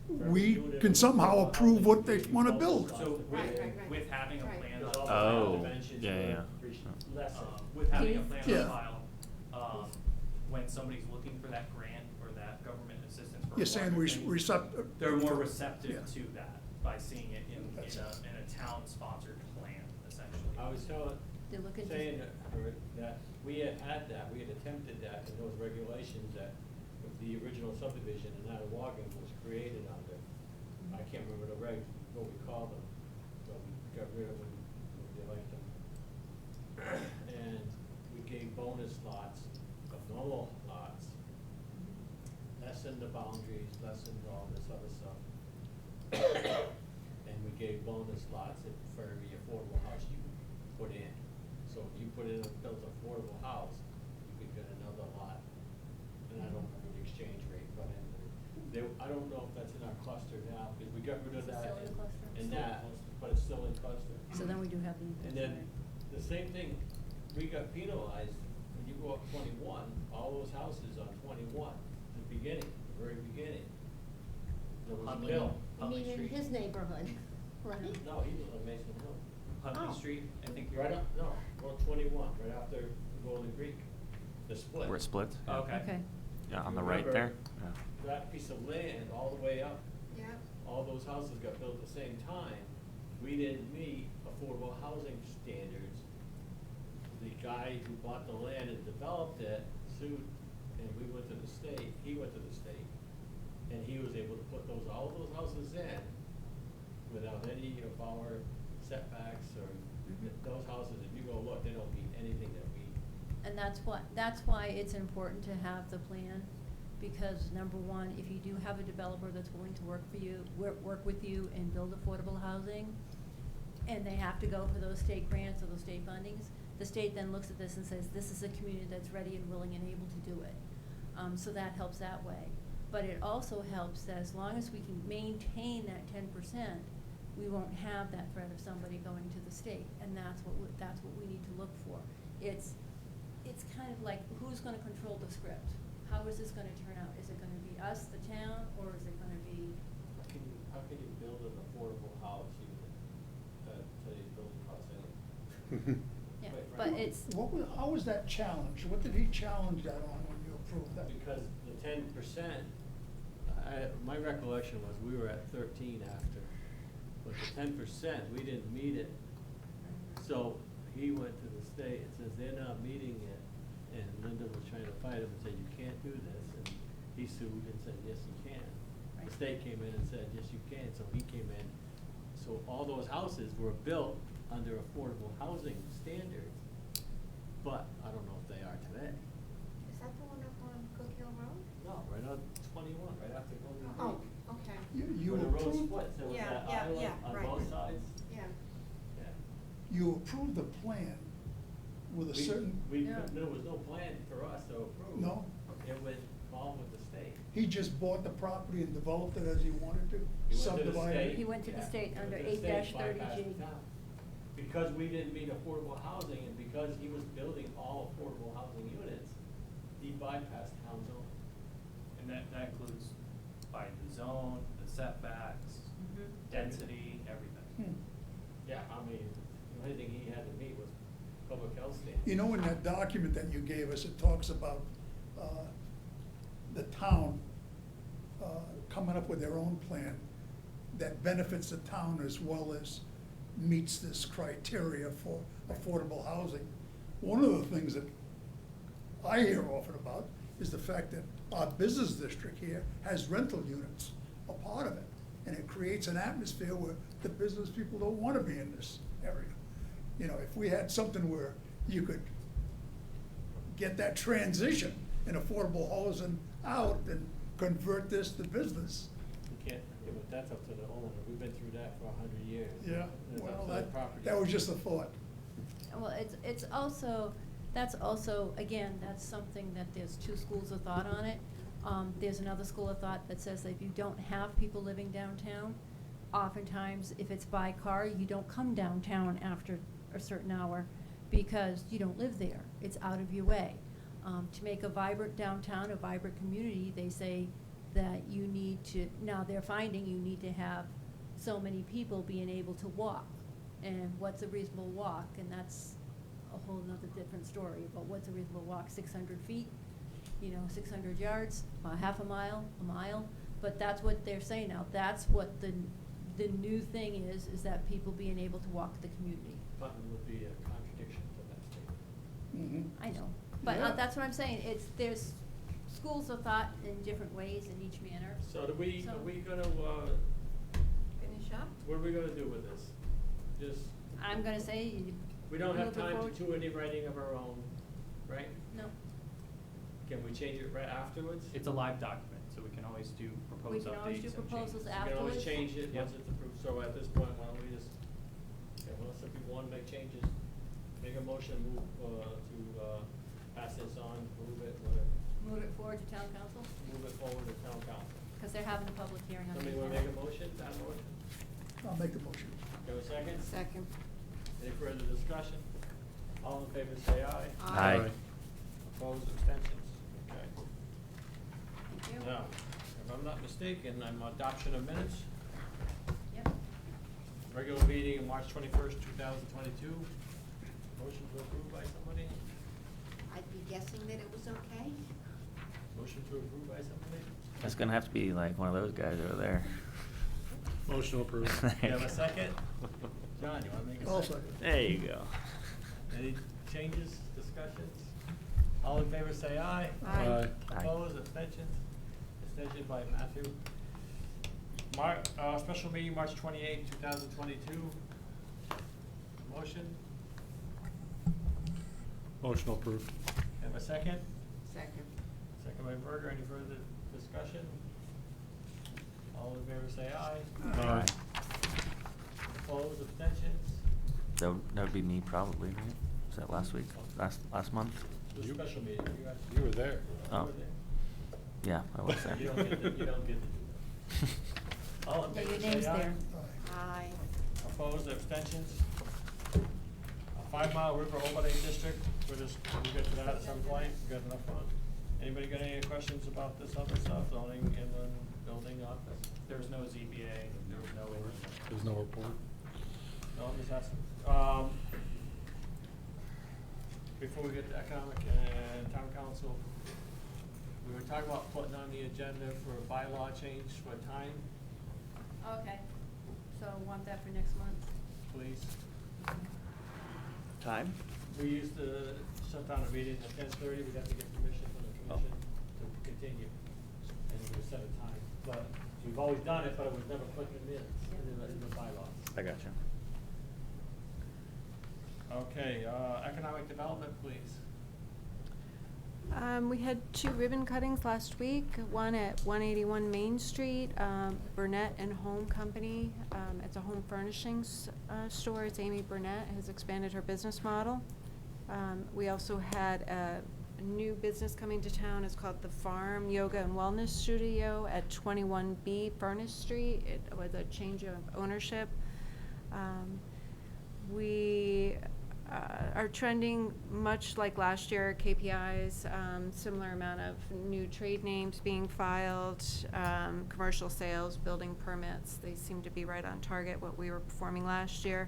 we can somehow approve what they wanna build. So with having a plan on. Oh, yeah. With having a plan Yeah. on file, when somebody's looking for that grant or that government assistance for. You're saying water thing, receptive. They're more receptive Yeah. to that by seeing it in a town-sponsored plan, essentially. I was They're looking to- saying that we had that, we had attempted that in those regulations that with the original subdivision and that Wagon was created under. I can't remember the regs, what we called them, but we got rid of them, we liked them. And we gave bonus lots of normal lots, lessened the boundaries, lessened all this other stuff. And we gave bonus lots for every affordable house you put in. So if you built an affordable house, you could get another lot. And I don't remember the exchange rate, but I don't know if that's in our cluster now, because we got rid of Is it that still in the cluster? and that, but it's still in cluster. So then we do have the. And then, the same thing, we got penalized, when you go up 21, all those houses on 21, the beginning, the very beginning. There was a bill. You mean in his neighborhood, right? No, he was on Mason Hill. Huntley Oh. Street, I think you're. Right up, no, Route 21, right after Golden Creek, the split. Where it split? Yeah. Okay. Yeah, on If the you right remember, there? Yeah. That piece of land all the way up, Yeah. all those houses got built at the same time. We didn't meet affordable housing standards. The guy who bought the land and developed it sued, and we went to the state, he went to the state, and he was able to put all those houses in without any of our setbacks or those houses, if you go look, they don't meet anything that we. And that's why it's important to have the plan, because number one, if you do have a developer that's willing to work with you and build affordable housing, and they have to go for those state grants or those state fundings, the state then looks at this and says, this is a community that's ready and willing and able to do it. So that helps that way. But it also helps that as long as we can maintain that 10%, we won't have that threat of somebody going to the state, and that's what we need to look for. It's kind of like, who's gonna control the script? How is this gonna turn out? Is it gonna be us, the town, or is it gonna be? How can you build an affordable house even at today's building costs anyway? Yeah, Quite but frankly. it's. How was that challenged? What did he challenge that on when you approved that? Because the 10%, my recollection was we were at 13 after, but the 10%, we didn't meet it. So he went to the state and says they're not meeting it, and Linda was trying to fight him and said, you can't do this, and he sued and said, yes, you can. The state came in and said, yes, you can, so he came in. So all those houses were built under affordable housing standards, but I don't know if they are today. Is that the one up on Cook Hill Road? No, right on 21, right after Golden Creek. Oh, okay. You Where the road approved, splits, there was Yeah, that yeah, island yeah, on right. both sides. Yeah. Yeah. you approved the plan with a certain, There was no plan for us to approve. No? It went all with the state. he just bought the property and developed it as he wanted to, He went to the subdivided state. it. He went to the Yeah, state he under went to the state, 8-30G. bypassed the town. Because we didn't meet affordable housing and because he was building all affordable housing units, he bypassed town zone. And that includes by the zone, the setbacks, density, everything. Yeah, I mean, the only thing he had to meet was public health standards. You know, in that document that you gave us, it talks about the town coming up with their own plan that benefits the town as well as meets this criteria for affordable housing. One of the things that I hear often about is the fact that our business district here has rental units, a part of it. And it creates an atmosphere where the business people don't want to be in this area. You know, if we had something where you could get that transition in affordable housing out and convert this to business. You can't, yeah, but that's up to the owner. We've been through that for 100 years. Yeah, It's up well, to the property. that was just a thought. Well, it's also, that's also, again, that's something that there's two schools of thought on it. There's another school of thought that says that if you don't have people living downtown, oftentimes, if it's by car, you don't come downtown after a certain hour because you don't live there. It's out of your way. To make a vibrant downtown, a vibrant community, they say that you need to, now they're finding you need to have so many people being able to walk. And what's a reasonable walk? And that's a whole nother different story, but what's a reasonable walk? 600 feet, 600 yards, half a mile, but that's what they're saying now. That's what the new thing is that people being able to walk the community. Button would be a contradiction to that statement. I know, but Yeah. that's what I'm saying, there's schools of thought in different ways in each manner. So are we gonna, Finish up? what are we gonna do with this? Just, I'm gonna say. we don't have move it time forward. to do any writing of our own, right? No. Can we change it right afterwards? It's a live document, so we can always do proposed updates can always do and proposals changes. We can always afterwards. change it Yep. once it's approved, so at this point, why don't we just, unless if people wanna make changes, make a motion, move, to pass this on, move it, whatever, Move it forward to town council, move it forward to town council. because they're having a public hearing on the Somebody wanna agenda. make a motion, that motion? I'll make the motion. Go a second? Second. Any further discussion? All in favor say aye. Aye. Opposed, abstentions? Okay. Thank you. Now, if I'm not mistaken, I'm adoption of minutes. Yep. Regular meeting of March 21st, 2022. Motion to approve by somebody? I'd be guessing that it was okay. Motion to approve by somebody? It's gonna have to be like one of those guys over there. Motion approved. You have a second? John, you wanna make a I'll second? second. There you go. Any changes, discussions? All in favor say aye. Aye. Aye. Opposed, abstentions? Abstention by Matthew. Special meeting, March 28th, 2022. Motion, Motion approved. have a second? Second. Second by Berger, any further discussion? All in favor say aye. Aye. Opposed, abstentions? That would be me probably, right? Was that last week, last month? The special meeting, you guys. You were there. Oh. You were there. Yeah, I was there. You don't get to do that. All in Yeah, favor your say name's aye. there. Aye. Opposed, abstentions? 5 Mile River Overlay District, we'll get to that at some point, we got enough on. Anybody got any questions about this other stuff, zoning, inland, building, office? There was no ZBA, there was no. There's no report. No, I'm just asking. Before we get to economic and town council, we were talking about putting on the agenda for a bylaw change for a time, Okay, so want that for next month? please. Time? We used to shut down a meeting at 10:30, we'd have to get permission from the commission to continue, and we set a time. But we've always done it, but it was never put in minutes, in the bylaws. I got you. Okay, economic development, please. We had 2 ribbon cuttings last week, one at 181 Main Street, Burnett and Home Company. It's a home furnishings store. It's Amy Burnett, has expanded her business model. We also had a new business coming to town. It's called The Farm Yoga and Wellness Studio at 21B Furnace Street. It was a change of ownership. We are trending much like last year, KPIs, similar amount of new trade names being filed, commercial sales, building permits. They seem to be right on target what we were performing last year.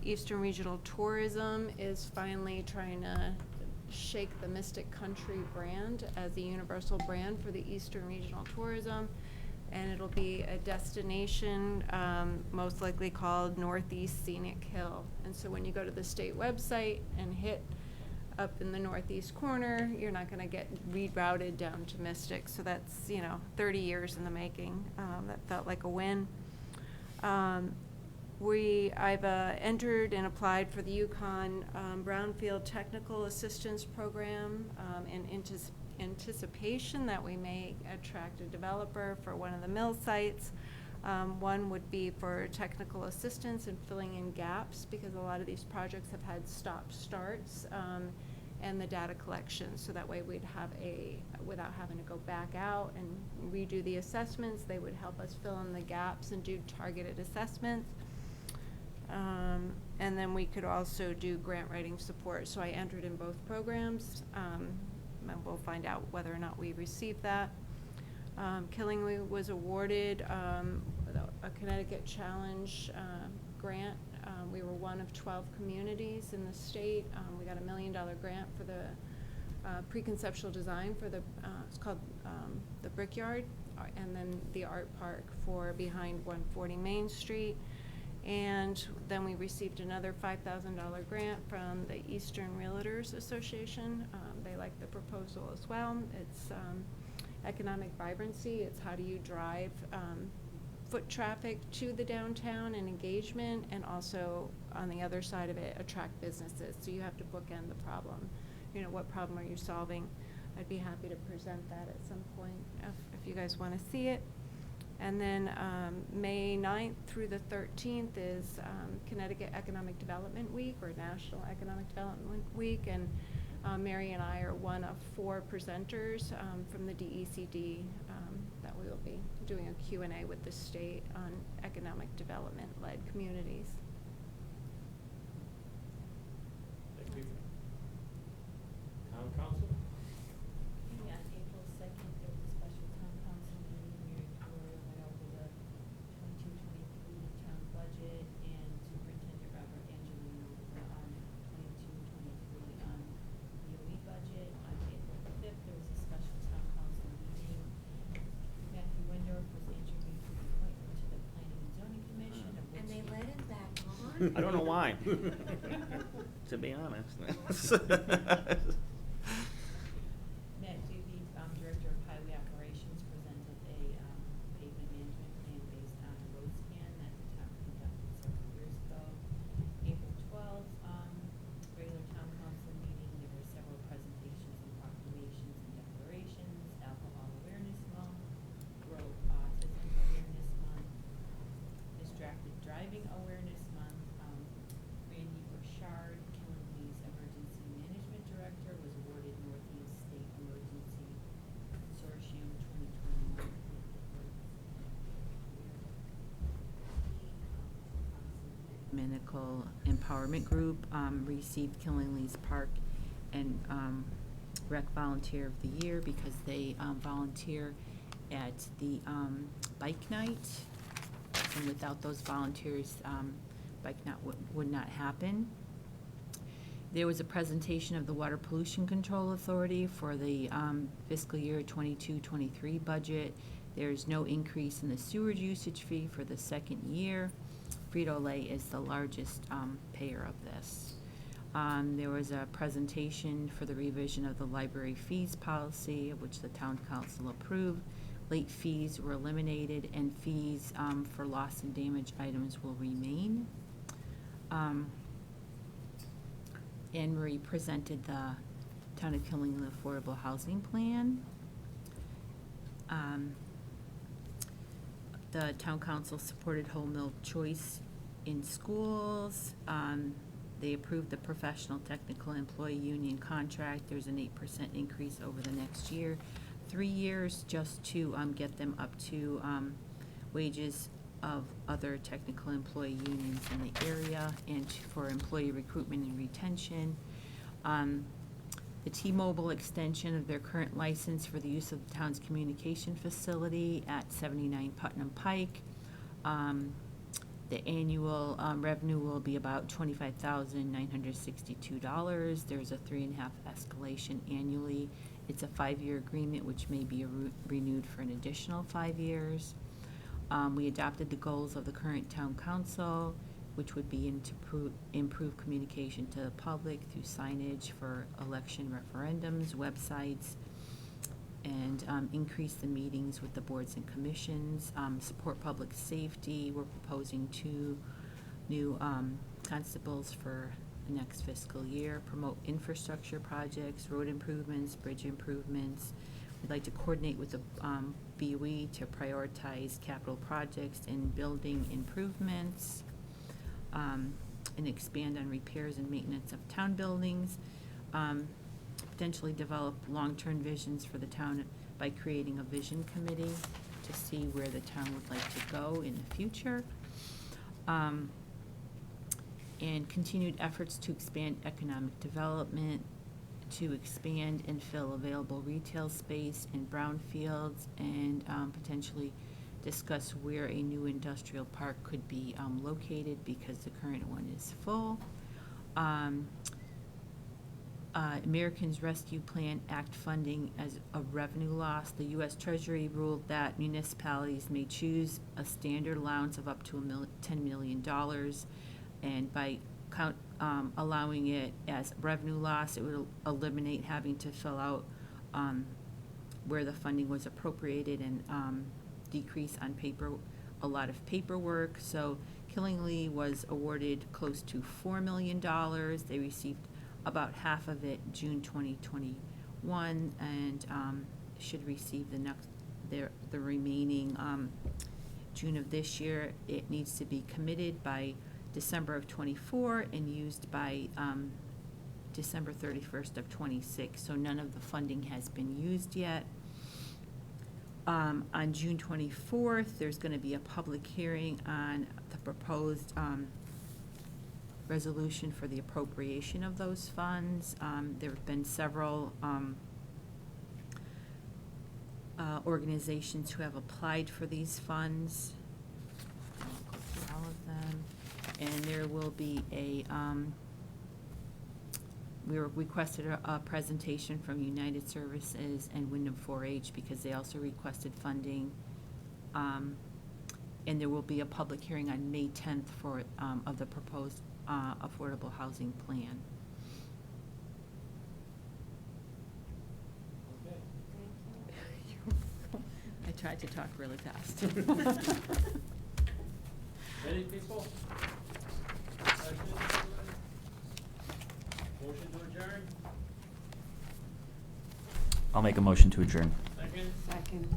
Eastern Regional Tourism is finally trying to shake the Mystic Country brand as a universal brand for the Eastern Regional Tourism. And it'll be a destination, most likely called Northeast Scenic Hill. And so when you go to the state website and hit up in the northeast corner, you're not gonna get rerouted down to Mystic. So that's, 30 years in the making. That felt like a win. I've entered and applied for the Yukon Brownfield Technical Assistance Program in anticipation that we may attract a developer for one of the mill sites. One would be for technical assistance and filling in gaps, because a lot of these projects have had stop-starts, and the data collection, so that way we'd have without having to go back out and redo the assessments, they would help us fill in the gaps and do targeted assessments. And then we could also do grant writing support. So I entered in both programs. And we'll find out whether or not we received that. Killingly was awarded a Connecticut Challenge grant. We were one of 12 communities in the state. We got $1 million grant for the pre-conceptual design for the, it's called the Brickyard, and then the art park for behind 140 Main Street. And then we received another $5,000 grant from the Eastern Realtors Association. They like the proposal as well. It's economic vibrancy. It's how do you drive foot traffic to the downtown and engagement, and also on the other side of it, attract businesses. So you have to bookend the problem. You know, what problem are you solving? I'd be happy to present that at some point if you guys want to see it. And then May 9th through the 13th is Connecticut Economic Development Week, or National Economic Development Week, and Mary and I are one of 4 presenters from the DECD that we will be doing a Q&A with the state on economic development-led communities. Thank you. Town council? Yeah, on April 2nd, there was a special town council meeting where Victoria went over the 22-23 town budget, and Superintendent Robert Angelino on 22-23 on DOE budget. On April 5th, there was a special town council meeting. Matthew Wendorf was interviewed for the appointment to the Planning and Zoning Commission. And they let him back on? I don't know why, to be honest. Matt Doobie, Director of Highway Operations, presented a pavement management plan based on a road scan that the town conducted several years ago. April 12th, regular town council meeting, there were several presentations and proclamations and declarations, Alcohol Awareness Month, Road Autism Awareness Month, Distracted Driving Awareness Month. Randy Burchard, Killingly's Emergency Management Director, was awarded Northeast State Emergency Consortium 2021. Medical Empowerment Group received Killingly's Park and Rec Volunteer of the Year because they volunteer at the bike night. And without those volunteers, bike night would not happen. There was a presentation of the Water Pollution Control Authority for the fiscal year 22-23 budget. There's no increase in the sewage usage fee for the second year. Frito-Lay is the largest payer of this. There was a presentation for the revision of the library fees policy, which the town council approved. Late fees were eliminated, and fees for loss and damage items will remain. Anne Marie presented the Town of Killingly Affordable Housing Plan. The town council supported whole milk choice in schools. They approved the professional technical employee union contract. There's an 8% increase over the next year. 3 years just to get them up to wages of other technical employee unions in the area, and for employee recruitment and retention. The T-Mobile extension of their current license for the use of the town's communication facility at 79 Putnam Pike. The annual revenue will be about $25,962. There's a 3.5% escalation annually. It's a 5-year agreement, which may be renewed for an additional 5 years. We adopted the goals of the current town council, which would be to improve communication to the public through signage for election referendums, websites, and increase the meetings with the boards and commissions, support public safety. We're proposing 2 new constables for the next fiscal year, promote infrastructure projects, road improvements, bridge improvements. We'd like to coordinate with the BOE to prioritize capital projects and building improvements, and expand on repairs and maintenance of town buildings. Potentially develop long-term visions for the town by creating a vision committee to see where the town would like to go in the future. and continued efforts to expand economic development, to expand and fill available retail space in brownfields, and potentially discuss where a new industrial park could be located because the current one is full. Americans Rescue Plan Act funding as a revenue loss. The U.S. Treasury ruled that municipalities may choose a standard allowance of up to $10 million, and by allowing it as revenue loss, it would eliminate having to fill out where the funding was appropriated and decrease on a lot of paperwork. So Killingly was awarded close to $4 million. They received about half of it June 2021, and should receive the remaining June of this year. It needs to be committed by December of '24 and used by December 31st of '26. So none of the funding has been used yet. On June 24th, there's going to be a public hearing on the proposed resolution for the appropriation of those funds. There have been several organizations who have applied for these funds. I'll go through all of them. And there will be we requested a presentation from United Services and Wyndham 4-H because they also requested funding. And there will be a public hearing on May 10th of the proposed affordable housing plan. I tried to talk really fast. Any people? Motion to adjourn? I'll make a motion to adjourn. Second? Second.